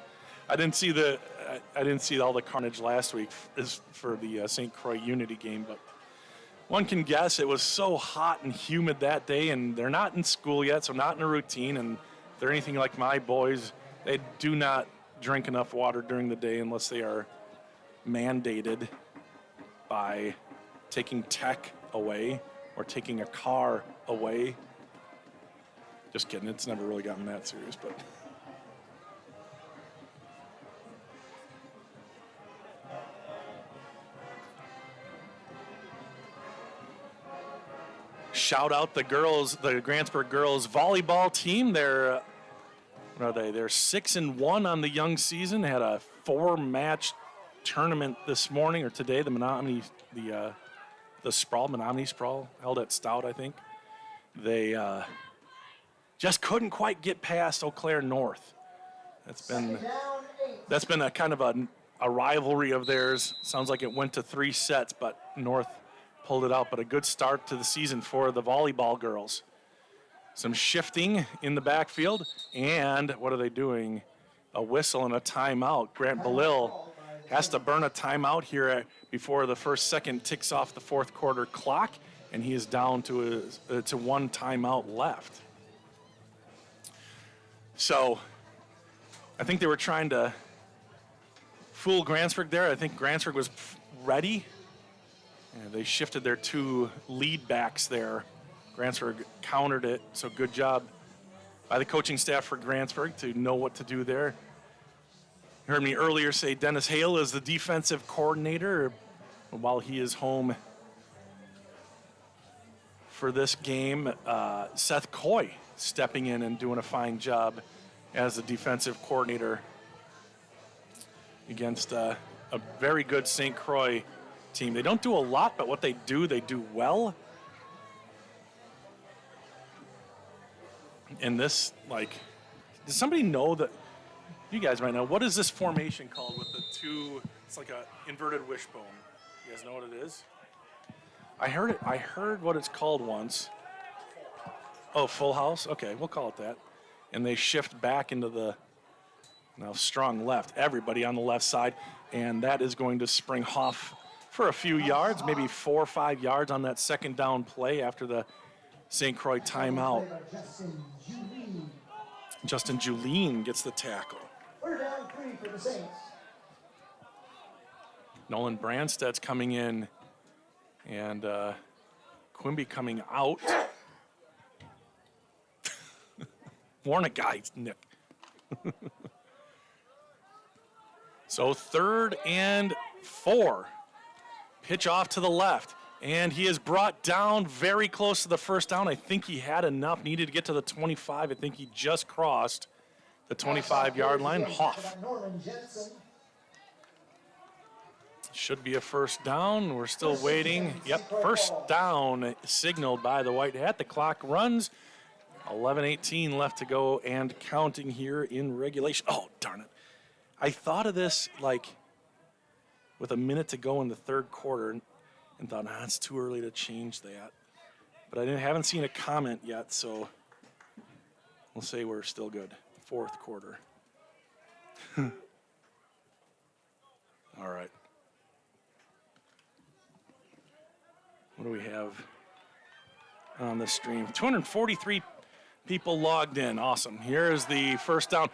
I didn't see all the carnage last week for the St. Croix Unity game, but one can guess it was so hot and humid that day, and they're not in school yet, so not in a routine, and if they're anything like my boys, they do not drink enough water during the day unless they are mandated by taking tech away or taking a car away. Just kidding, it's never really gotten that serious, but. Shout out the girls, the Grantsburg girls volleyball team. They're, what are they? They're 6-1 on the young season. Had a 4-match tournament this morning or today. The Menominee, the Sprawl, Menominee Sprawl, held at Stout, I think. They just couldn't quite get past Eau Claire North. That's been a kind of a rivalry of theirs. Sounds like it went to 3 sets, but North pulled it out. But a good start to the season for the volleyball girls. Some shifting in the backfield, and what are they doing? A whistle and a timeout. Grant Belil has to burn a timeout here before the second ticks off the 4th quarter clock, and he is down to 1 timeout left. So I think they were trying to fool Grantsburg there. I think Grantsburg was ready. And they shifted their 2 lead backs there. Grantsburg countered it, so good job by the coaching staff for Grantsburg to know what to do there. You heard me earlier say Dennis Hale is the defensive coordinator while he is home for this game. Seth Coy stepping in and doing a fine job as the defensive coordinator against a very good St. Croix team. They don't do a lot, but what they do well. And this, does somebody know that? You guys might know. What is this formation called with the 2? It's like a inverted wishbone. You guys know what it is? I heard what it's called once. Oh, full house? Okay, we'll call it that. And they shift back into the now strong left. Everybody on the left side. And that is going to spring Hoff for a few yards, maybe 4 or 5 yards on that second down play after the St. Croix timeout. Justin Julien gets the tackle. We're down 3 for the Saints. Nolan Brandsted's coming in, and Quimby coming out. Warn a guy, Nick. So 3rd and 4. Pitch off to the left, and he is brought down very close to the first down. I think he had enough, needed to get to the 25. I think he just crossed the 25-yard line. Hoff. Should be a first down. We're still waiting. Yep, first down signaled by the white hat. The clock runs. 11:18 left to go and counting here in regulation. Oh, darn it. I thought of this with a minute to go in the 3rd quarter and thought, it's too early to change that. But I haven't seen a comment yet, so we'll say we're still good. 4th quarter. All right. What do we have on the stream? 243 people logged in. Awesome. Here's the first down.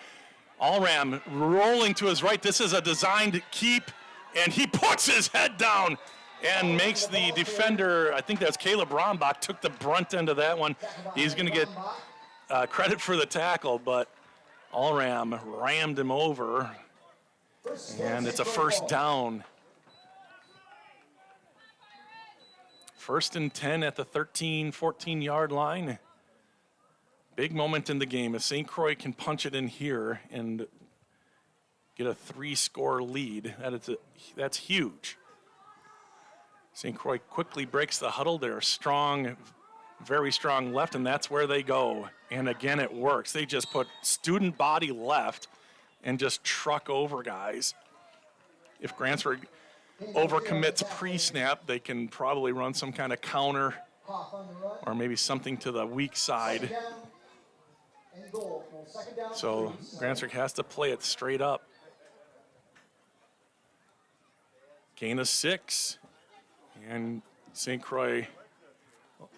Allram rolling to his right. This is a designed keep, and he puts his head down and makes the defender, I think that's Caleb Rombach, took the brunt end of that one. He's going to get credit for the tackle, but Allram rammed him over, and it's a first down. 1st and 10 at the 13, 14-yard line. Big moment in the game. If St. Croix can punch it in here and get a 3-score lead, that's huge. St. Croix quickly breaks the huddle. They're strong very strong left, and that's where they go. And again, it works. They just put student body left and just truck over guys. If Grantsburg overcommits pre-snap, they can probably run some kind of counter or maybe something to the weak side. So Grantsburg has to play it straight up. Gain of 6. And St. Croix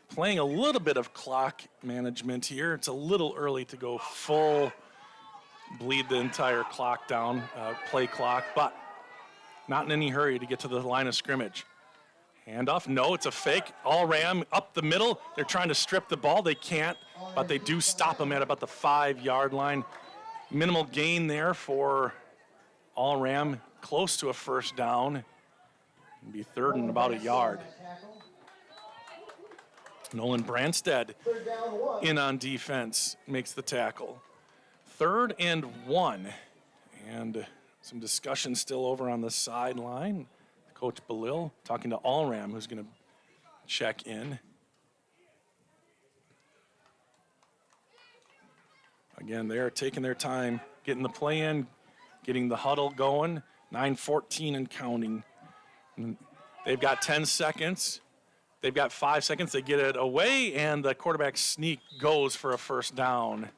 playing a little bit of clock management here. It's a little early to go full bleed the entire clock down, play clock, but not in any hurry to get to the line of scrimmage. Handoff, no, it's a fake. All Ram up the middle. They're trying to strip the ball. They can't, but they do stop them at about the 5-yard line. Minimal gain there for All Ram, close to a first down. It'll be 3rd and about a yard. Nolan Branstead in on defense, makes the tackle. 3rd and 1. And some discussion still over on the sideline. Coach Belil talking to Allram, who's going to check in. Again, they are taking their time, getting the play in, getting the huddle going. 9:14 and counting. And they've got 10 seconds. They've got 5 seconds. They get it away, and the quarterback sneak goes for a first down.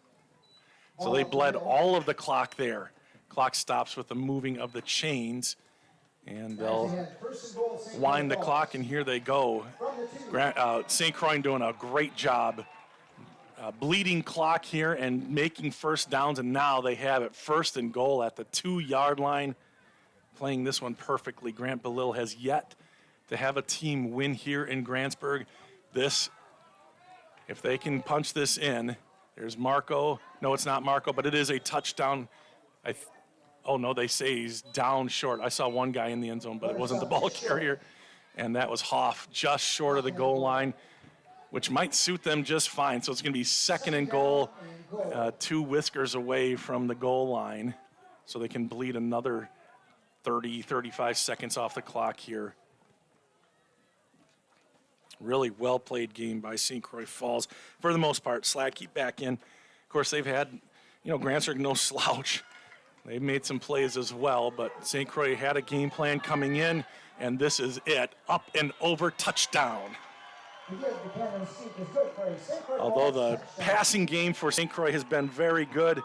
So they bled all of the clock there. Clock stops with the moving of the chains, and they'll wind the clock, and here they go. St. Croix doing a great job bleeding clock here and making first downs, and now they have it 1st and goal at the 2-yard line. Playing this one perfectly. Grant Belil has yet to have a team win here in Grantsburg. This, if they can punch this in, there's Marco. No, it's not Marco, but it is a touchdown. Oh, no, they say he's down short. I saw one guy in the end zone, but it wasn't the ball carrier. And that was Hoff, just short of the goal line, which might suit them just fine. So it's going to be 2nd and goal, 2 whiskers away from the goal line. So they can bleed another 30, 35 seconds off the clock here. Really well-played game by St. Croix Falls. For the most part, Slacky back in. Of course, they've had, Grantsburg no slouch. They've made some plays as well, but St. Croix had a game plan coming in, and this is it. Up and over, touchdown. Although the passing game for St. Croix has been very good,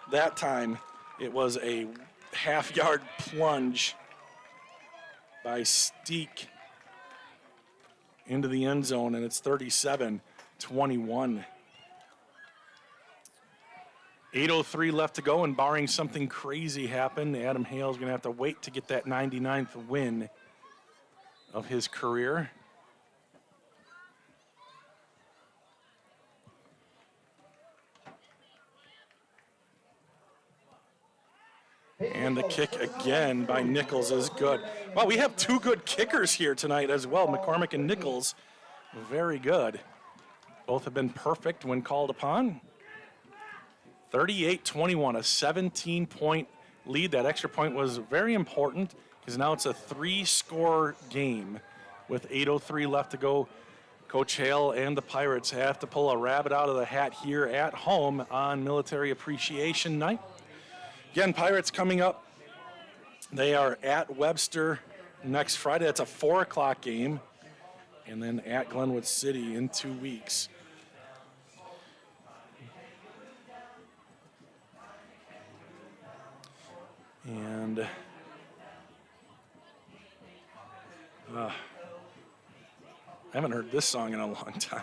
that time it was a half-yard plunge by Steek into the end zone, and it's 37-21. 8:03 left to go, and barring something crazy happen, Adam Hale's going to have to wait to get that 99th win of his career. And the kick again by Nichols is good. Well, we have 2 good kickers here tonight as well, McCormick and Nichols. Very good. Both have been perfect when called upon. 38-21, a 17-point lead. That extra point was very important because now it's a 3-score game with 8:03 left to go. Coach Hale and the Pirates have to pull a rabbit out of the hat here at home on Military Appreciation Night. Again, Pirates coming up. They are at Webster next Friday. That's a 4 o'clock game. And then at Glenwood City in 2 weeks. And I haven't heard this song in a long time.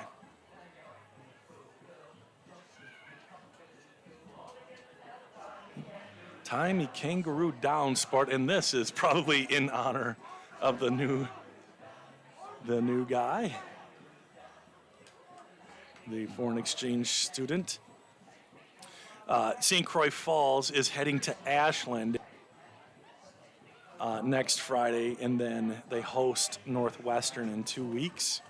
Timey Kangaroo Down Sport, and this is probably in honor of the new guy, the foreign exchange student. St. Croix Falls is heading to Ashland next Friday, and then they host Northwestern in 2 weeks.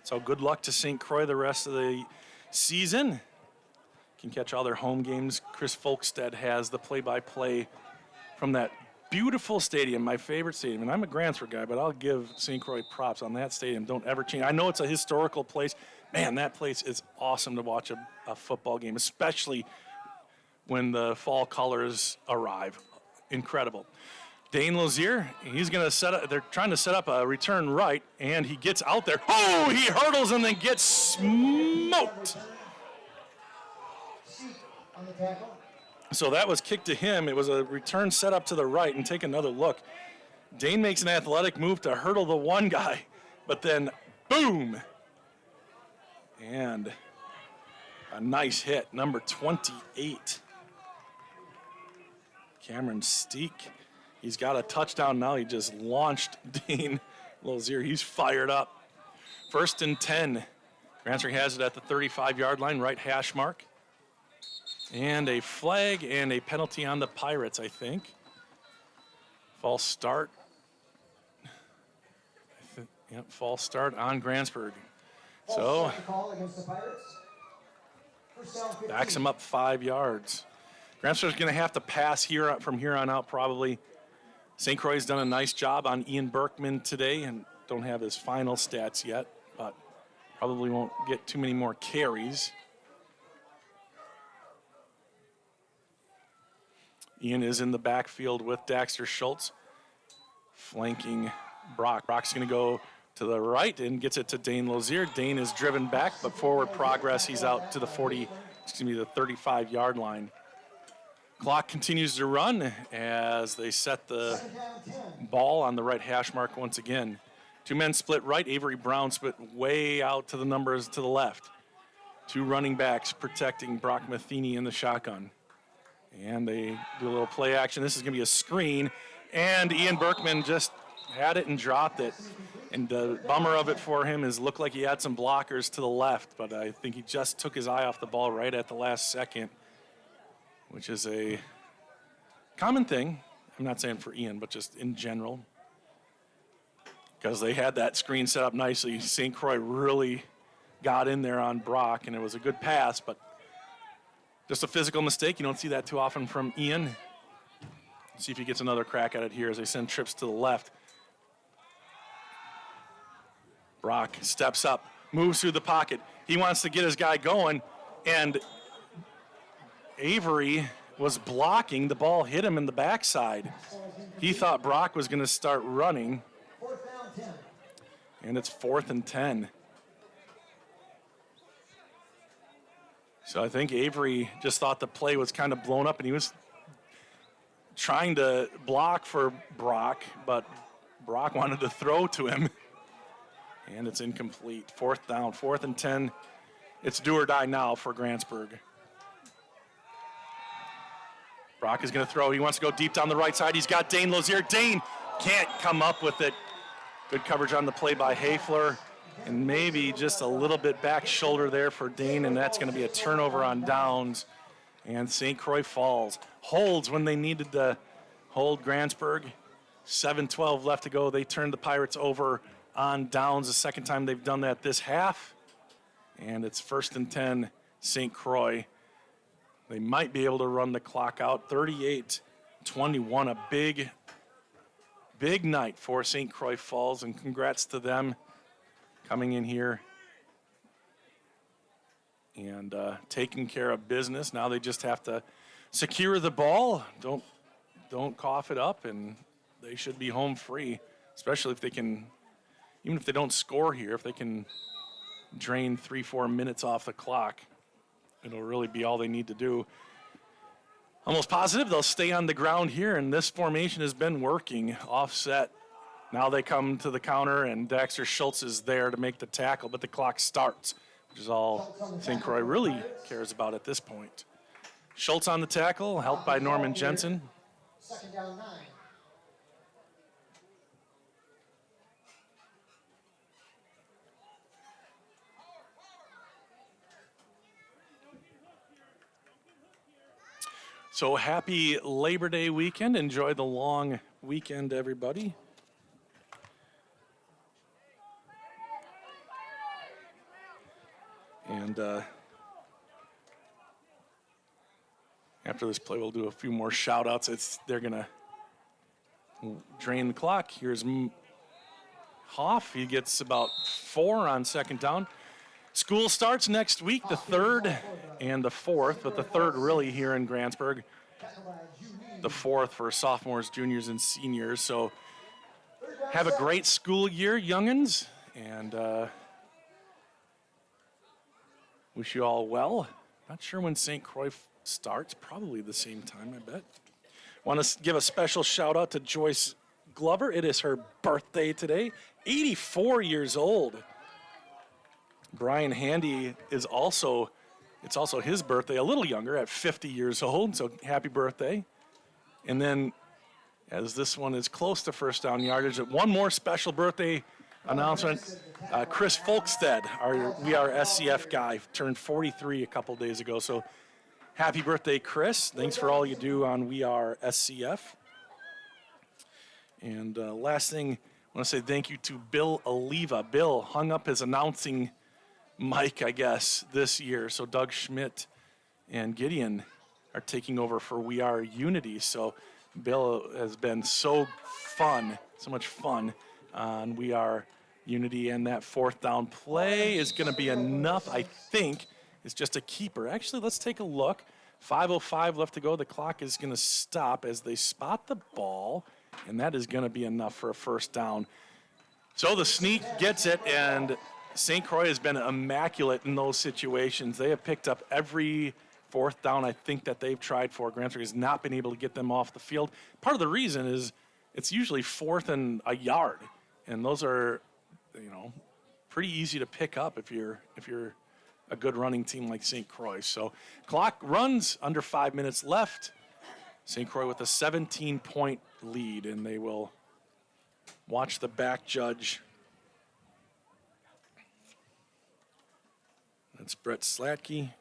So good luck to St. Croix the rest of the season. Can catch all their home games. Chris Folkstead has the play-by-play from that beautiful stadium, my favorite stadium. And I'm a Grantsburg guy, but I'll give St. Croix props on that stadium. Don't ever change. I know it's a historical place. Man, that place is awesome to watch a football game, especially when the fall colors arrive. Incredible. Dane Lozier, he's going to set up, they're trying to set up a return right, and he gets out there. Oh, he hurdles and then gets smoked. On the tackle. So that was kicked to him. It was a return set up to the right, and take another look. Dane makes an athletic move to hurdle the one guy, but then boom. And a nice hit, number 28. Cameron Steek. He's got a touchdown now. He just launched Dane Lozier. He's fired up. 1st and 10. Grantsburg has it at the 35-yard line, right hash mark. And a flag and a penalty on the Pirates, I think. False start. Yep, false start on Grantsburg. So, Call against the Pirates. First down, 15. backs him up 5 yards. Grantsburg's going to have to pass here from here on out probably. St. Croix's done a nice job on Ian Burkeman today, and don't have his final stats yet, but probably won't get too many more carries. Ian is in the backfield with Daxter Schultz, flanking Brock. Brock's going to go to the right and gets it to Dane Lozier. Dane is driven back, but forward progress. He's out to the 35-yard line. Clock continues to run as they set the ball on the right hash mark once again. 2 men split right. Avery Brown split way out to the numbers to the left. 2 running backs protecting Brock Matheny in the shotgun. And they do a little play action. This is going to be a screen. And Ian Burkeman just had it and dropped it. And the bummer of it for him is looked like he had some blockers to the left, but I think he just took his eye off the ball right at the last second, which is a common thing. I'm not saying for Ian, but just in general. Because they had that screen set up nicely. St. Croix really got in there on Brock, and it was a good pass, but just a physical mistake. You don't see that too often from Ian. Let's see if he gets another crack at it here as they send trips to the left. Brock steps up, moves through the pocket. He wants to get his guy going, and Avery was blocking. The ball hit him in the backside. He thought Brock was going to start running. 4th down, 10. And it's 4th and 10. So I think Avery just thought the play was kind of blown up, and he was trying to block for Brock, but Brock wanted to throw to him. And it's incomplete. 4th down, 4th and 10. It's do or die now for Grantsburg. Brock is going to throw. He wants to go deep down the right side. He's got Dane Lozier. Dane can't come up with it. Good coverage on the play by Hafler. And maybe just a little bit back shoulder there for Dane, and that's going to be a turnover on downs. And St. Croix Falls holds when they needed to hold Grantsburg. 7:12 left to go. They turned the Pirates over on downs, the second time they've done that this half. And it's 1st and 10, St. Croix. They might be able to run the clock out. 38-21, a big night for St. Croix Falls, and congrats to them coming in here and taking care of business. Now they just have to secure the ball. Don't cough it up, and they should be home free, especially if they can, even if they don't score here, if they can drain 3-4 minutes off the clock, it'll really be all they need to do. Almost positive they'll stay on the ground here, and this formation has been working offset. Now they come to the counter, and Daxter Schultz is there to make the tackle, but the clock starts, which is all St. Croix really cares about at this point. Schultz on the tackle, helped by Norman Jensen. 2nd down, 9. So happy Labor Day weekend. Enjoy the long weekend, everybody. And after this play, we'll do a few more shout outs. They're going to drain the clock. Here's Hoff. He gets about 4 on second down. School starts next week, the 3rd and the 4th, but the 3rd really here in Grantsburg. The 4th for sophomores, juniors, and seniors. So have a great school year, youngins, and wish you all well. Not sure when St. Croix starts, probably the same time, I bet. Want to give a special shout out to Joyce Glover. It is her birthday today, 84 years old. Brian Handy is also, it's also his birthday, a little younger at 50 years old, so happy birthday. And then, as this one is close to first down yardage, one more special birthday announcement. Chris Folkstead, We Are SCF guy, turned 43 a couple days ago, so happy birthday, Chris. Thanks for all you do on We Are SCF. And last thing, I want to say thank you to Bill Oliva. Bill hung up his announcing mic, I guess, this year. So Doug Schmidt and Gideon are taking over for We Are Unity. So Bill has been so much fun on We Are Unity. And that 4th down play is going to be enough, I think. It's just a keeper. Actually, let's take a look. 5:05 left to go. The clock is going to stop as they spot the ball, and that is going to be enough for a first down. So the sneak gets it, and St. Croix has been immaculate in those situations. They have picked up every 4th down, I think, that they've tried for. Grantsburg has not been able to get them off the field. Part of the reason is it's usually 4th and a yard, and those are, pretty easy to pick up if you're a good running team like St. Croix. So clock runs, under 5 minutes left. St. Croix with a 17-point lead, and they will watch the back judge. That's Brett Slatke.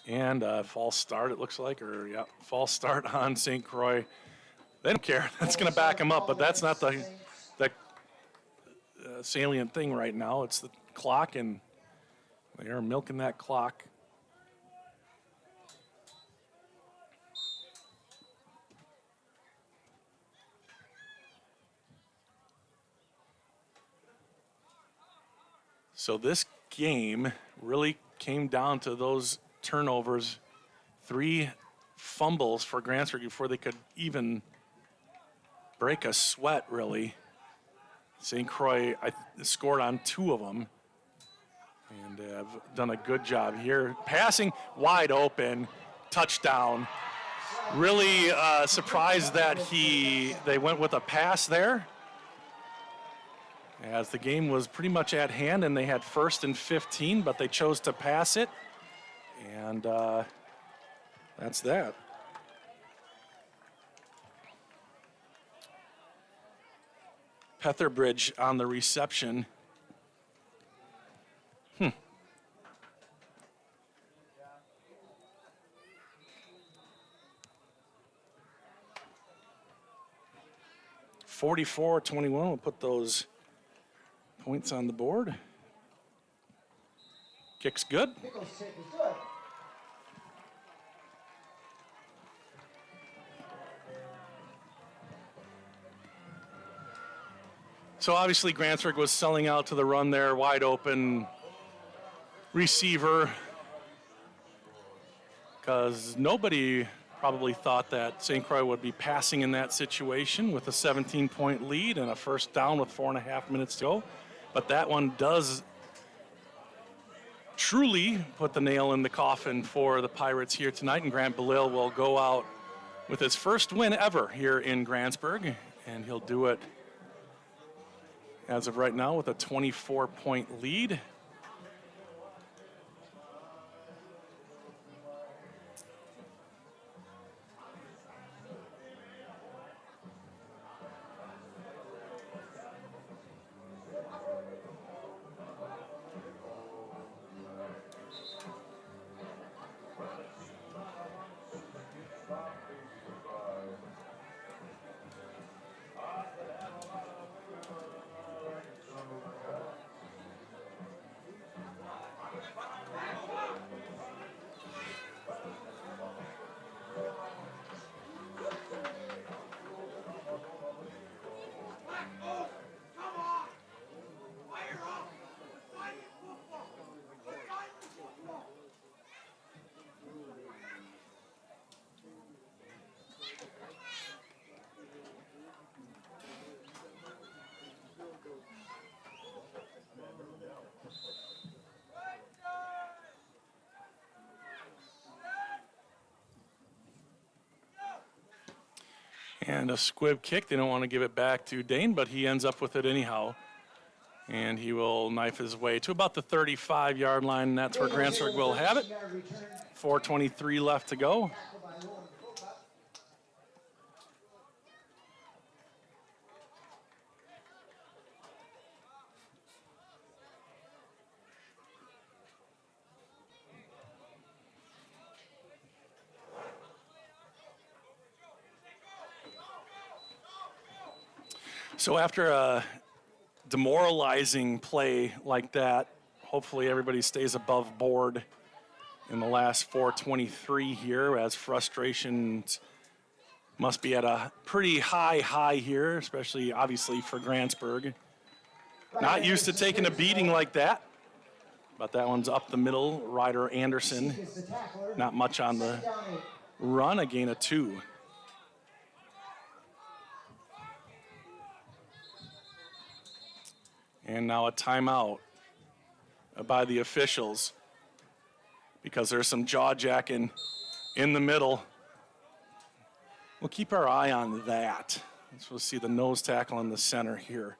And a false start, it looks like, false start on St. Croix. They don't care. That's going to back them up, but that's not the salient thing right now. It's the clock, and they are milking that clock. So this game really came down to those turnovers. 3 fumbles for Grantsburg before they could even break a sweat, really. St. Croix scored on 2 of them and have done a good job here. Passing wide open, touchdown. Really surprised that they went with a pass there, as the game was pretty much at hand and they had 1st and 15, but they chose to pass it, and that's that. Petherbridge on the reception. 44-21, we'll put those points on the board. Kick's good. So obviously Grantsburg was selling out to the run there, wide open receiver, because nobody probably thought that St. Croix would be passing in that situation with a 17-point lead and a first down with 4.5 minutes to go. But that one does truly put the nail in the coffin for the Pirates here tonight, and Grant Belil will go out with his first win ever here in Grantsburg, and he'll do it as of right now with a 24-point lead. And a squib kick. They don't want to give it back to Dane, but he ends up with it anyhow. And he will knife his way to about the 35-yard line, and that's where Grantsburg will have it. 4:23 left to go. So after a demoralizing play like that, hopefully everybody stays above board in the last 4:23 here, as frustrations must be at a pretty high here, especially obviously for Grantsburg. Not used to taking a beating like that, but that one's up the middle. Ryder Anderson, not much on the run, a gain of 2. And now a timeout by the officials because there's some jaw-jacking in the middle. We'll keep our eye on that. We'll see the nose tackle in the center here.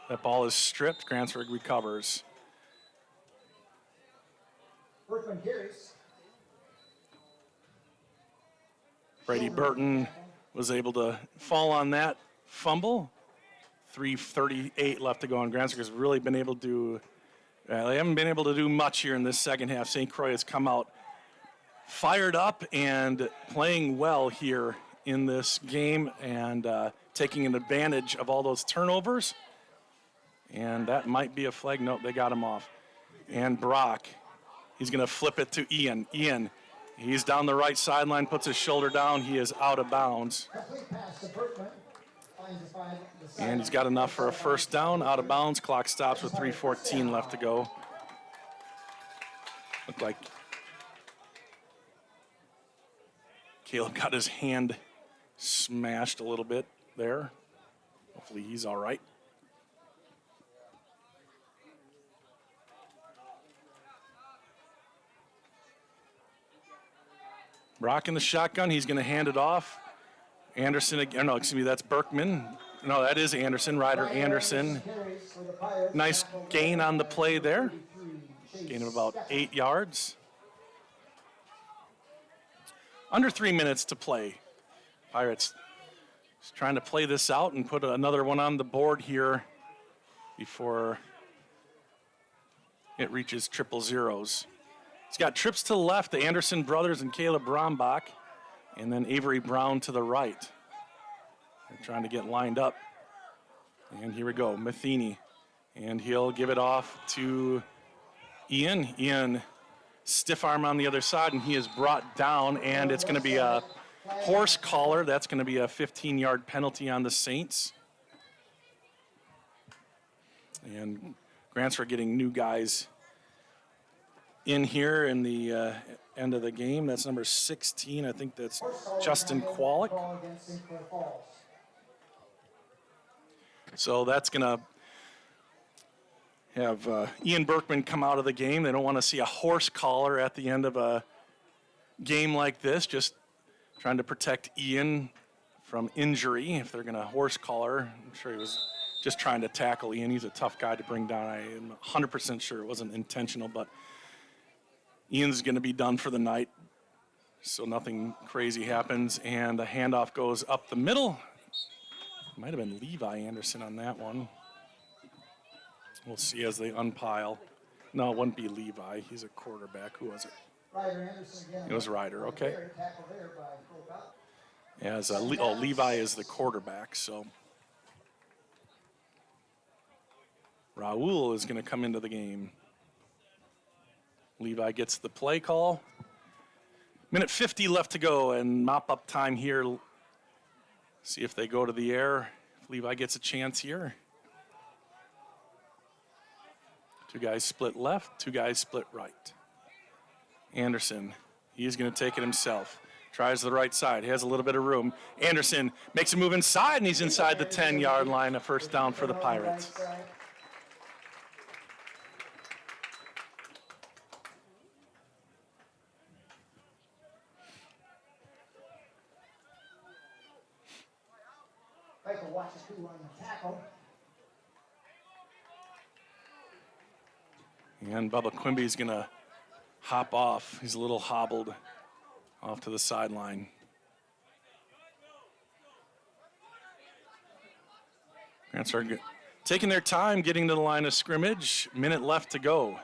That ball is stripped. Grantsburg recovers. Burkeman carries. Brady Burton was able to fall on that fumble. 3:38 left to go, and Grantsburg has really been able to they haven't been able to do much here in this second half. St. Croix has come out fired up and playing well here in this game and taking an advantage of all those turnovers. And that might be a flag. Nope, they got him off. And Brock, he's going to flip it to Ian. Ian, he's down the right sideline, puts his shoulder down. He is out of bounds. And he's got enough for a first down, out of bounds. Clock stops with 3:14 left to go. Looked like Caleb got his hand smashed a little bit there. Hopefully he's all right. Brock in the shotgun. He's going to hand it off. Anderson, no, excuse me, that's Burkeman. No, that is Anderson, Ryder Anderson. Nice gain on the play there. Gain of about 8 yards. Under 3 minutes to play. Pirates trying to play this out and put another one on the board here before it reaches triple zeros. He's got trips to the left, the Anderson brothers and Caleb Brombach, and then Avery Brown to the right. They're trying to get lined up. And here we go, Matheny. And he'll give it off to Ian. Ian, stiff arm on the other side, and he is brought down, and it's going to be a horse collar. That's going to be a 15-yard penalty on the Saints. And Grantsburg getting new guys in here in the end of the game. That's number 16. I think that's Justin Kwalik. So that's going to have Ian Burkeman come out of the game. They don't want to see a horse collar at the end of a game like this. Just trying to protect Ian from injury if they're going to horse collar. I'm sure he was just trying to tackle Ian. He's a tough guy to bring down. I am 100% sure it wasn't intentional, but Ian's going to be done for the night, so nothing crazy happens. And the handoff goes up the middle. Might have been Levi Anderson on that one. We'll see as they unpile. No, it wouldn't be Levi. He's a quarterback. Who was it? Ryder Anderson again. It was Ryder, okay. Tackle there by Croix. As Levi is the quarterback, so. Raul is going to come into the game. Levi gets the play call. Minute 50 left to go, and mop-up time here. See if they go to the air. If Levi gets a chance here. Two guys split left, two guys split right. Anderson, he's going to take it himself. Tries the right side, he has a little bit of room. Anderson makes a move inside, and he's inside the 10-yard line, a first down for the Pirates. watches who on the tackle. And Bubba Quimby's going to hop off. He's a little hobbled off to the sideline. Grantsburg taking their time getting to the line of scrimmage. Minute left to go.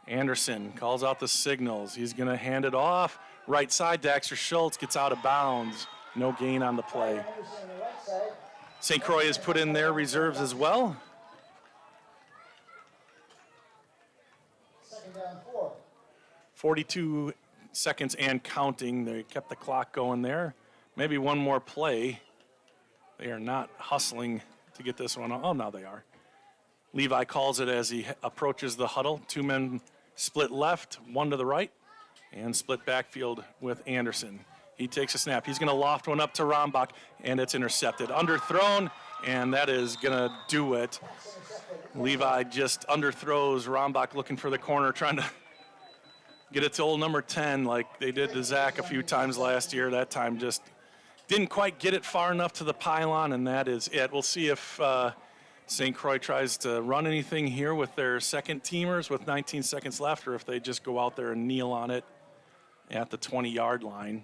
Anderson calls out the signals. He's going to hand it off. Right side, Daxter Schultz gets out of bounds. No gain on the play. St. Croix has put in their reserves as well. Second down 4. 42 seconds and counting. They kept the clock going there. Maybe one more play. They are not hustling to get this one. Oh, now they are. Levi calls it as he approaches the huddle. 2 men split left, 1 to the right, and split backfield with Anderson. He takes a snap. He's going to loft one up to Rombach, and it's intercepted. Underthrown, and that is going to do it. Levi just underthrows. Rombach looking for the corner, trying to get it to old number 10 like they did to Zach a few times last year. That time just didn't quite get it far enough to the pylon, and that is it. We'll see if St. Croix tries to run anything here with their second teamers with 19 seconds left, or if they just go out there and kneel on it at the 20-yard line.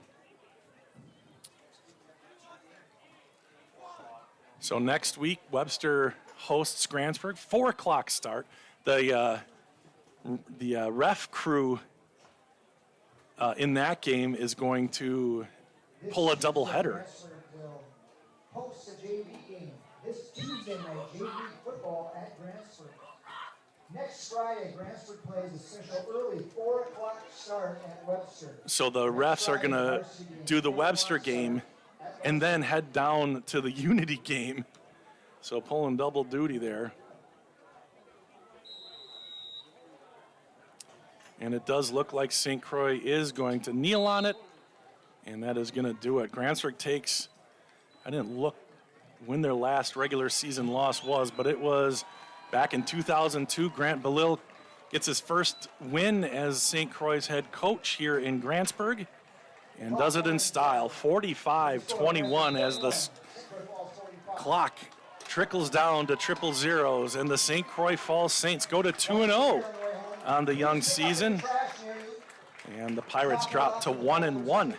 So next week, Webster hosts Grantsburg, 4 o'clock start. The ref crew in that game is going to pull a doubleheader. Host a JV game this Tuesday night, JV football at Grantsburg. Next Friday, Grantsburg plays a special early 4 o'clock start at Webster. So the refs are going to do the Webster game and then head down to the Unity game. So pulling double duty there. And it does look like St. Croix is going to kneel on it, and that is going to do it. Grantsburg takes, I didn't look when their last regular season loss was, but it was back in 2002. Grant Belil gets his first win as St. Croix's head coach here in Grantsburg, and does it in style, 45-21 as the clock trickles down to triple zeros, and the St. Croix Falls Saints go to 2-0 on the young season, and the Pirates drop to 1-1.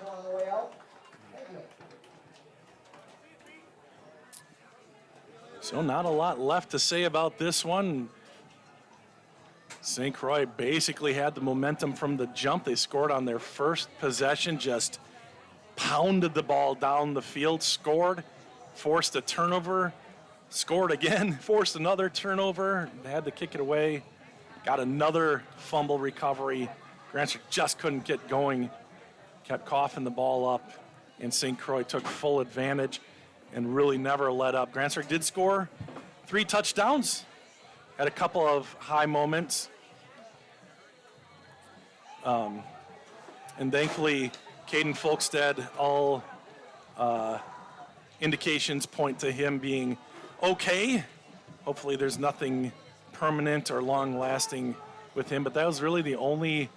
So not a lot left to say about this one. St. Croix basically had the momentum from the jump. They scored on their first possession, just pounded the ball down the field, scored, forced a turnover, scored again, forced another turnover, they had to kick it away, got another fumble recovery. Grantsburg just couldn't get going, kept coughing the ball up, and St. Croix took full advantage and really never let up. Grantsburg did score 3 touchdowns, had a couple of high moments. And thankfully, Caden Folkstead, all indications point to him being okay. Hopefully there's nothing permanent or long-lasting with him, but that was really the only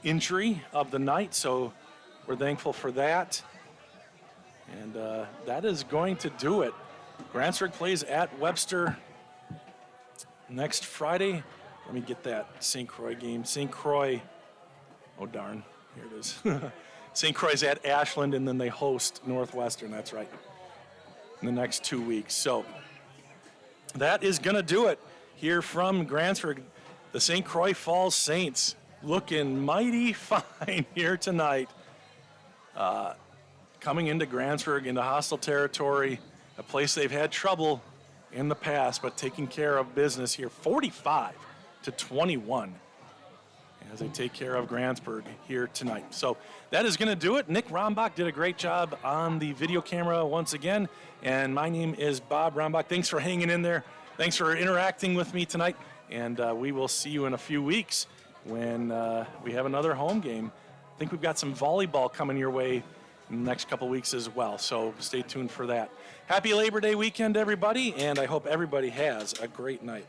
injury of the night, so we're thankful for that. And that is going to do it. Grantsburg plays at Webster next Friday. Let me get that St. Croix game. St. Croix, oh darn, here it is. St. Croix's at Ashland, and then they host Northwestern, that's right, in the next 2 weeks. So that is going to do it here from Grantsburg. The St. Croix Falls Saints looking mighty fine here tonight. Coming into Grantsburg, into hostile territory, a place they've had trouble in the past, but taking care of business here, 45-21, as they take care of Grantsburg here tonight. So that is going to do it. Nick Rombach did a great job on the video camera once again, and my name is Bob Rombach. Thanks for hanging in there. Thanks for interacting with me tonight, and we will see you in a few weeks when we have another home game. I think we've got some volleyball coming your way in the next couple weeks as well, so stay tuned for that. Happy Labor Day weekend, everybody, and I hope everybody has a great night.